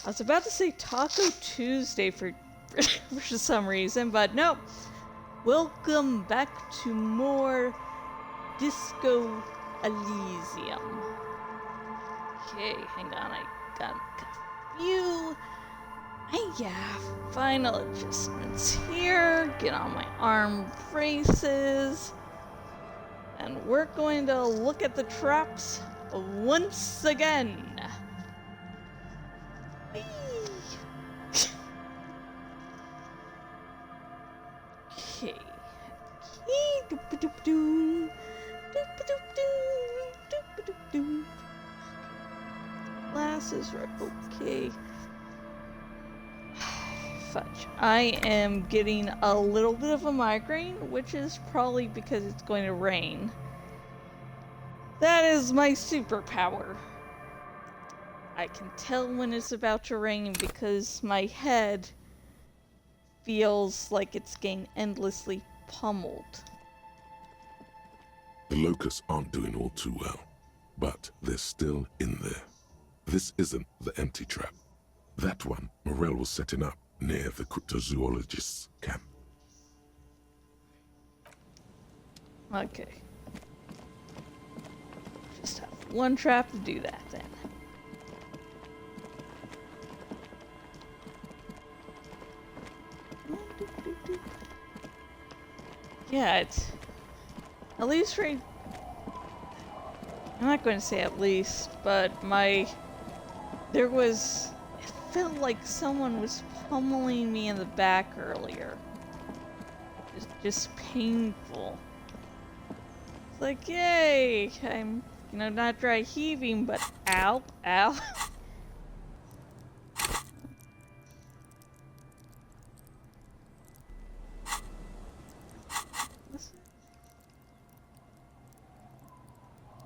I was about to say Taco Tuesday for some reason, but no. Welcome back to more Disco Elysium. Okay, hang on, I got a few... final adjustments here. Get on my arm braces. And we're going to look at the traps once again. Whee! Okay. Glasses right. Okay. Fudge. I am getting a little bit of a migraine, which is probably because it's going to rain. That is my superpower. I can tell when it's about to rain because my head feels like it's getting endlessly pummeled. The locusts aren't doing all too well, but they're still in there. This isn't the empty trap. That one Morell was setting up near the cryptozoologist's camp. Okay. Just have one trap to do that then. Yeah, it's at least right. I'm not going to say at least, but there was. It felt like someone was pummeling me in the back earlier. It's just painful. It's like, yay! I'm, not dry heaving, but ow, ow.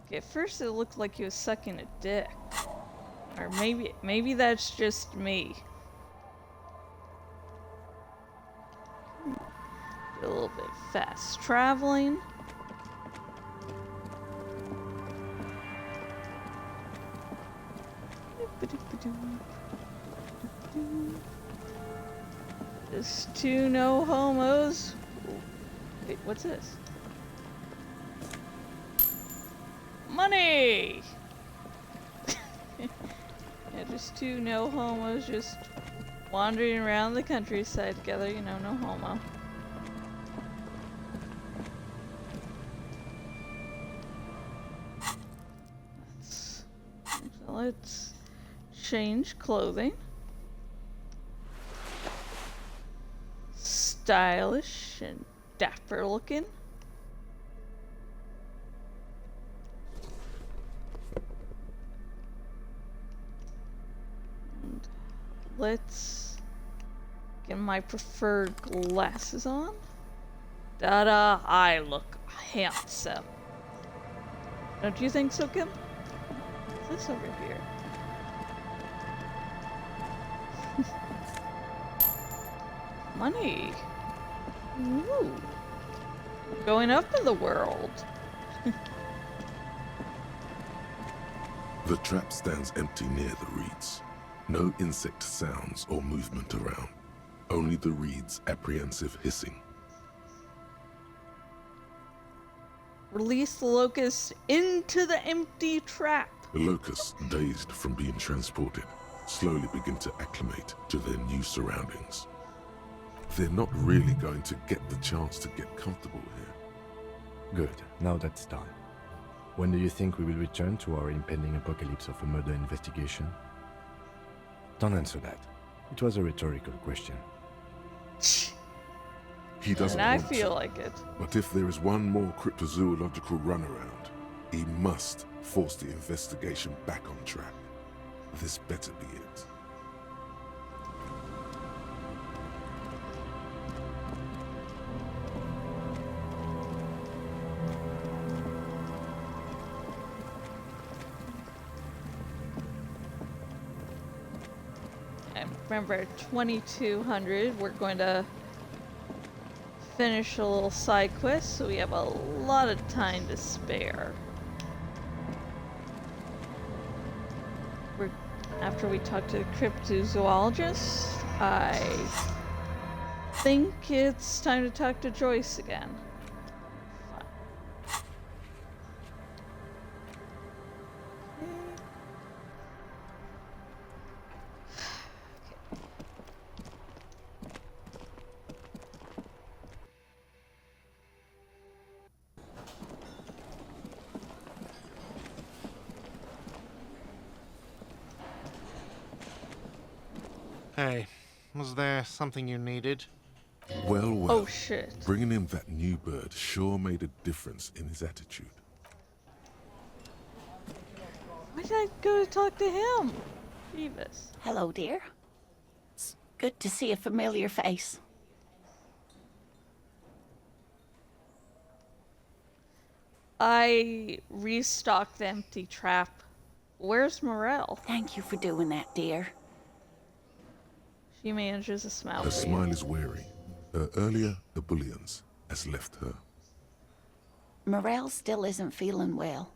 Okay, at first it looked like he was sucking a dick. Or maybe that's just me. Do a little bit fast traveling. Just two no homos. Wait, what's this? Money! Yeah, just two no homos just wandering around the countryside together, no homo. Let's change clothing. Stylish and dapper looking. And let's get my preferred glasses on. Ta-da! I look handsome. Don't you think so, Kim? What's this over here? Money. Ooh. Going up in the world. The trap stands empty near the reeds. No insect sounds or movement around. Only the reeds' apprehensive hissing. Release the locust into the empty trap. The locusts, dazed from being transported, slowly begin to acclimate to their new surroundings. They're not really going to get the chance to get comfortable here. Good, now that's done. When do you think we will return to our impending apocalypse of a murder investigation? Don't answer that. It was a rhetorical question. He doesn't and I want feel to. like it. But if there is one more cryptozoological runaround, he must force the investigation back on track. This better be it. And remember, 2200, we're going to finish a little side quest, so we have a lot of time to spare. After we talk to the cryptozoologist, I think it's time to talk to Joyce again. Hey, was there something you needed? Well, well. Oh shit. Bringing him that new bird sure made a difference in his attitude. Why did I go to talk to him? Jeebus. Hello, dear. It's good to see a familiar face. I restocked the empty trap. Where's Morel? Thank you for doing that, dear. She manages a smile. Her smile is weary. Her earlier ebullience has left her. Morel still isn't feeling well.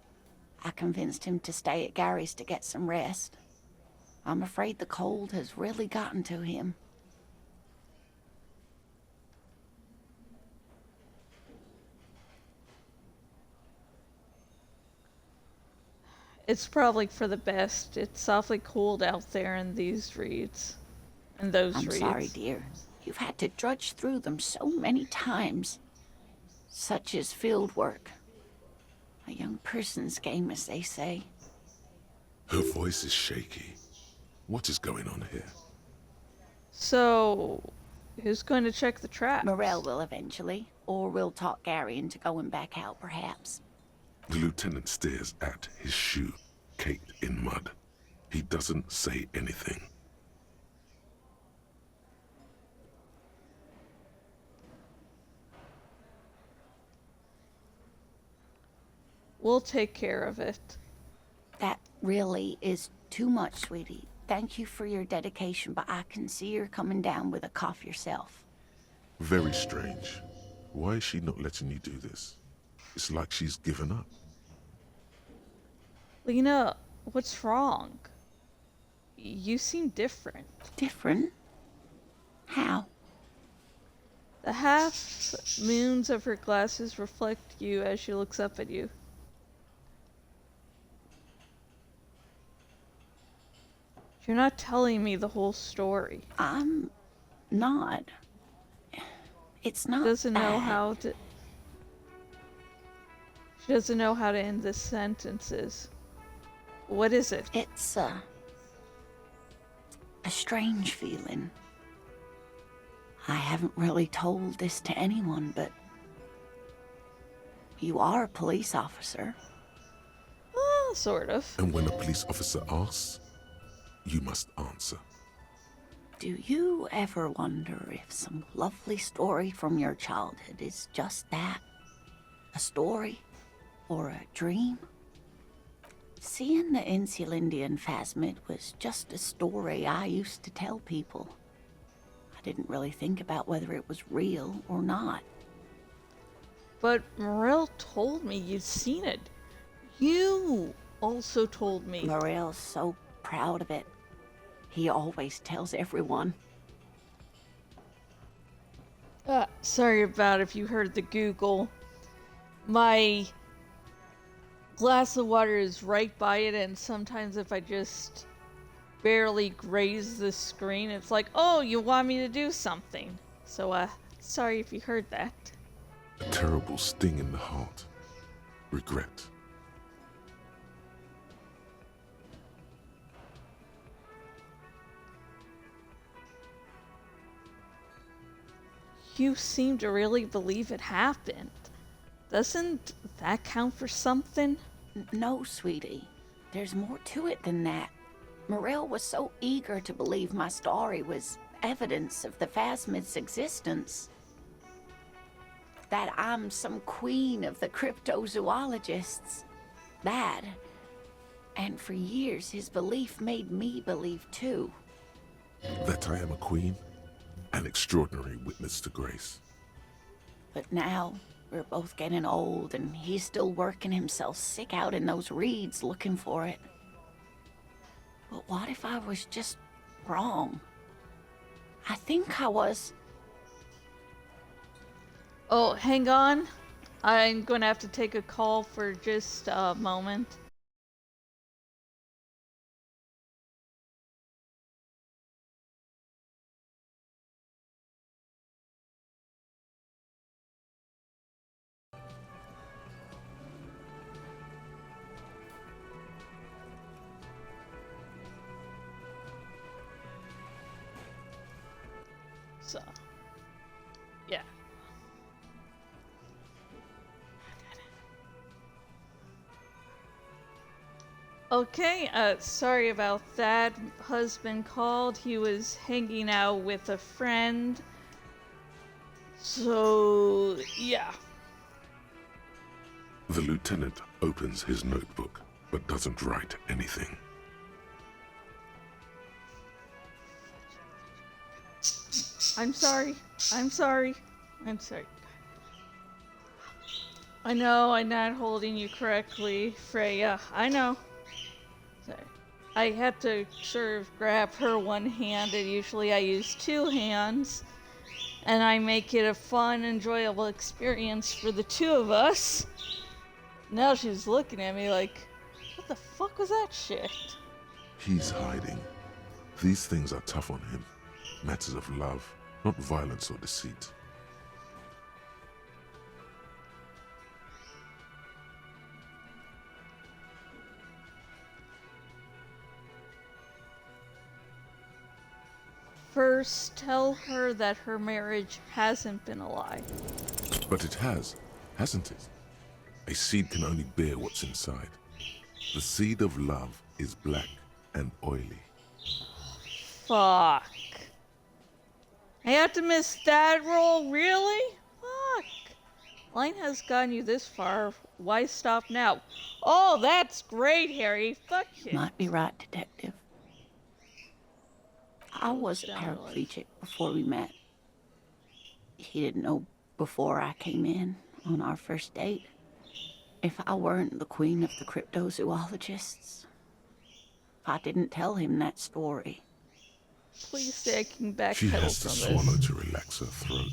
I convinced him to stay at Gary's to get some rest. I'm afraid the cold has really gotten to him. It's probably for the best. It's awfully cold out there in these reeds. And those I'm reeds. sorry, dear. You've had to drudge through them so many times. Such is field work. A young person's game, as they say. Her voice is shaky. What is going on here? So, who's going to check the trap? Morel will eventually, or we'll talk Gary into going back out, perhaps. The lieutenant stares at his shoe, caked in mud. He doesn't say anything. We'll take care of it. That really is too much, sweetie. Thank you for your dedication, but I can see you're coming down with a cough yourself. Very strange. Why is she not letting you do this? It's like she's given up. Lena, what's wrong? You seem different. Different? How? The half moons of her glasses reflect you as she looks up at you. You're not telling me the whole story. I'm not. It's not She doesn't know that. how to... She doesn't know how to end the sentences. What is it? It's a strange feeling. I haven't really told this to anyone, but you are a police officer. Sort of. And when a police officer asks, you must answer. Do you ever wonder if some lovely story from your childhood is just that? A story? Or a dream? Seeing the Insulindian phasmid was just a story I used to tell people. I didn't really think about whether it was real or not. But Morel told me you'd seen it. You also told me. Morel's so proud of it. He always tells everyone. Sorry about if you heard the Google. My glass of water is right by it, and sometimes if I just barely graze the screen, it's like, oh, you want me to do something. So, sorry if you heard that. A terrible sting in the heart. Regret. You seem to really believe it happened. Doesn't that count for something? No, sweetie. There's more to it than that. Morel was so eager to believe my story was evidence of the phasmid's existence. That I'm some queen of the cryptozoologists. That. And for years, his belief made me believe too. That I am a queen? An extraordinary witness to grace. But now, we're both getting old, and he's still working himself sick out in those reeds looking for it. But what if I was just wrong? I think I was. Oh, hang on. I'm going to have to take a call for just a moment. So, yeah. Okay, sorry about that. Husband called. He was hanging out with a friend. So, yeah. The lieutenant opens his notebook, but doesn't write anything. I'm sorry. I'm sorry. I'm sorry. I know I'm not holding you correctly, Freya. I know. Sorry. I had to sort of grab her one-handed. Usually I use two hands. And I make it a fun, enjoyable experience for the two of us. Now she's looking at me like, what the fuck was that shit? He's hiding. These things are tough on him. Matters of love, not violence or deceit. First, tell her that her marriage hasn't been a lie. But it has, hasn't it? A seed can only bear what's inside. The seed of love is black and oily. Fuck. I have to miss that role? Really? Fuck. Line has gotten you this far. Why stop now? Oh, that's great, Harry. Fuck you. Might be right, Detective. I was a paraplegic before we met. He didn't know before I came in on our first date. If I weren't the queen of the cryptozoologists, if I didn't tell him that story. Please say I can backpedal She has to from swallow this. to relax her throat.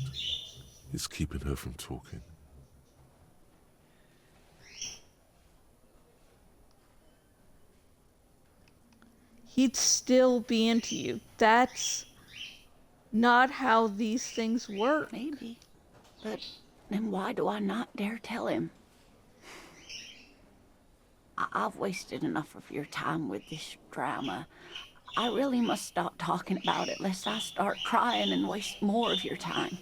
It's keeping her from talking. He'd still be into you. That's not how these things work. Maybe. But then why do I not dare tell him? I've wasted enough of your time with this drama. I really must stop talking about it lest I start crying and waste more of your time.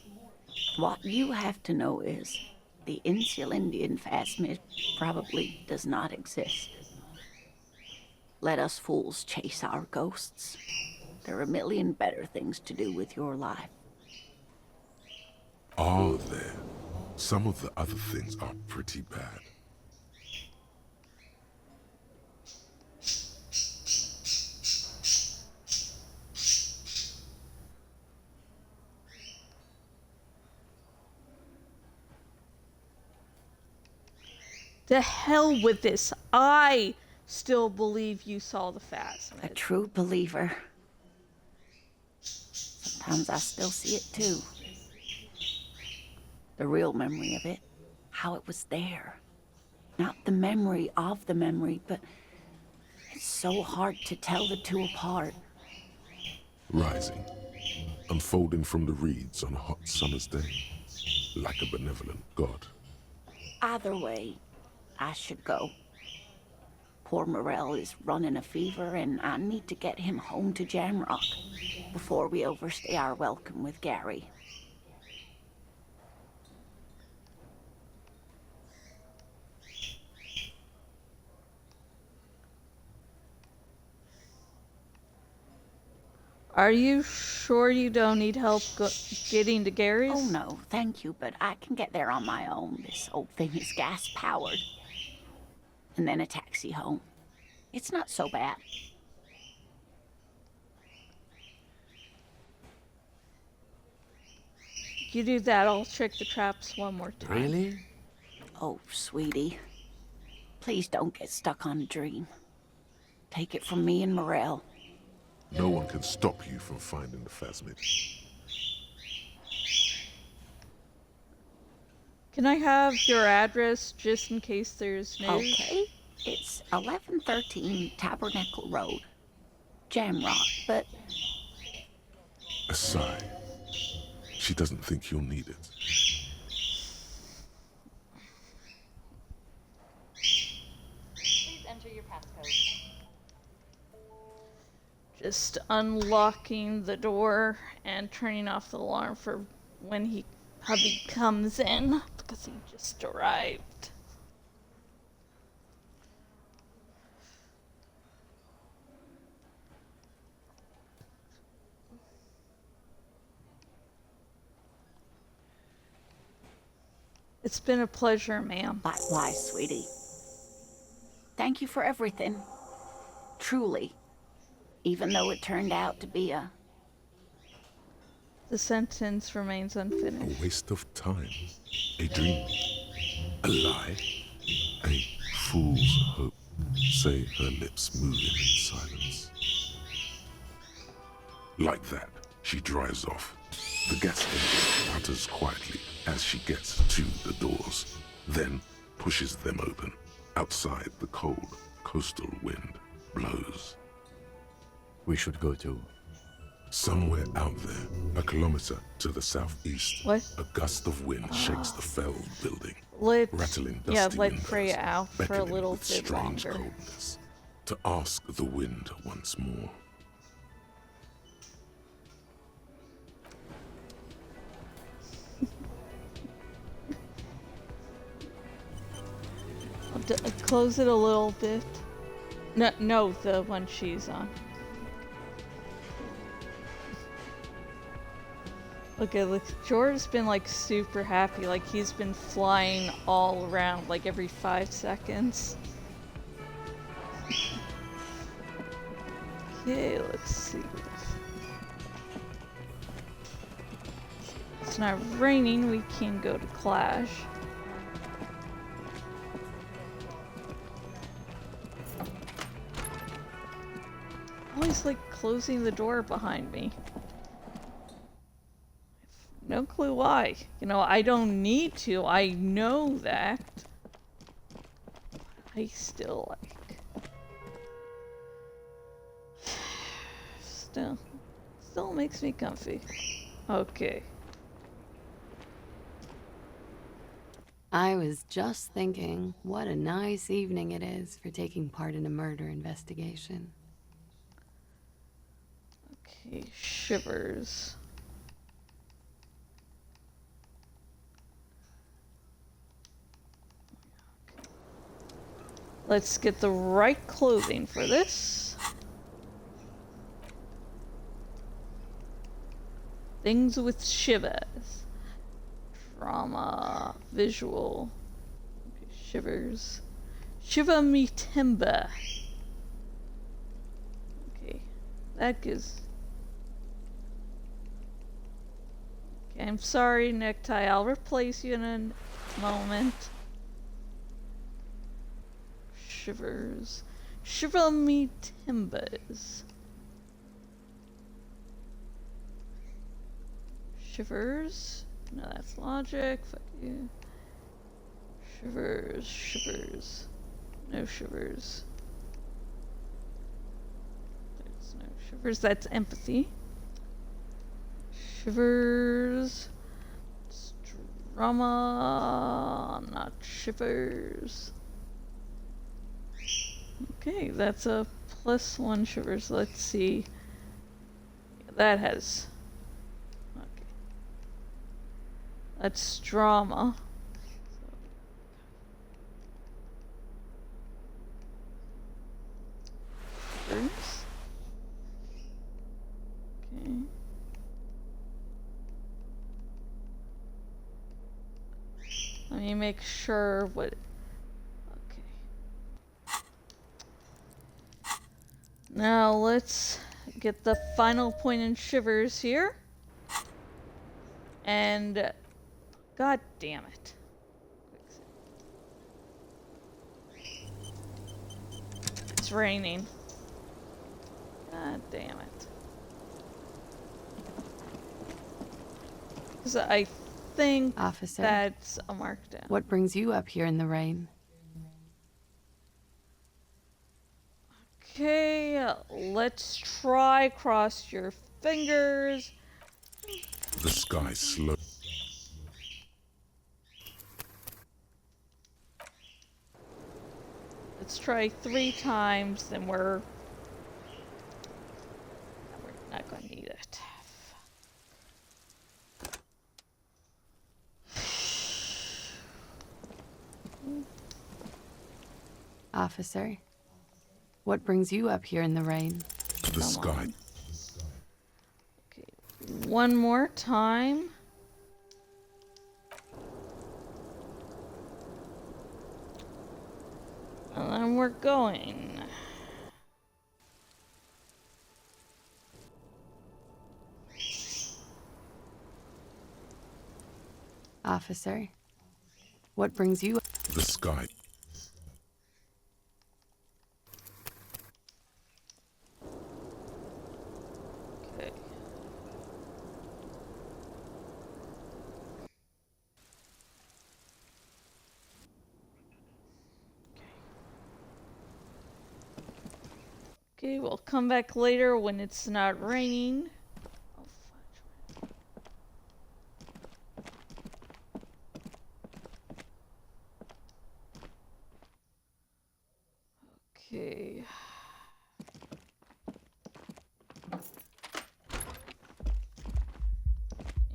What you have to know is the Insulindian phasmid probably does not exist. Let us fools chase our ghosts. There are a million better things to do with your life. Are there? Some of the other things are pretty bad. The hell with this. I still believe you saw the phasmid. A true believer. Sometimes I still see it too. The real memory of it. How it was there. Not the memory of the memory, but it's so hard to tell the two apart. Rising, unfolding from the reeds on a hot summer's day, like a benevolent god. Either way, I should go. Poor Morel is running a fever, and I need to get him home to Jamrock before we overstay our welcome with Gary. Are you sure you don't need help getting to Gary's? Oh no, thank you, but I can get there on my own. This old thing is gas-powered. And then a taxi home. It's not so bad. You do that, I'll check the traps one more time. Really? Oh, sweetie. Please don't get stuck on a dream. Take it from me and Morel. No one can stop you from finding the phasmid. Can I have your address just in case there's news? Okay. It's 1113 Tabernacle Road. Jamrock, but... A sigh. She doesn't think you'll need it. Please enter your passcode. Just unlocking the door and turning off the alarm for when hubby comes in, because he just arrived. It's been a pleasure, ma'am. Likewise, sweetie. Thank you for everything. Truly. Even though it turned out to be a... The sentence remains unfinished. A waste of time. A dream. A lie. A fool's hope. Say her lips moving in silence. Like that, she drives off. The gas engine putters quietly as she gets to the doors, then pushes them open. Outside, the cold, coastal wind blows. We should go to... Somewhere out there, a kilometer to the southeast, what? A gust of wind shakes the felled building, rattling yeah, dusty let windows, Freya out for a beckoning little with bit strange longer. coldness, to ask the wind once more. Close it a little bit. No, the one she's on. Okay, look, George's been like super happy, like he's been flying all around like every 5 seconds. Okay, let's see. It's not raining, we can go to Clash. Always like closing the door behind me. No clue why. You know, I don't need to. I know that. I still like... Still makes me comfy. Okay. I was just thinking, what a nice evening it is for taking part in a murder investigation. Okay, shivers. Let's get the right clothing for this. Things with shivers. Drama. Visual. Okay, shivers. Shiver me timber. Okay. That gives... Okay, I'm sorry, necktie. I'll replace you in a moment. Shivers. Shiver me timbers. Shivers. No, that's logic. Fuck you. Shivers. Shivers. No shivers. There's no shivers. That's empathy. Shivers. Drama. Not shivers. Okay, that's a +1 shivers. Let's see. Yeah, that has... Okay. That's drama. Shivers. Okay. Let me make sure what... Now let's get the final point in shivers here. And god damn it. It's raining. God damn it. 'Cause I think Officer, that's a markdown. what brings you up here in the rain? Okay, let's try. Cross your fingers. The sky slow. Let's try 3 times, then we're not gonna need it. Officer, what brings you up here in the rain? The sky. Okay, one more time. And then we're going. Officer, what brings you? The sky. Okay. Okay, we'll come back later when it's not raining. Oh, fudge. Okay.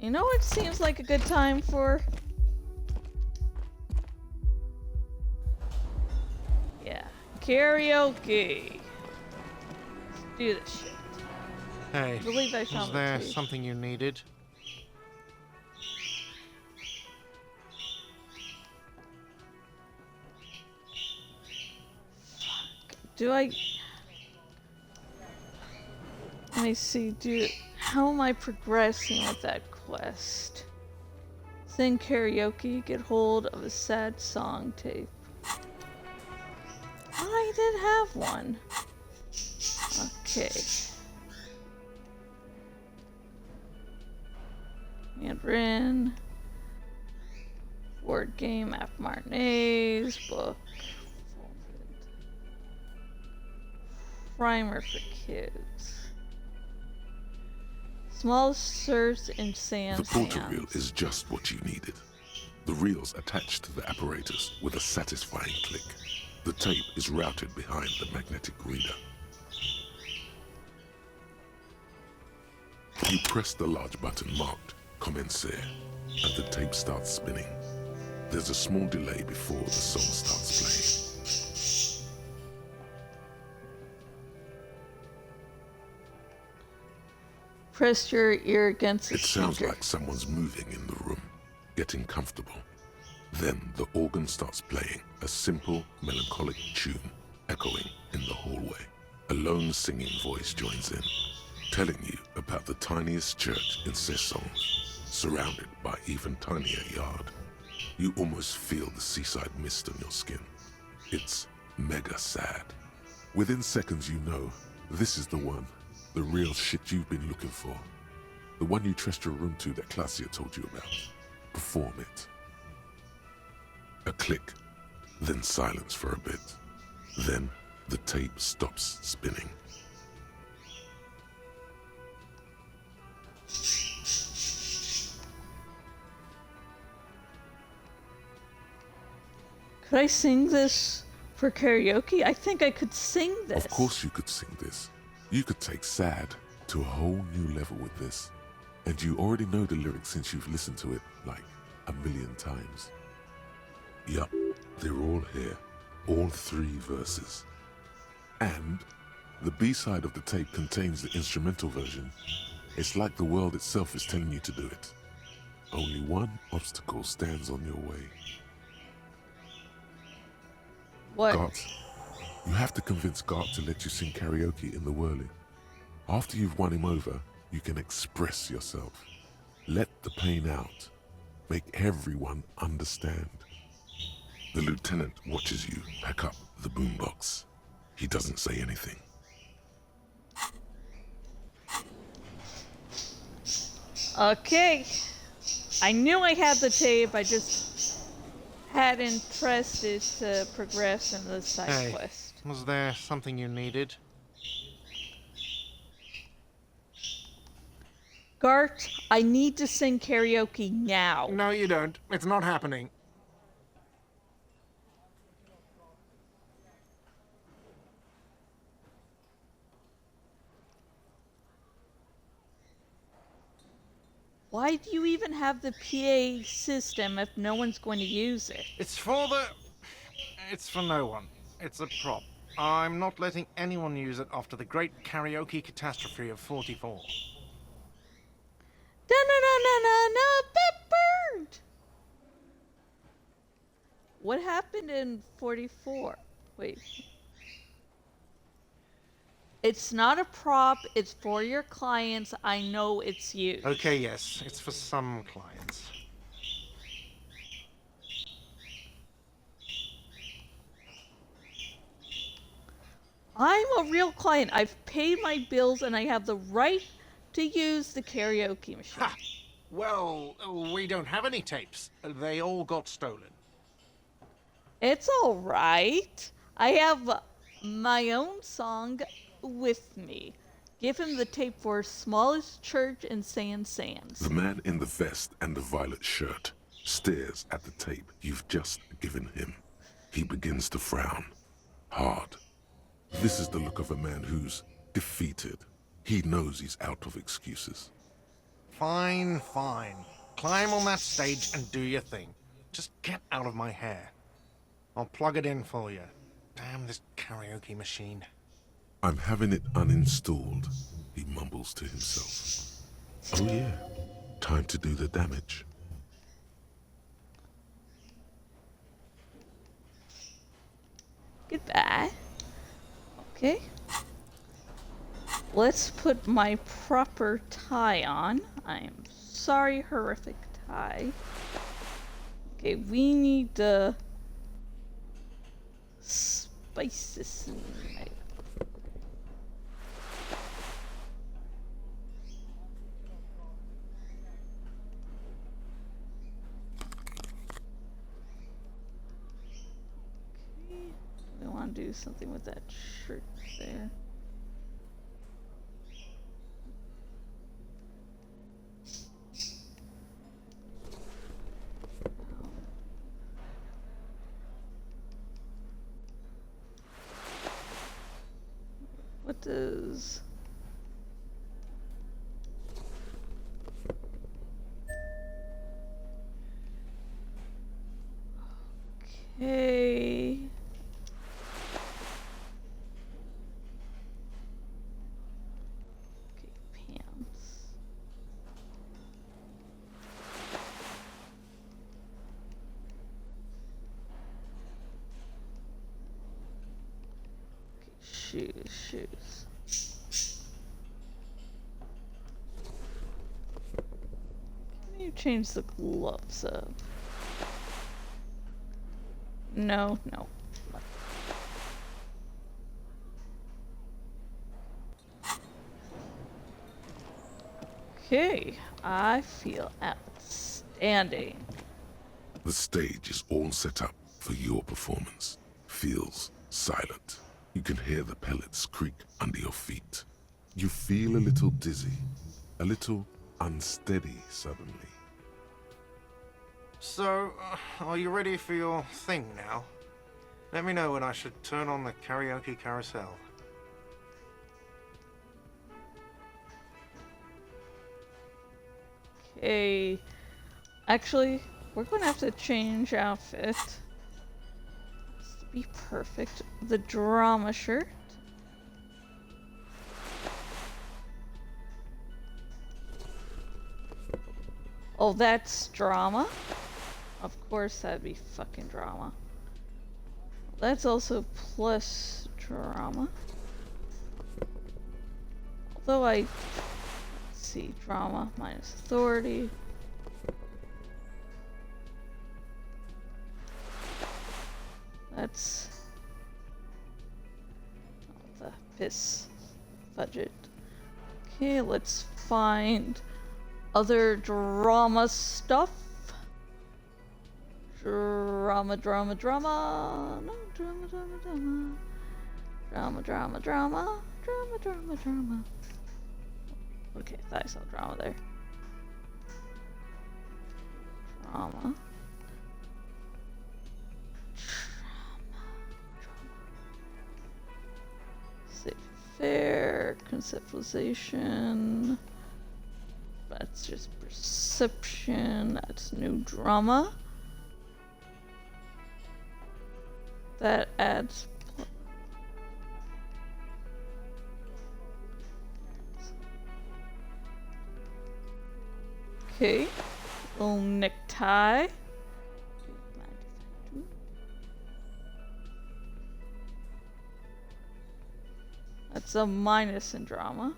You know what seems like a good time for? Yeah, karaoke. Let's do this shit. Hey, I believe I was found there the key. something you needed? Do I... Let me see, how am I progressing with that quest? Sing karaoke, get hold of a sad song tape. I did have one. Okay. Mandarin. Board game, App Martinez, book. Primer for kids. Small serves in Sam's The portal hands. reel is just what you needed. The reel's attached to the apparatus with a satisfying click. The tape is routed behind the magnetic reader. You press the large button marked Commencer, and the tape starts spinning. There's a small delay before the song starts playing. Press your ear against the It sounds speaker. like someone's moving in the room, getting comfortable. Then the organ starts playing a simple, melancholic tune echoing in the hallway. A lone singing voice joins in, telling you about the tiniest church in Cessons, surrounded by even tinier yard. You almost feel the seaside mist on your skin. It's mega sad. Within seconds you know, this is the one, the real shit you've been looking for. The one you trust your room to that Claudia told you about. Perform it. A click, then silence for a bit. Then the tape stops spinning. Could I sing this for karaoke? I think I could sing this. Of course you could sing this. You could take sad to a whole new level with this. And you already know the lyrics since you've listened to it like a million times. Yup, they're all here. All 3 verses. And the B-side of the tape contains the instrumental version. It's like the world itself is telling you to do it. Only one obstacle stands on your way. What? Gart. You have to convince Gart to let you sing karaoke in the whirling. After you've won him over, you can express yourself. Let the pain out. Make everyone understand. The lieutenant watches you pack up the boombox. He doesn't say anything. Okay. I knew I had the tape, I just hadn't pressed it to progress in the side quest. Was there something you needed? Gart, I need to sing karaoke now. No, you don't. It's not happening. Why do you even have the PA system if no one's going to use it? It's for no one. It's a prop. I'm not letting anyone use it after the great karaoke catastrophe of 44. Da-na-na-na-na-na, Peppered! What happened in 44? Wait. It's not a prop, it's for your clients. I know it's used. Okay, yes. It's for some clients. I'm a real client. I've paid my bills and I have the right to use the karaoke machine. Ha! Well, we don't have any tapes. They all got stolen. It's alright. I have my own song with me. Give him the tape for Smallest Church in Sand Sands. The man in the vest and the violet shirt stares at the tape you've just given him. He begins to frown. Hard. This is the look of a man who's defeated. He knows he's out of excuses. Fine, fine. Climb on that stage and do your thing. Just get out of my hair. I'll plug it in for you. Damn this karaoke machine. I'm having it uninstalled, he mumbles to himself. Oh yeah, time to do the damage. Goodbye. Okay. Let's put my proper tie on. I'm sorry, horrific tie. Okay, we need to spice this in. We want to do something with that shirt there. What does... Okay... Shoes. Can you change the gloves up? No. Okay, I feel outstanding. The stage is all set up for your performance. Feels silent. You can hear the pellets creak under your feet. You feel a little dizzy, a little unsteady suddenly. So, are you ready for your thing now? Let me know when I should turn on the karaoke carousel. Okay. Actually, we're gonna have to change outfit. Be perfect. The drama shirt. Oh, that's drama? Of course that'd be fucking drama. That's also plus drama. Although I see, drama minus authority. That's the piss budget. Okay, let's find other drama stuff. Drama. No, drama. Drama. Okay, I thought I saw drama there. Drama. Safe fair, conceptualization. That's just perception. That's new drama. That adds. Okay. Little necktie. That's a minus in drama.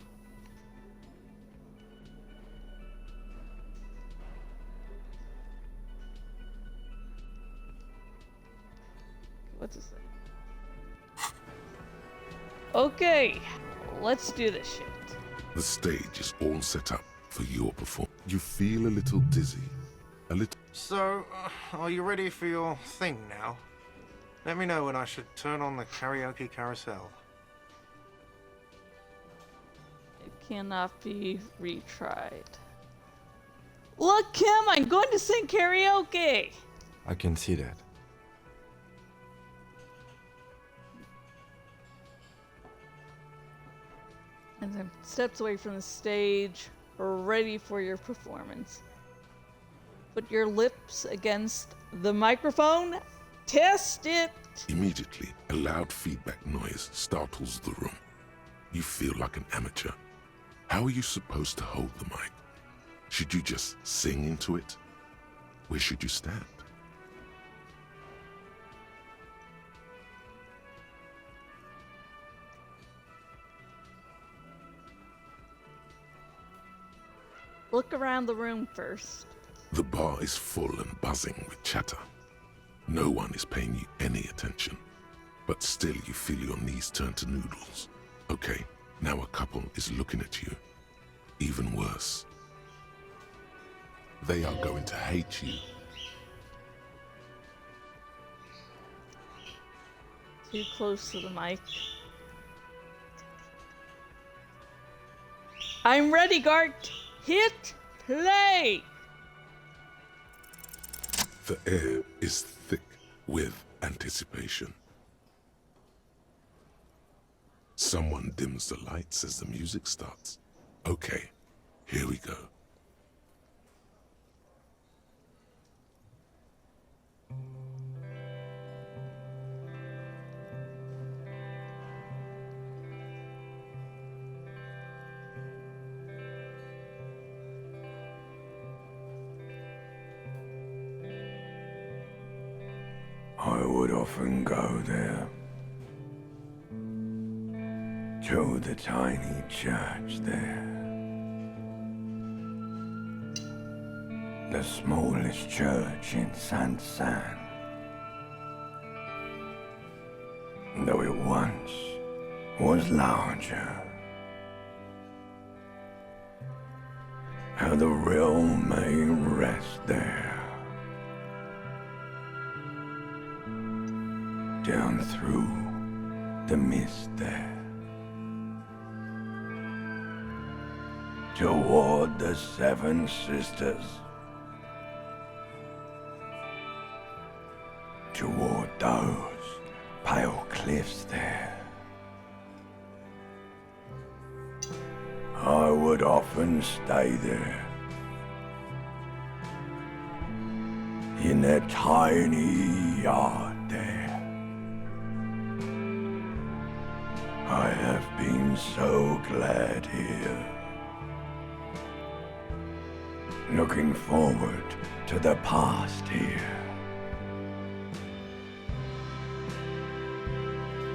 What's this thing? Okay, let's do this shit. The stage is all set up for your performance. You feel a little dizzy. A little... So, are you ready for your thing now? Let me know when I should turn on the karaoke carousel. It cannot be retried. Look, Kim, I'm going to sing karaoke! I can see that. And then steps away from the stage, ready for your performance. Put your lips against the microphone. Test it! Immediately, a loud feedback noise startles the room. You feel like an amateur. How are you supposed to hold the mic? Should you just sing into it? Where should you stand? Look around the room first. The bar is full and buzzing with chatter. No one is paying you any attention, but still you feel your knees turn to noodles. Okay, now a couple is looking at you. Even worse. They are going to hate you. Too close to the mic. I'm ready, Gart! Hit play! The air is thick with anticipation. Someone dims the lights as the music starts. Okay, here we go. I would often go there, to the tiny church there, the smallest church in Saint-Saëns, though it once was larger. How the realm may rest there. Down through the mist there, toward the Seven Sisters, toward those pale cliffs there. I would often stay there, in that tiny yard there. I have been so glad here, looking forward to the past here.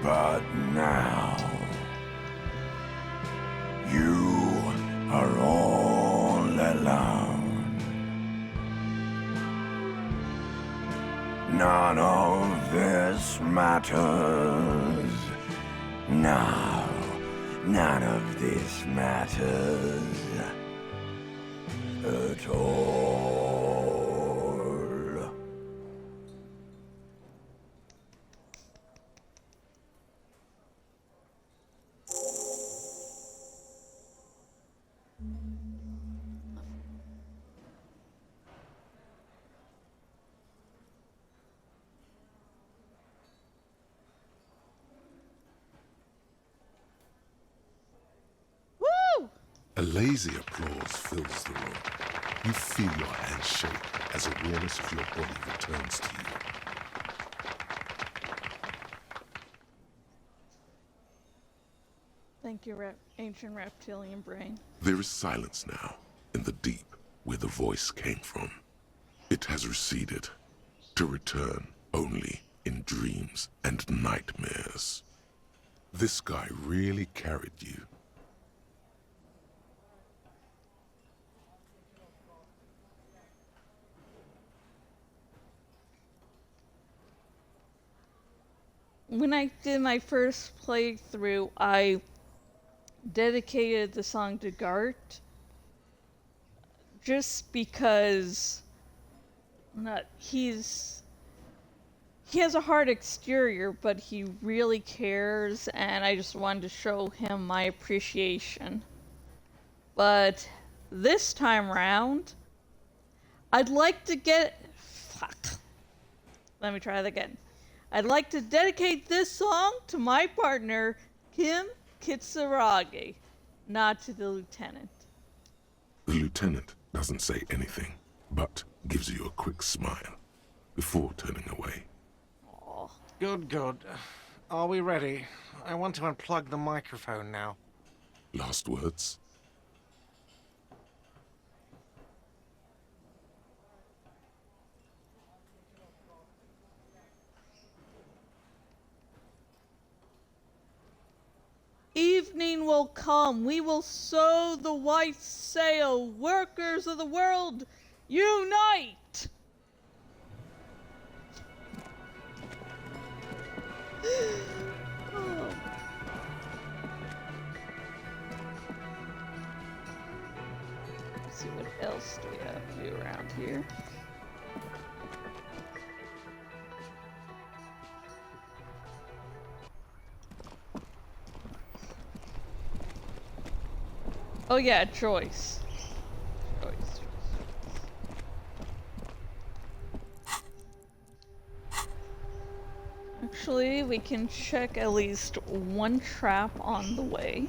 But now, you are all None of this matters. No, none of this matters at all. Woo! A lazy applause fills the room. You feel your hands shake as awareness of your body returns to you. Thank you, ancient reptilian brain. There is silence now, in the deep, where the voice came from. It has receded, to return only in dreams and nightmares. This guy really carried you. When I did my first playthrough, I dedicated the song to Gart. Just because he has a hard exterior, but he really cares, and I just wanted to show him my appreciation. But this time around, I'd like to Let me try that again. I'd like to dedicate this song to my partner, Kim Kitsuragi, not to the lieutenant. The lieutenant doesn't say anything, but gives you a quick smile before turning away. Aww. Good, good. Are we ready? I want to unplug the microphone now. Last words? Evening will come, we will sow the white sail, workers of the world, unite! Oh. Let's see what else do we have to do around here. Oh yeah, choice. Actually, we can check at least one trap on the way.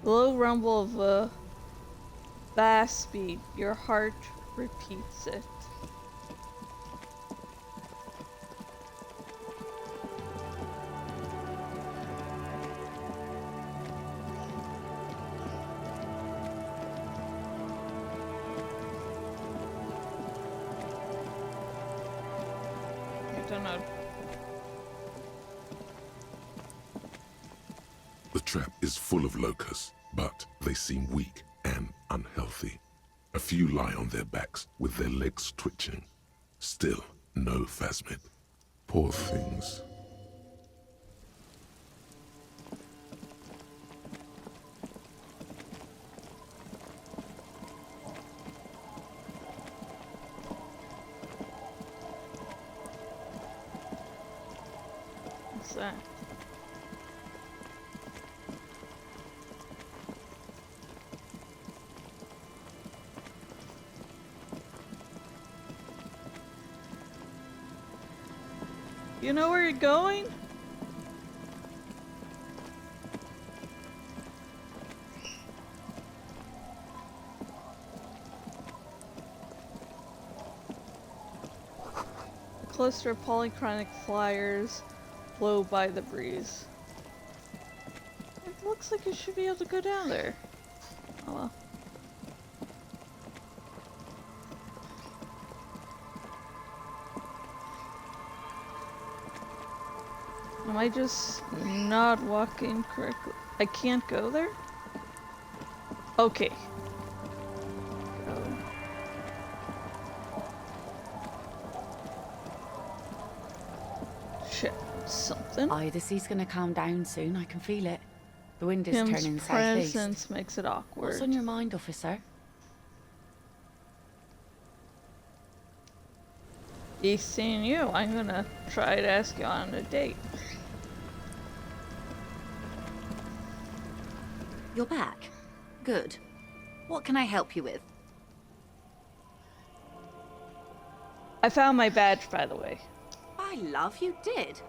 Low rumble of a fast speed. Your heart repeats it. The trap is full of locusts, but they seem weak and unhealthy. A few lie on their backs with their legs twitching. Still, no phasmid. Poor things. What's that? You know where you're going? A cluster of polychronic flyers blow by the breeze. It looks like you should be able to go down there. Oh well. Am I just not walking correctly? I can't go there? Okay. Go something. The sea's gonna calm down soon. I can feel it. The wind is Him's turning southeast. presence makes it awkward. What's on your mind, officer? He's seeing you. I'm gonna try to ask you on a date. You're back. Good. What can I help you with? I found my badge, by the way. By love, you did.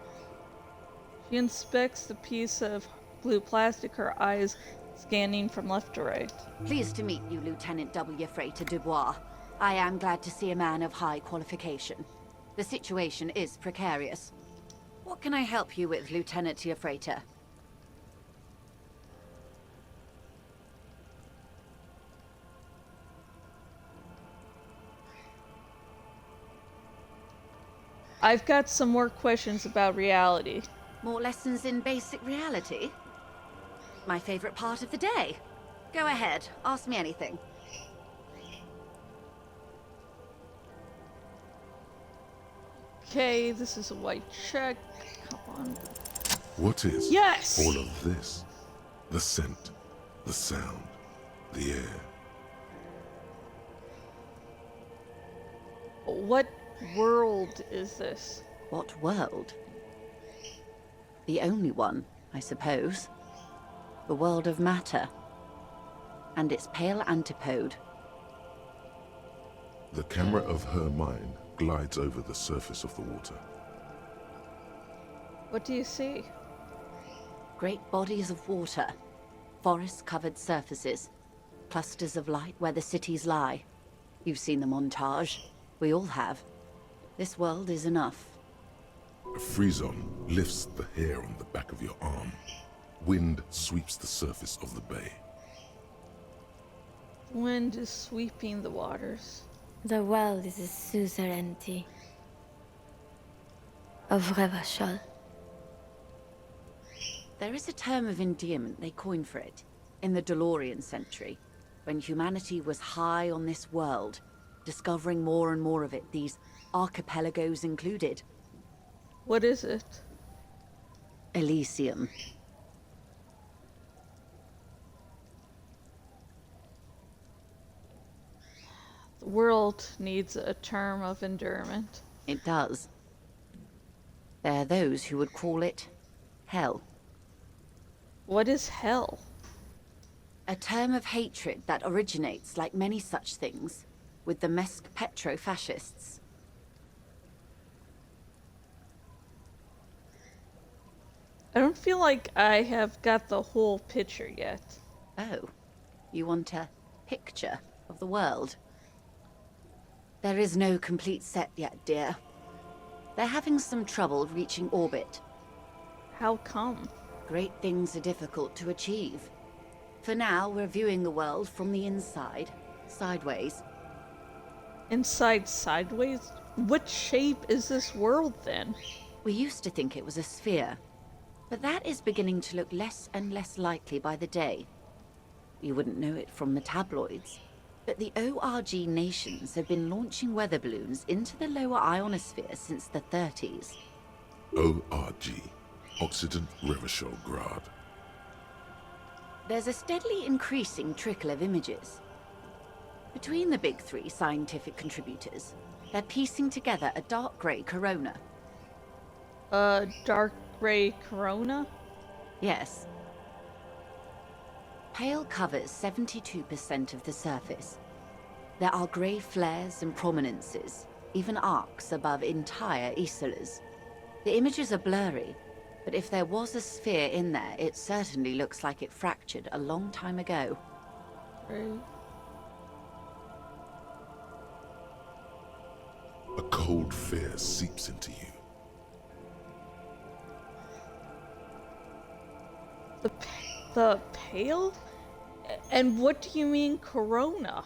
She inspects the piece of blue plastic, her eyes scanning from left to right. Pleased to meet you, Lieutenant W. Freighter Dubois. I am glad to see a man of high qualification. The situation is precarious. What can I help you with, Lieutenant Freighter? I've got some more questions about reality. More lessons in basic reality? My favorite part of the day. Go ahead, ask me anything. Okay, this is a white check. Come on. What is Yes! all of this? The scent, the sound, the air. What world is this? What world? The only one, I suppose. The world of matter. And its pale antipode. The camera of her mind glides over the surface of the water. What do you see? Great bodies of water. Forest-covered surfaces. Clusters of light where the cities lie. You've seen the montage. We all have. This world is enough. A frisson lifts the hair on the back of your arm. Wind sweeps the surface of the bay. Wind is sweeping the waters. The world is a suzerainty of Revachol. There is a term of endearment they coined for it in the DeLorean century, when humanity was high on this world, discovering more and more of it, these archipelagos included. What is it? Elysium. The world needs a term of endearment. It does. There are those who would call it hell. What is hell? A term of hatred that originates, like many such things, with the Mesk petro-fascists. I don't feel like I have got the whole picture yet. Oh, you want a picture of the world? There is no complete set yet, dear. They're having some trouble reaching orbit. How come? Great things are difficult to achieve. For now, we're viewing the world from the inside, sideways. Inside sideways? What shape is this world then? We used to think it was a sphere, but that is beginning to look less and less likely by the day. You wouldn't know it from the tabloids, but the ORG nations have been launching weather balloons into the lower ionosphere since the 30s. ORG, Occident Revachol Grad. There's a steadily increasing trickle of images. Between the big three scientific contributors, they're piecing together a dark grey corona. A dark grey corona? Yes. Pale covers 72% of the surface. There are grey flares and prominences, even arcs above entire isolas. The images are blurry, but if there was a sphere in there, it certainly looks like it fractured a long time ago. Right. A cold fear seeps into you. The pale? And what do you mean corona?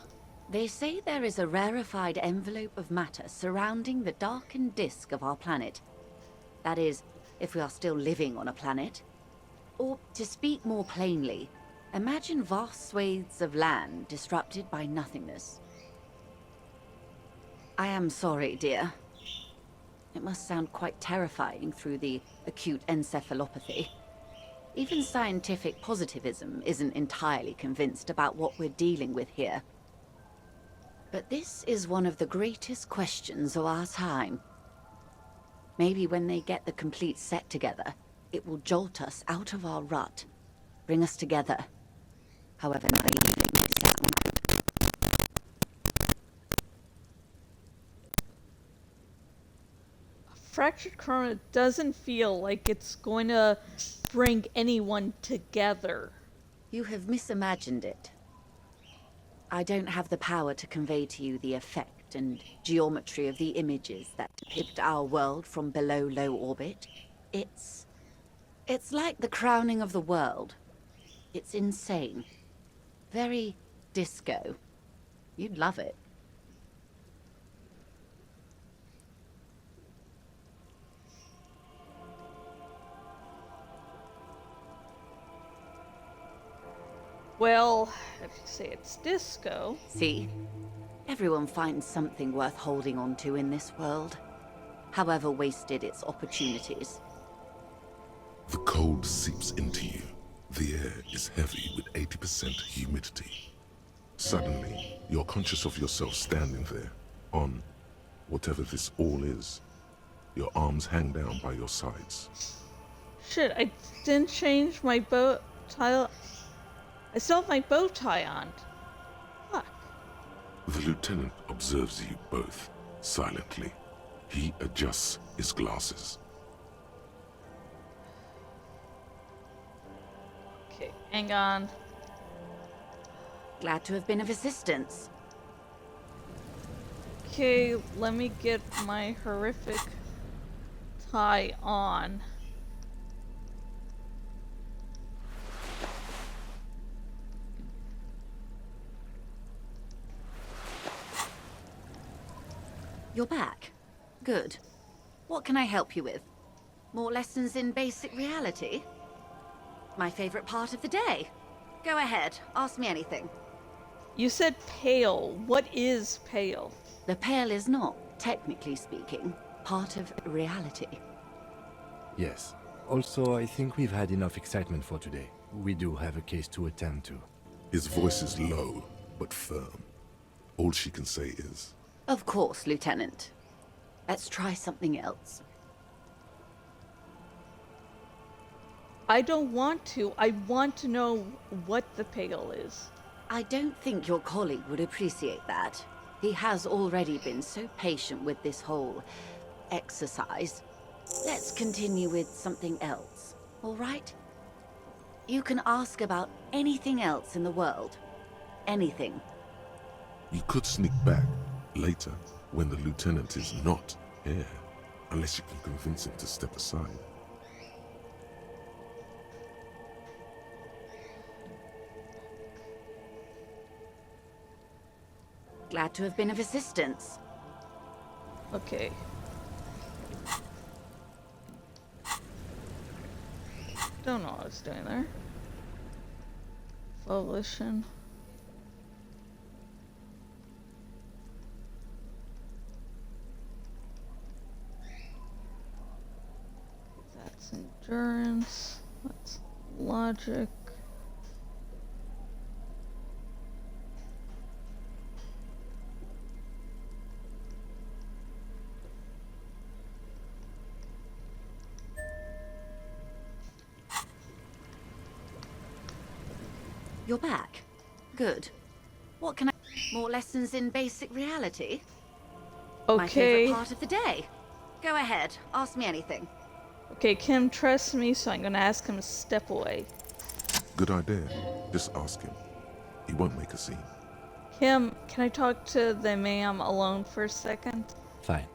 They say there is a rarefied envelope of matter surrounding the darkened disk of our planet. That is, if we are still living on a planet. Or, to speak more plainly, imagine vast swathes of land disrupted by nothingness. I am sorry, dear. It must sound quite terrifying through the acute encephalopathy. Even scientific positivism isn't entirely convinced about what we're dealing with here. But this is one of the greatest questions of our time. Maybe when they get the complete set together, it will jolt us out of our rut, bring us together, however naive it may sound. Fractured Chroma doesn't feel like it's going to bring anyone together. You have misimagined it. I don't have the power to convey to you the effect and geometry of the images that depict our world from below low orbit. It's like the crowning of the world. It's insane. Very disco. You'd love it. Well, if you say it's disco... See? Everyone finds something worth holding on to in this world, however wasted its opportunities. The cold seeps into you. The air is heavy with 80% humidity. Suddenly, you're conscious of yourself standing there, on whatever this all is. Your arms hang down by your sides. Shit, I didn't change my bow tie. I still have my bow tie on. Fuck. The lieutenant observes you both, silently. He adjusts his glasses. Okay, hang on. Glad to have been of assistance. Okay, let me get my horrific tie on. You're back. Good. What can I help you with? More lessons in basic reality? My favorite part of the day. Go ahead, ask me anything. You said pale. What is pale? The pale is not, technically speaking, part of reality. Yes. Also, I think we've had enough excitement for today. We do have a case to attend to. His voice is low, but firm. All she can say is, Of course, Lieutenant. Let's try something else. I don't want to. I want to know what the pale is. I don't think your colleague would appreciate that. He has already been so patient with this whole exercise. Let's continue with something else, all right? You can ask about anything else in the world. Anything. you could sneak back later when the lieutenant is not here, unless you can convince him to step aside. Glad to have been of assistance. Okay. Don't know what I was doing there. Volition. That's endurance. That's logic. You're back. Good. What can I... More lessons in basic reality? My Okay. favorite part of the day. Go ahead, ask me anything. Okay, Kim trusts me, so I'm gonna ask him to step away. Good idea. Just ask him. He won't make a scene. Kim, can I talk to the ma'am alone for a second? Fine.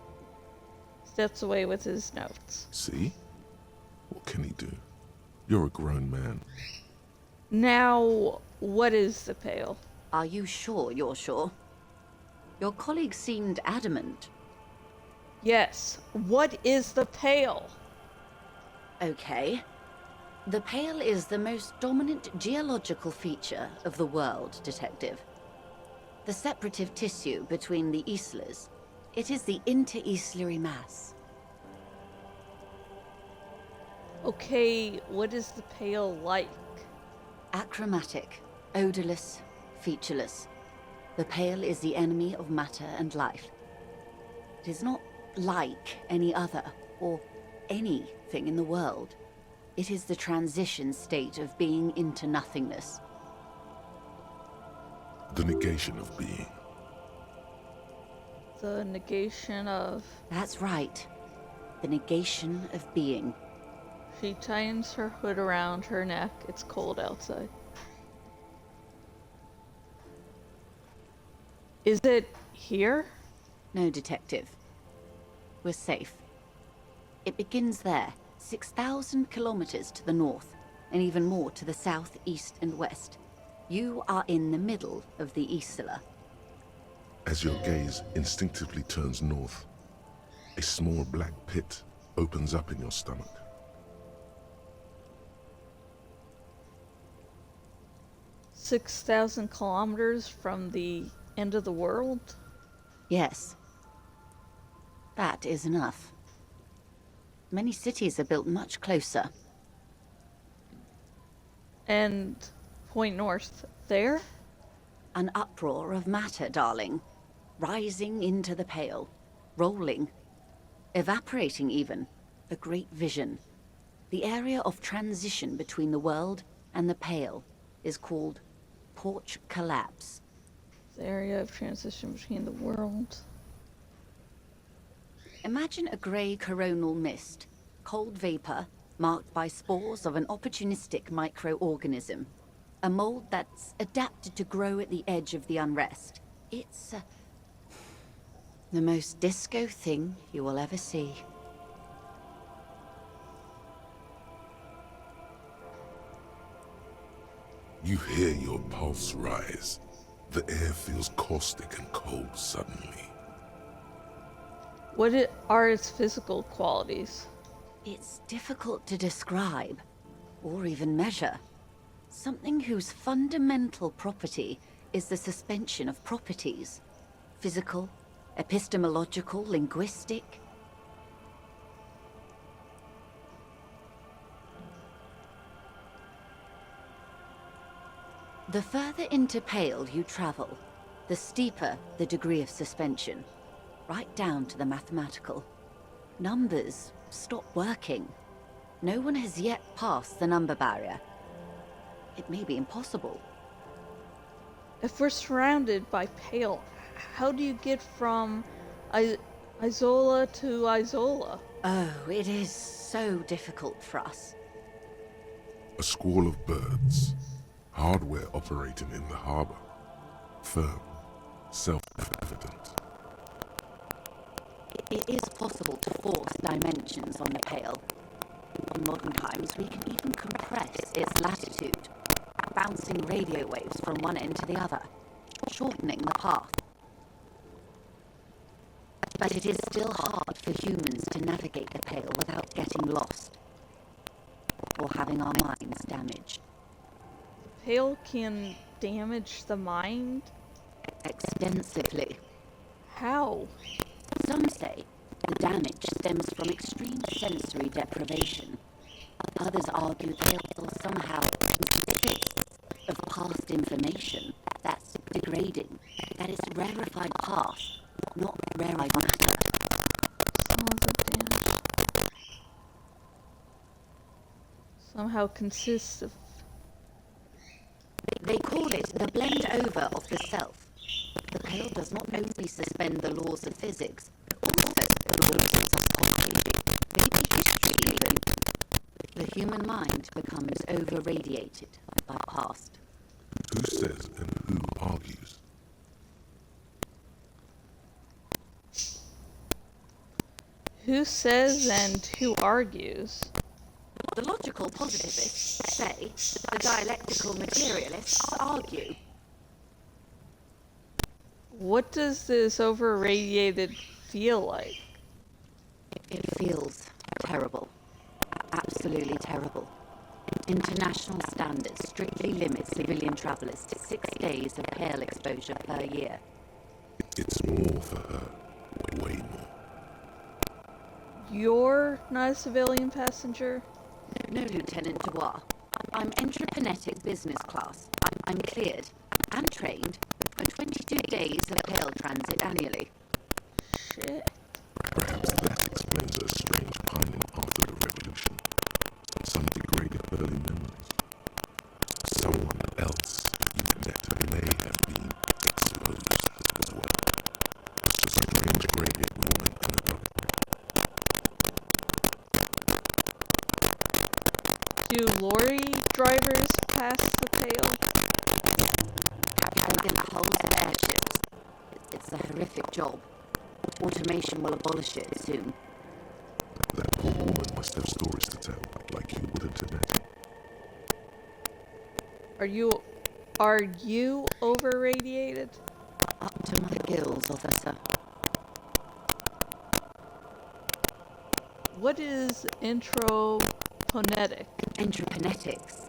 Steps away with his notes. See? What can he do? You're a grown man. Now, what is the pale? Are you sure you're sure? Your colleague seemed adamant. Yes. What is the pale? Okay. The pale is the most dominant geological feature of the world, Detective. The separative tissue between the islas. It is the inter-islary mass. Okay, what is the Pale like? Achromatic, odorless, featureless. The Pale is the enemy of matter and life. It is not like any other, or anything in the world. It is the transition state of being into nothingness. The negation of being. The negation of... That's right. The negation of being. She tightens her hood around her neck. It's cold outside. Is it here? No, Detective. We're safe. It begins there, 6,000 kilometers to the north, and even more to the south, east, and west. You are in the middle of the Isla. As your gaze instinctively turns north, a small black pit opens up in your stomach. 6,000 kilometers from the end of the world? Yes. That is enough. Many cities are built much closer. And point north there? An uproar of matter, darling. Rising into the Pale. Rolling. Evaporating even. A great vision. The area of transition between the world and the Pale is called Porch Collapse. The area of transition between the world. Imagine a grey coronal mist, cold vapor marked by spores of an opportunistic microorganism. A mold that's adapted to grow at the edge of the unrest. It's the most disco thing you will ever see. You hear your pulse rise. The air feels caustic and cold suddenly. What are its physical qualities? It's difficult to describe, or even measure. Something whose fundamental property is the suspension of properties. Physical, epistemological, linguistic. The further into Pale you travel, the steeper the degree of suspension, right down to the mathematical. Numbers stop working. No one has yet passed the number barrier. It may be impossible. If we're surrounded by Pale, how do you get from Isola to Isola? Oh, it is so difficult for us. A squall of birds. Hardware operating in the harbor. Firm. Self-evident. It is possible to force dimensions on the Pale. In modern times, we can even compress its latitude, bouncing radio waves from one end to the other, shortening the path. But it is still hard for humans to navigate the Pale without getting lost, or having our minds damaged. Pale can damage the mind? Extensively. How? Some say the damage stems from extreme sensory deprivation. Others argue Pale somehow consists of past information that's degrading, that is rarefied past, not rarefied matter. Somehow consists of... They call it the blend over of the self. The Pale does not only suspend the laws of physics, but also the laws of psychology, maybe history even. The human mind becomes over-radiated by past. Who says and who argues? Who says and who argues? The logical positivists say, the dialectical materialists argue. What does this over-radiated feel like? It feels terrible. Absolutely terrible. International standards strictly limit civilian travelers to 6 days of Pale exposure per year. It's more for her. Way more. You're not a civilian passenger? No, Lieutenant Dubois. I'm entreprenetic business class. I'm cleared and trained for 22 days of Pale transit annually. Shit. Perhaps that explains her strange pining after the revolution. Some degraded early memories. Someone else you met may have been exposed as well. Just a strange gray-haired woman in a dark. Do lorry drivers pass the Pale? Captain the hulls of airships. It's a horrific job. Automation will abolish it soon. That poor woman must have stories to tell, like you would today. Are you over-radiated? Up to my gills, officer. What is intraponetic? Intraponetics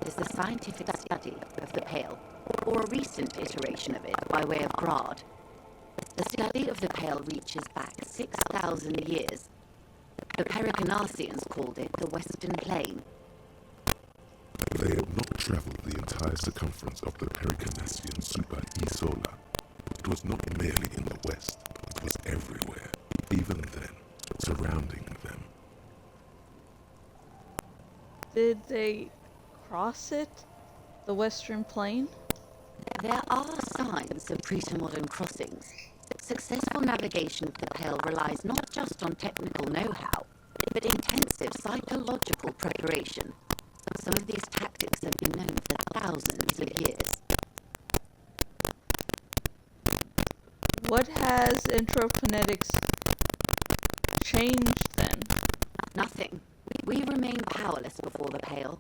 is the scientific study of the Pale, or a recent iteration of it by way of Grad. The study of the Pale reaches back 6,000 years. The Pericanarsians called it the Western Plain. They had not traveled the entire circumference of the Pericanarsian Super Isola. It was not merely in the west, it was everywhere, even then, surrounding them. Did they cross it? The Western Plain? There are signs of pre-modern crossings. Successful navigation of the Pale relies not just on technical know-how, but intensive psychological preparation. Some of these tactics have been known for thousands of years. What has intraponetics changed then? Nothing. We remain powerless before the Pale.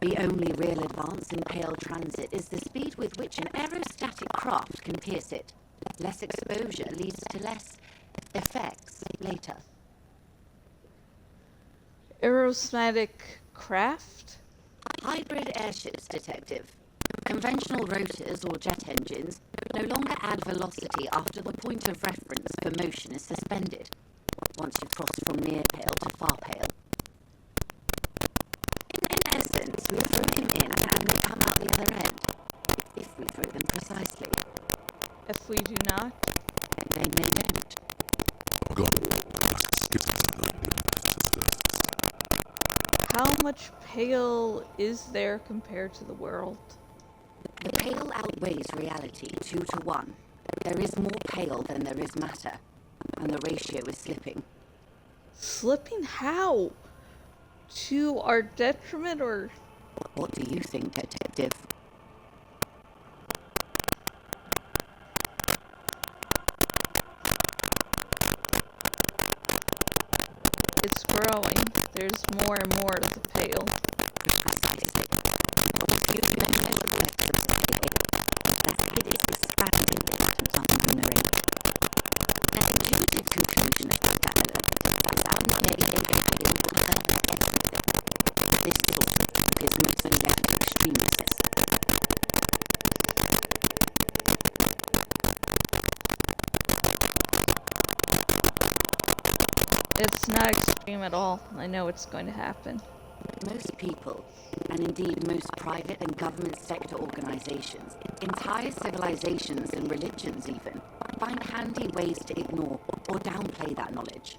The only real advance in Pale transit is the speed with which an aerostatic craft can pierce it. Less exposure leads to less effects later. Aerostatic craft? Hybrid airships, Detective. Conventional rotors or jet engines no longer add velocity after the point of reference for motion is suspended, once you cross from near Pale to far Pale. In essence, we throw them in and they come out the other end, if we throw them precisely. If we do not? They may don't. How much Pale is there compared to the world? The Pale outweighs reality 2 to 1. There is more Pale than there is matter, and the ratio is slipping. Slipping how? To our detriment, or? What do you think, Detective? It's growing. There's more and more of the Pale. Precisely. Excuse me, that it is expanding at an unknown rate. An intuitive conclusion of that is unmade this thought is mostly left to extremists. It's not extreme at all. I know it's going to happen. Most people, and indeed most private and government sector organizations, entire civilizations and religions even, find handy ways to ignore or downplay that knowledge.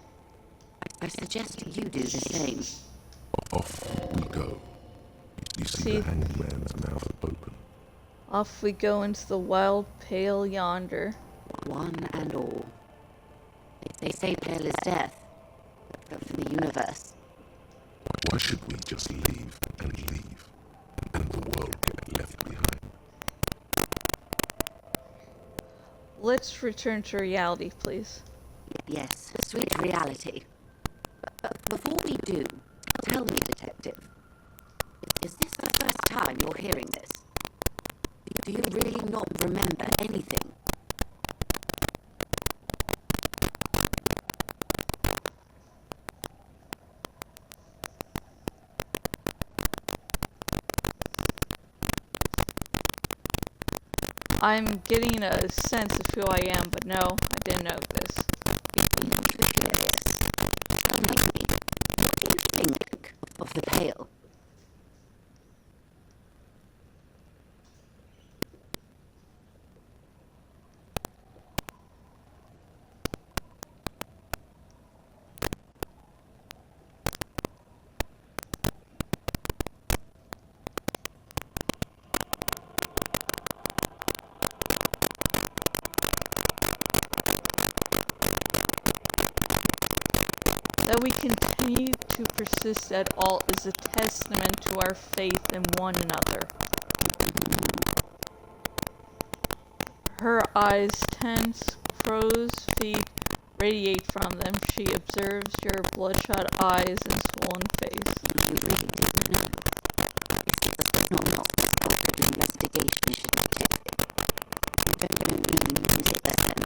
I suggest you do the same. Off we go. You see the hangman's mouth open. Off we go into the wild Pale yonder. One and all. They say Pale is death, but for the universe. Why should we just leave, and the world get left behind? Let's return to reality, please. Yes, sweet reality. But before we do, tell me, Detective, is this the first time you're hearing this? Do you really not remember anything? I'm getting a sense of who I am, but no, I didn't know this. Tell me, what do you think of the Pale. That we continue to persist at all is a testament to our faith in one another. Her eyes tense, crow's feet radiate from them. She observes your bloodshot eyes and swollen face. You really didn't know. It's just normal. The investigation should detect it. You don't really need it, listen.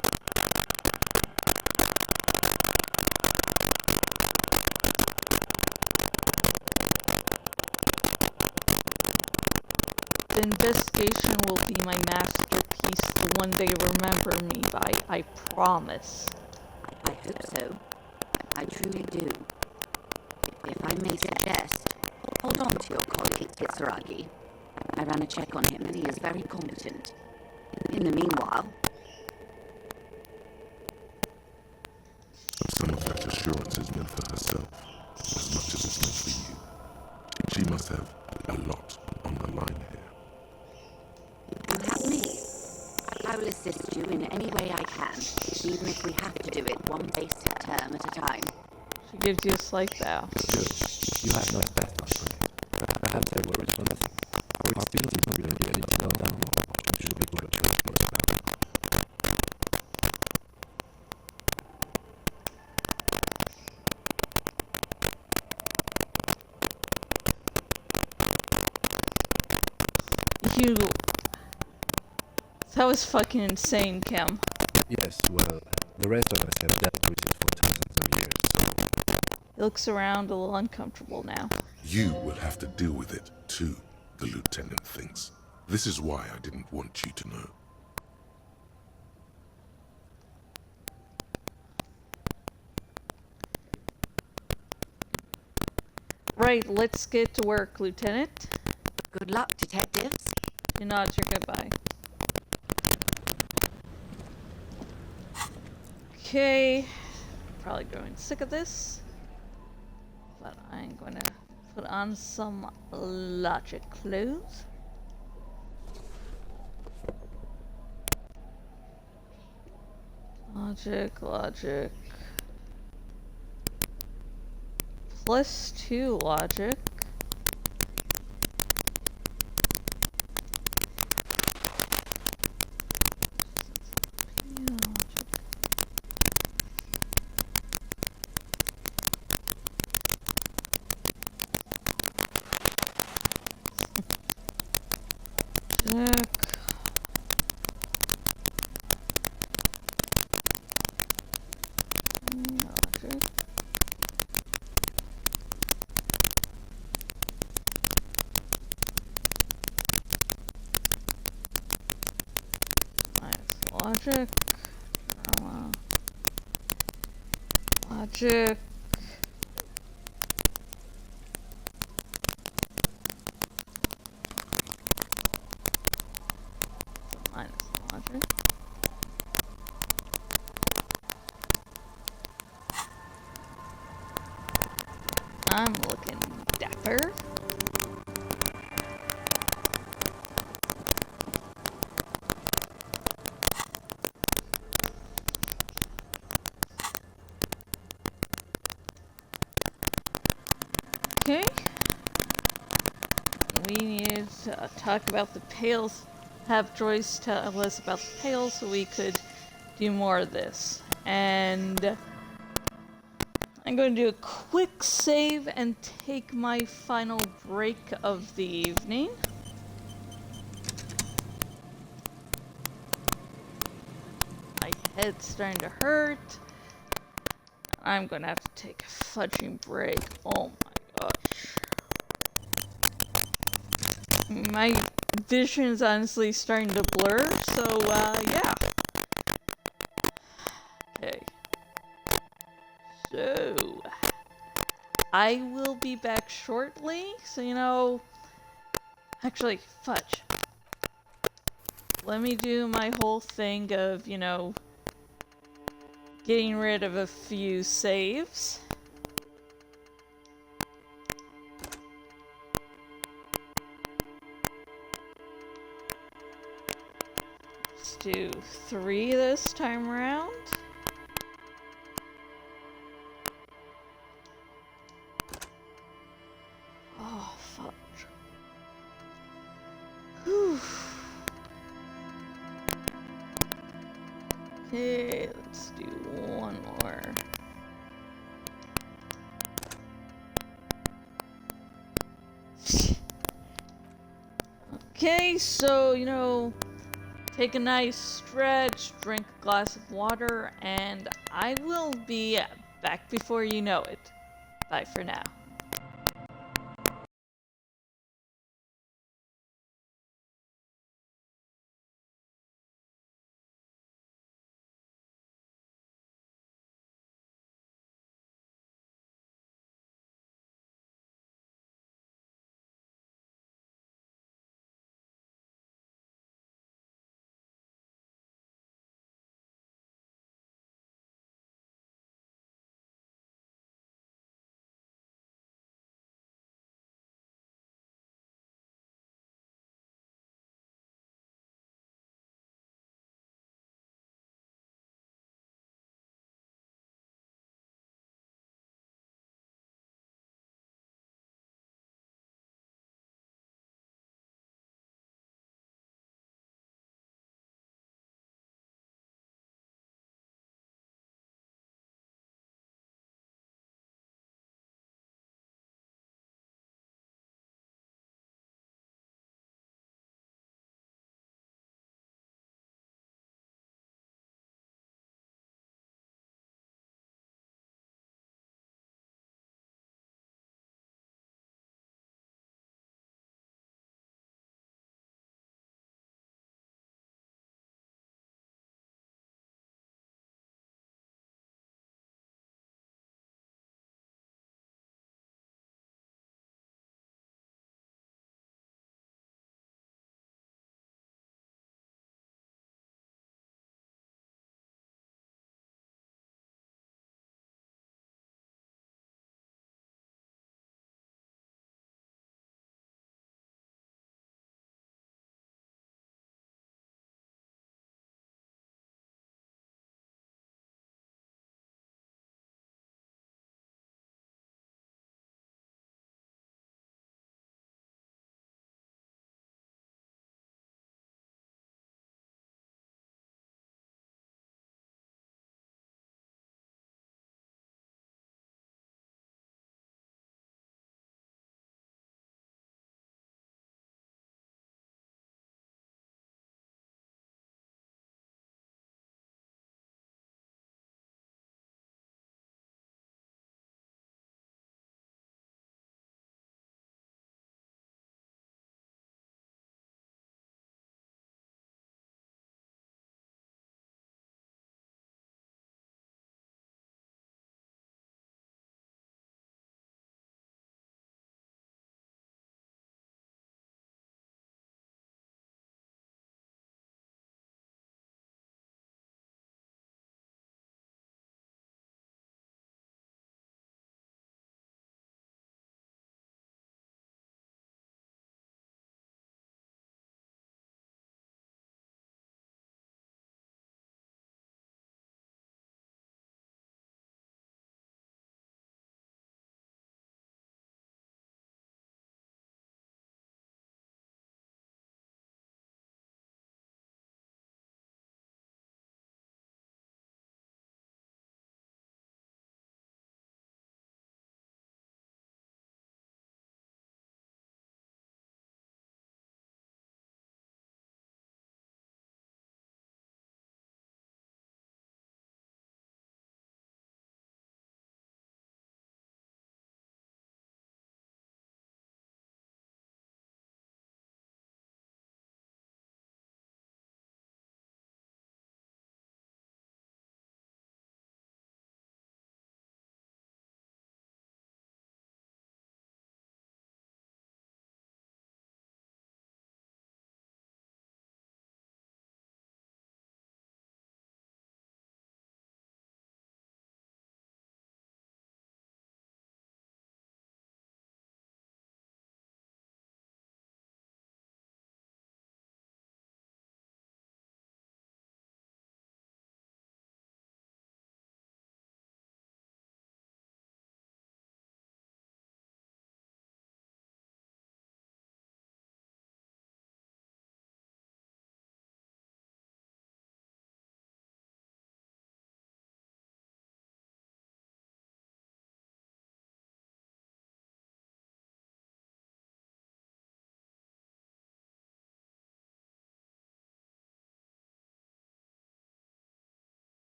The investigation will be my masterpiece, the one they remember me by, I promise. I hope so. I truly do. If I may suggest, hold on to your colleague, Kitsuragi. I ran a check on him and he is very competent. In the meanwhile... Some of that assurance is meant for herself, as much as it's meant for you. She must have a lot on the line here. You have me. I will assist you in any way I can, even if we have to do it one basic term at a time. She gives you a slight bow. Good. You have no best company. Perhaps I will respond. Our students is not really a little down. You should be good at transport about. You... That was fucking insane, Kim. Yes, well, the rest of us have dealt with it for thousands of years. He looks around a little uncomfortable now. You will have to deal with it, too, the lieutenant thinks. This is why I didn't want you to know. Right, let's get to work, Lieutenant. Good luck, detectives. You nod your goodbye. Okay, probably growing sick of this, but I'm gonna put on some logic clothes. Logic. +2 logic. Logic. Logic. Minus logic. I'm looking dapper. Okay. We need to talk about the Pales. Have Joyce tell us about the Pales so we could do more of this. And I'm going to do a quick save and take my final break of the evening. My head's starting to hurt. I'm going to have to take a fudging break. Oh my gosh. My vision's honestly starting to blur, so yeah. Okay. So I will be back shortly, so actually, fudge. Let me do my whole thing of, getting rid of a few saves. Let's do 3 this time around. Oh, fudge. Whew. Okay, let's do one more. Okay, so, take a nice stretch, drink a glass of water, and I will be back before you know it. Bye for now.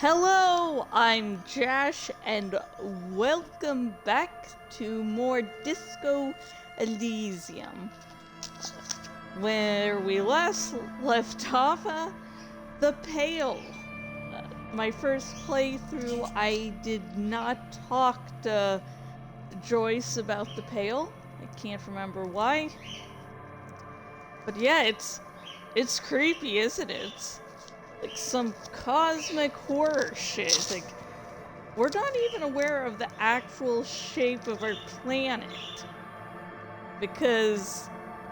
Hello, I'm Josh, and welcome back to more Disco Elysium. Where we last left off, the Pale. My first playthrough, I did not talk to Joyce about the Pale. I can't remember why. But yeah, it's creepy, isn't it? It's like some cosmic horror shit. Like, we're not even aware of the actual shape of our planet. Because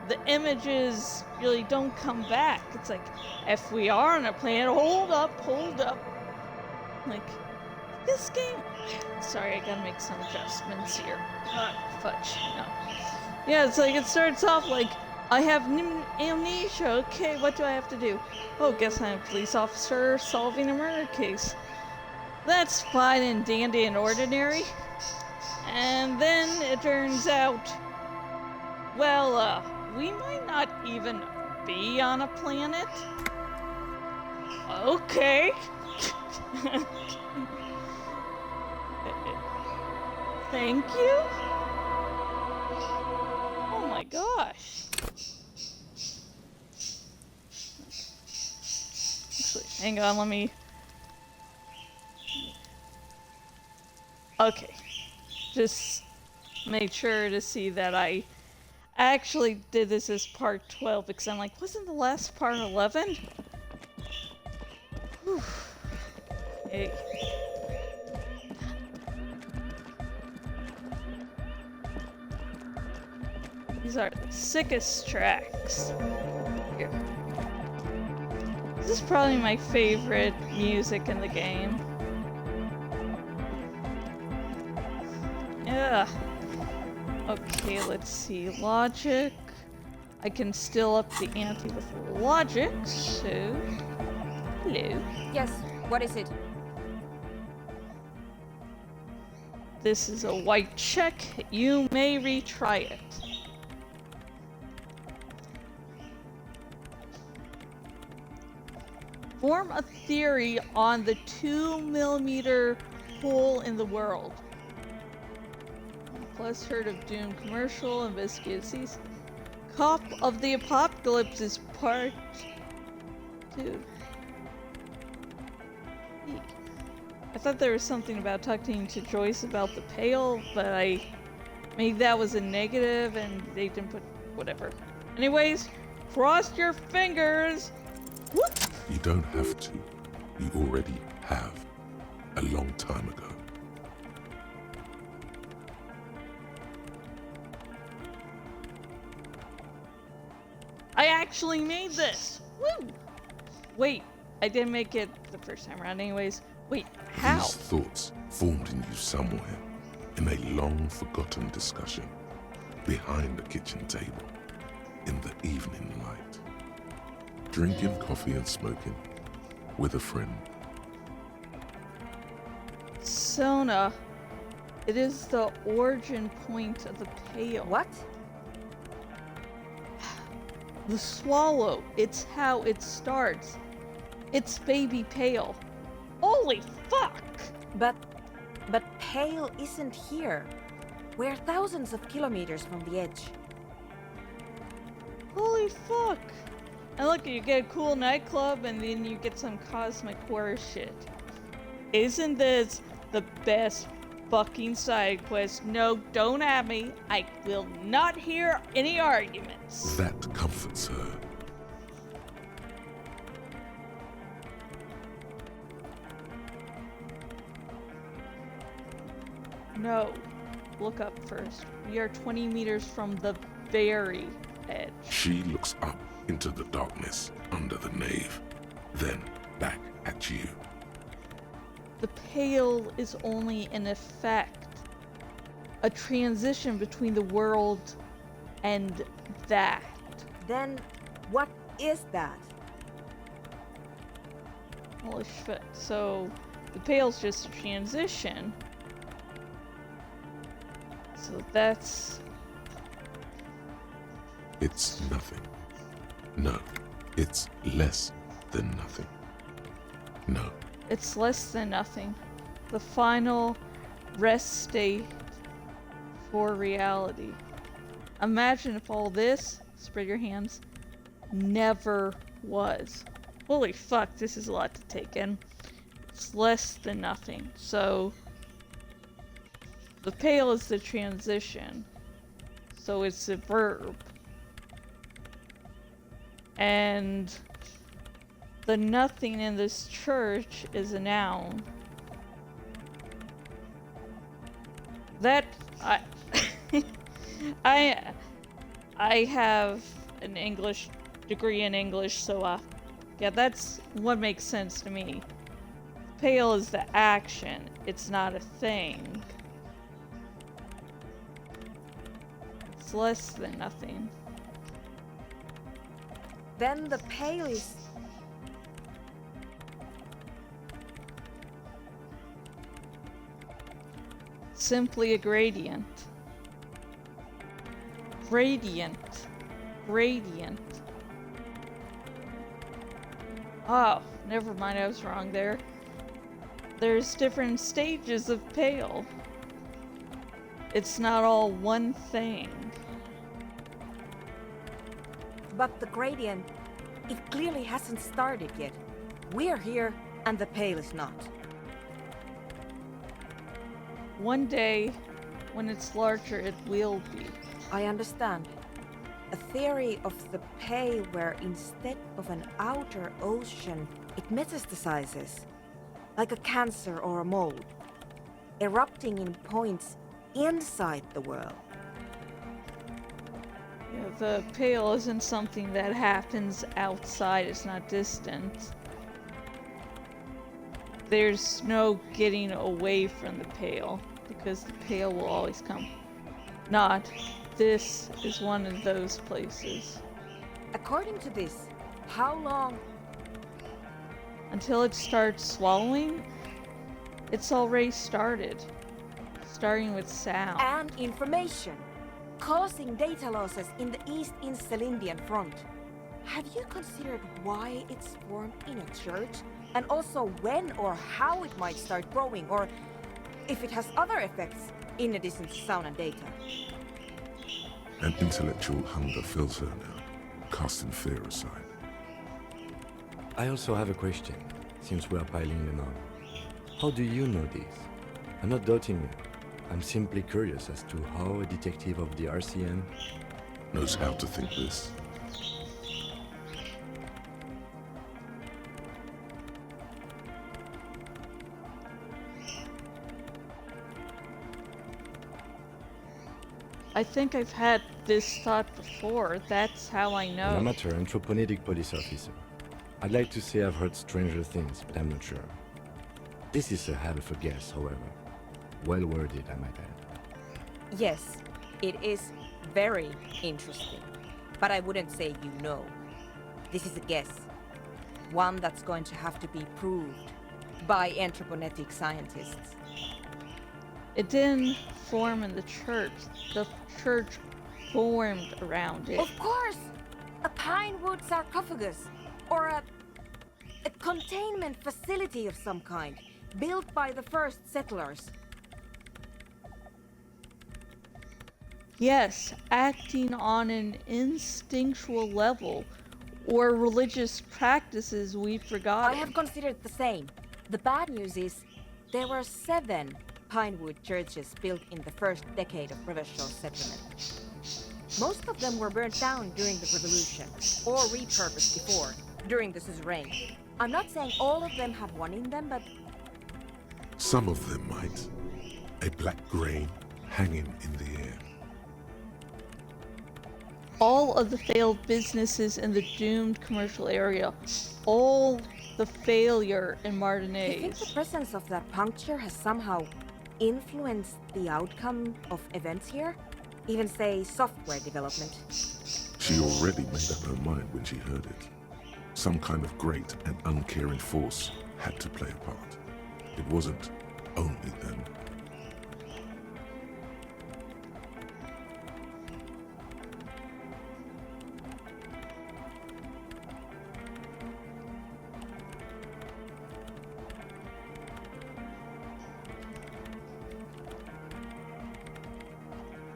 the images really don't come back. It's like, if we are on a planet, hold up. Like, this game... Sorry, I gotta make some adjustments here. Fudge, no. Yeah, it's like, it starts off like, I have amnesia, okay, what do I have to do? Oh, guess I'm a police officer solving a murder case. That's fine and dandy and ordinary. And then it turns out, well, we might not even be on a planet. Okay. Thank you? Oh my gosh. Actually, hang on, let me... Okay. Just make sure to see that I actually did this as part 12, because I'm like, wasn't the last part 11? Whew. Hey. These are the sickest tracks. Here. This is probably my favorite music in the game. Yeah. Okay, let's see. Logic. I can still up the ante with logic, so... Hello. Yes, what is it? This is a white check. You may retry it. Form a theory on the 2mm hole in the world. Plus heard of Doom commercial, investigated season. Cop of the Apocalypse is part 2. I thought there was something about talking to Joyce about the Pale, but maybe that was a negative and they didn't put whatever. Anyways, cross your fingers! Whoop! You don't have to. You already have. A long time ago. I actually made this! Woo! Wait, I didn't make it the first time around anyways. Wait, how? These thoughts formed in you somewhere, in a long-forgotten discussion, behind the kitchen table, in the evening light. Drinking coffee and smoking, with a friend. Sona, it is the origin point of the Pale. What? The swallow, it's how it starts. It's baby Pale. Holy fuck! But Pale isn't here. We're thousands of kilometers from the edge. Holy fuck! And look, you get a cool nightclub and then you get some cosmic horror shit. Isn't this the best fucking side quest? No, don't at me. I will not hear any arguments. That comforts her. No. Look up first. We are 20 meters from the very edge. She looks up into the darkness under the nave, then back at you. The Pale is only an effect. A transition between the world and that. Then what is that? Holy shit. So, the Pale's just a transition. So that's... It's nothing. No, it's less than nothing. No, It's less than nothing. The final rest state for reality. Imagine if all this, spread your hands, never was. Holy fuck, this is a lot to take in. It's less than nothing. So, the pale is the transition. So it's a verb. And the nothing in this church is a noun. That I have an English degree in English, so yeah, that's what makes sense to me. Pale is the action, it's not a thing. It's less than nothing. Then the pale is... Simply a gradient. Gradient. Gradient. Oh, never mind, I was wrong there. There's different stages of pale. It's not all one thing. But the gradient, it clearly hasn't started yet. We're here, and the pale is not. One day, when it's larger, it will be. I understand. A theory of the pale where instead of an outer ocean, it metastasizes, like a cancer or a mold, erupting in points inside the world. Yeah, the pale isn't something that happens outside, it's not distant. There's no getting away from the pale, because the pale will always come. Not, this is one of those places. According to this, how long? Until it starts swallowing, it's already started. Starting with sound. And information, causing data losses in the East Insulindian front. Have you considered why it's formed in a church? And also when or how it might start growing, or if it has other effects in addition to sound and data? An intellectual hunger fills her now, casting fear aside. I also have a question, since we are piling them on. How do you know this? I'm not doubting you. I'm simply curious as to how a detective of the RCM knows how to think this. I think I've had this thought before. That's how I know. An amateur anthropomedic police officer. I'd like to say I've heard stranger things, but I'm not sure. This is a hell of a guess, however. Well worded, I might add. Yes, it is very interesting. But I wouldn't say you know. This is a guess. One that's going to have to be proved by anthroponetic scientists. It didn't form in the church. The church formed around it. Of course! A pine wood sarcophagus, or a containment facility of some kind, built by the first settlers. Yes, acting on an instinctual level, or religious practices we've forgotten. I have considered the same. The bad news is, there were 7 pinewood churches built in the first decade of Revachol settlement. Most of them were burnt down during the revolution, or repurposed before, during the suzerain. I'm not saying all of them have one in them, but... Some of them might. A black grain hanging in the air. All of the failed businesses in the doomed commercial area. All the failure in Martinez. Do you think the presence of that puncture has somehow influenced the outcome of events here? Even say software development? She already made up her mind when she heard it. Some kind of great and uncaring force had to play a part. It wasn't only them.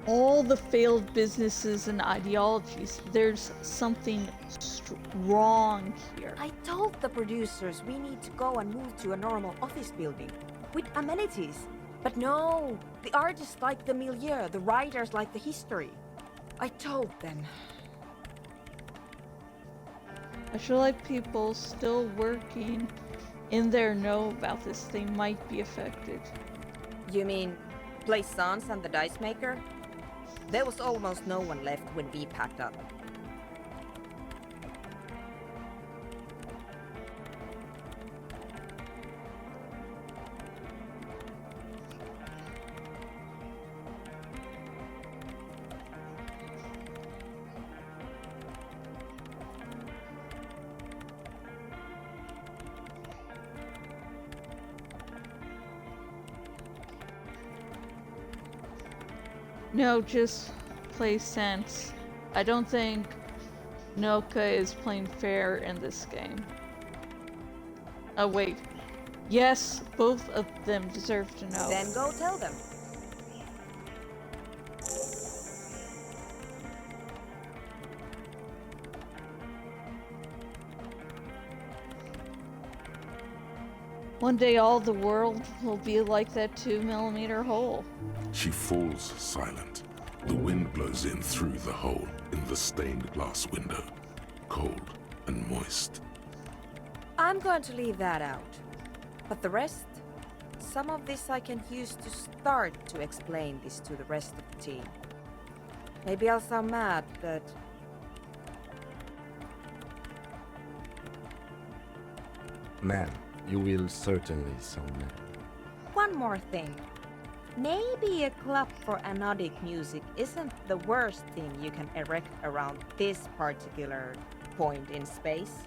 all the failed businesses and ideologies. There's something wrong here. I told the producers we need to go and move to a normal office building with amenities. But no, the artists like the milieu, the writers like the history. I told them. I feel like people still working in there know about this. They might be affected. You mean Plaisance and the Dice Maker? There was almost no one left when we packed up. No, just play sense. I don't think Noka is playing fair in this game. Oh wait. Yes, both of them deserve to know. Then go tell them. One day all the world will be like that 2mm hole. She falls silent. The wind blows in through the hole in the stained glass window, cold and moist. I'm going to leave that out. But the rest? Some of this I can use to start to explain this to the rest of the team. Maybe I'll sound mad, but... Ma'am, you will certainly sound mad. One more thing. Maybe a club for anodic music isn't the worst thing you can erect around this particular point in space.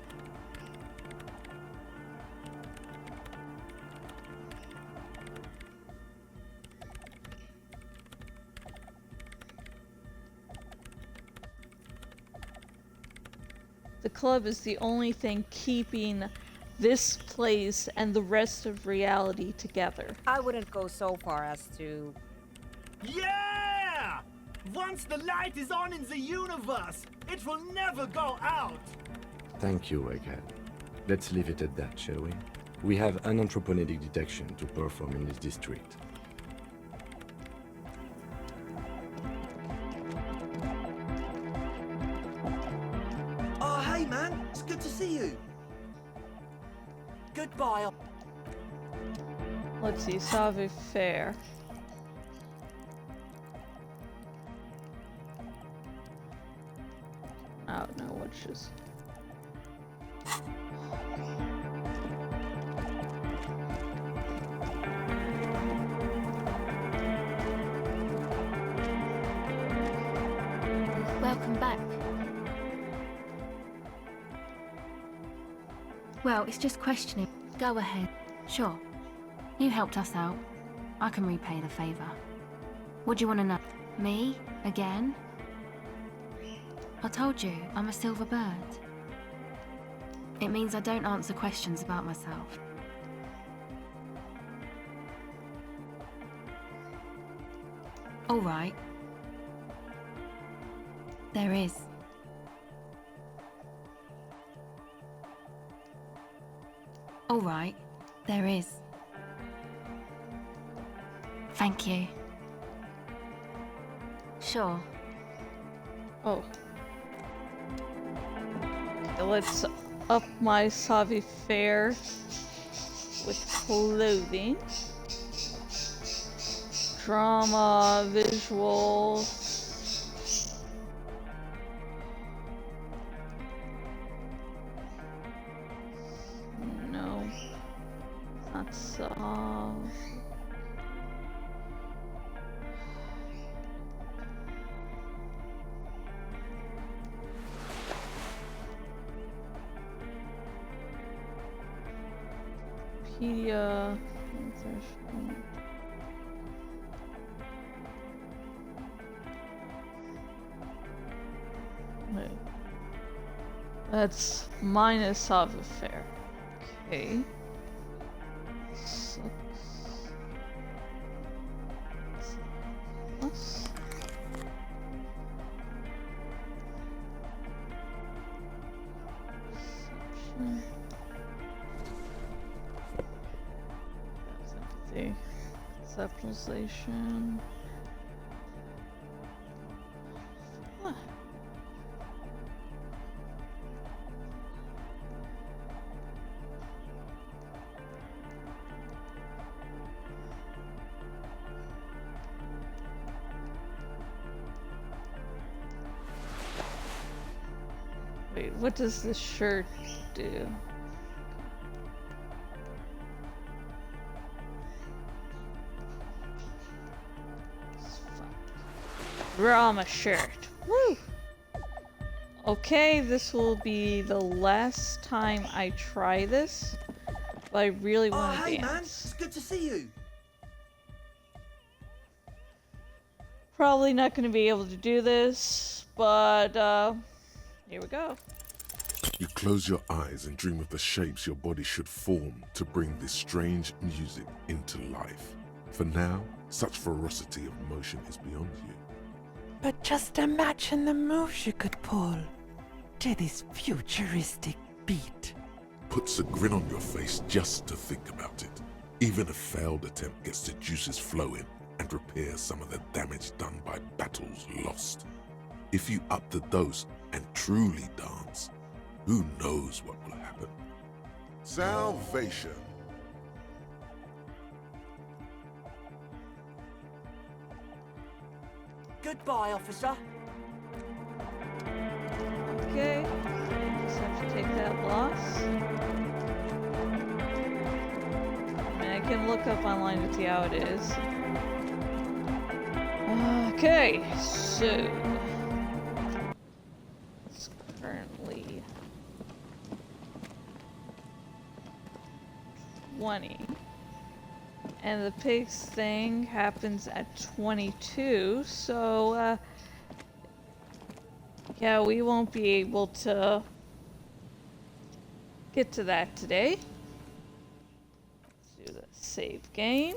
The club is the only thing keeping this place and the rest of reality together. I wouldn't go so far as to... Yeah! Once the light is on in the universe, it will never go out! Thank you, Egghead. Let's leave it at that, shall we? We have anthropogenic detection to perform in this district. Oh, hey man, it's good to see you. Goodbye. Let's see, Savoir Faire. Oh no, which is... Welcome back. Well, it's just questioning. Go ahead. Sure. You helped us out. I can repay the favor. What do you want to know? Me? Again? I told you, I'm a silver bird. It means I don't answer questions about myself. All right. There is. All right, there is. Thank you. Sure. Oh. Okay, let's up my Savoir Faire with clothing. Drama, visual. No. Not solve. Wikipedia. Wait. That's minus Savoir Faire. Okay. Plus. see. Conceptualization. Huh. Wait, what does this shirt do? Drama shirt. Woo! Okay, this will be the last time I try this, but I really want to hey dance. man, it's good to see you. Probably not going to be able to do this, but here we go. You close your eyes and dream of the shapes your body should form to bring this strange music into life. For now, such ferocity of motion is beyond you. But just imagine the moves you could pull to this futuristic beat. Puts a grin on your face just to think about it. Even a failed attempt gets the juices flowing and repairs some of the damage done by battles lost. If you up the dose and truly dance, who knows what will happen? Salvation. Goodbye, officer. Okay, just have to take that loss. I mean, I can look up online to see how it is. Okay, so it's currently 20. And the pigs thing happens at 22, so yeah, we won't be able to get to that today. Let's do the save game.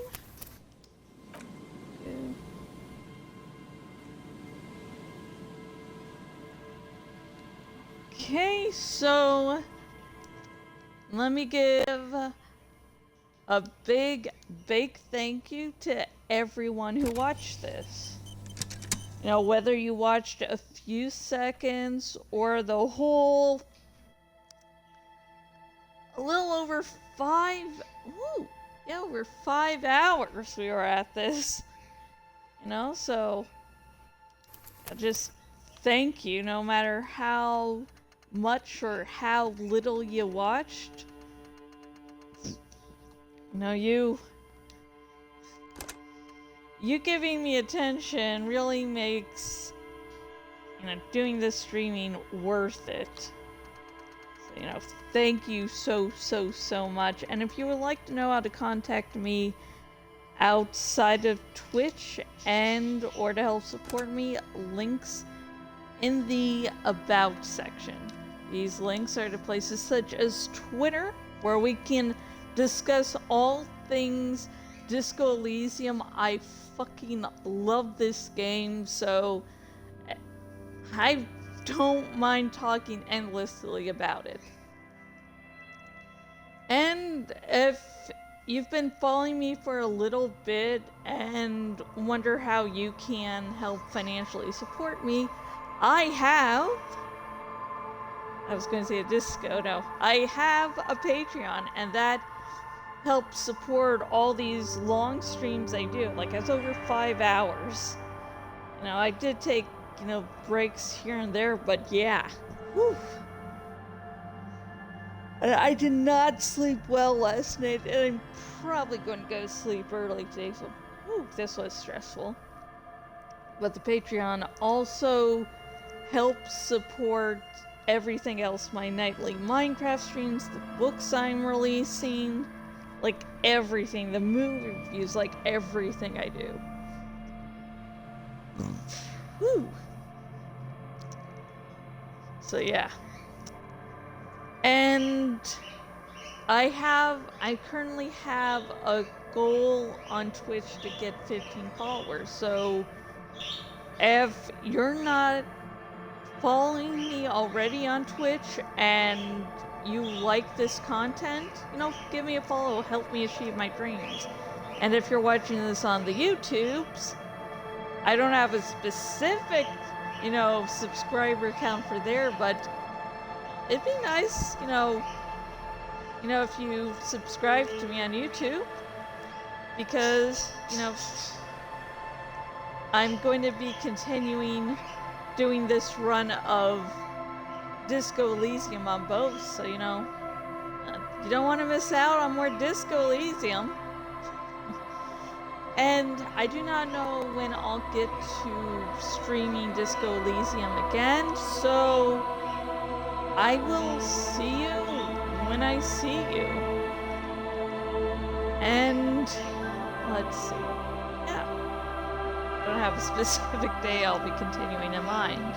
Okay, so let me give a big thank you to everyone who watched this. You know, whether you watched a few seconds or the whole, a little over over 5 hours we were at this. You know, so just thank you, no matter how much or how little you watched. You know, you giving me attention really makes, you know, doing this streaming worth it. So, you know, thank you so much. And if you would like to know how to contact me outside of Twitch and or to help support me, links in the About section. These links are to places such as Twitter, where we can discuss all things Disco Elysium. I fucking love this game, so I don't mind talking endlessly about it. And if you've been following me for a little bit and wonder how you can help financially support me, I was going to say a disco, no. I have a Patreon, and that helps support all these long streams I do. Like, it's over 5 hours. You know, I did take, you know, breaks here and there, but yeah. Whew. I did not sleep well last night, and I'm probably going to go to sleep early today, so whew, this was stressful. But the Patreon also helps support everything else, my nightly Minecraft streams, the books I'm releasing, like everything, the movie reviews, like everything I do. Woo! So yeah. And I currently have a goal on Twitch to get 15 followers, so if you're not following me already on Twitch and you like this content, you know, give me a follow, help me achieve my dreams. And if you're watching this on the YouTubes, I don't have a specific, subscriber count for there, but it'd be nice, if you subscribe to me on YouTube, because, I'm going to be continuing doing this run of Disco Elysium on both, so, you don't want to miss out on more Disco Elysium. And I do not know when I'll get to streaming Disco Elysium again, so I will see you when I see you. And let's see. Yeah. I don't have a specific day I'll be continuing in mind.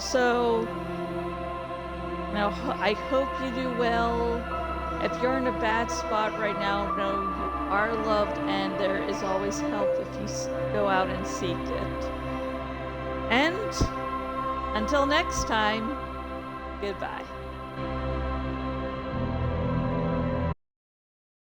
So, I hope you do well. If you're in a bad spot right now, know you are loved and there is always help if you go out and seek it. And until next time, goodbye.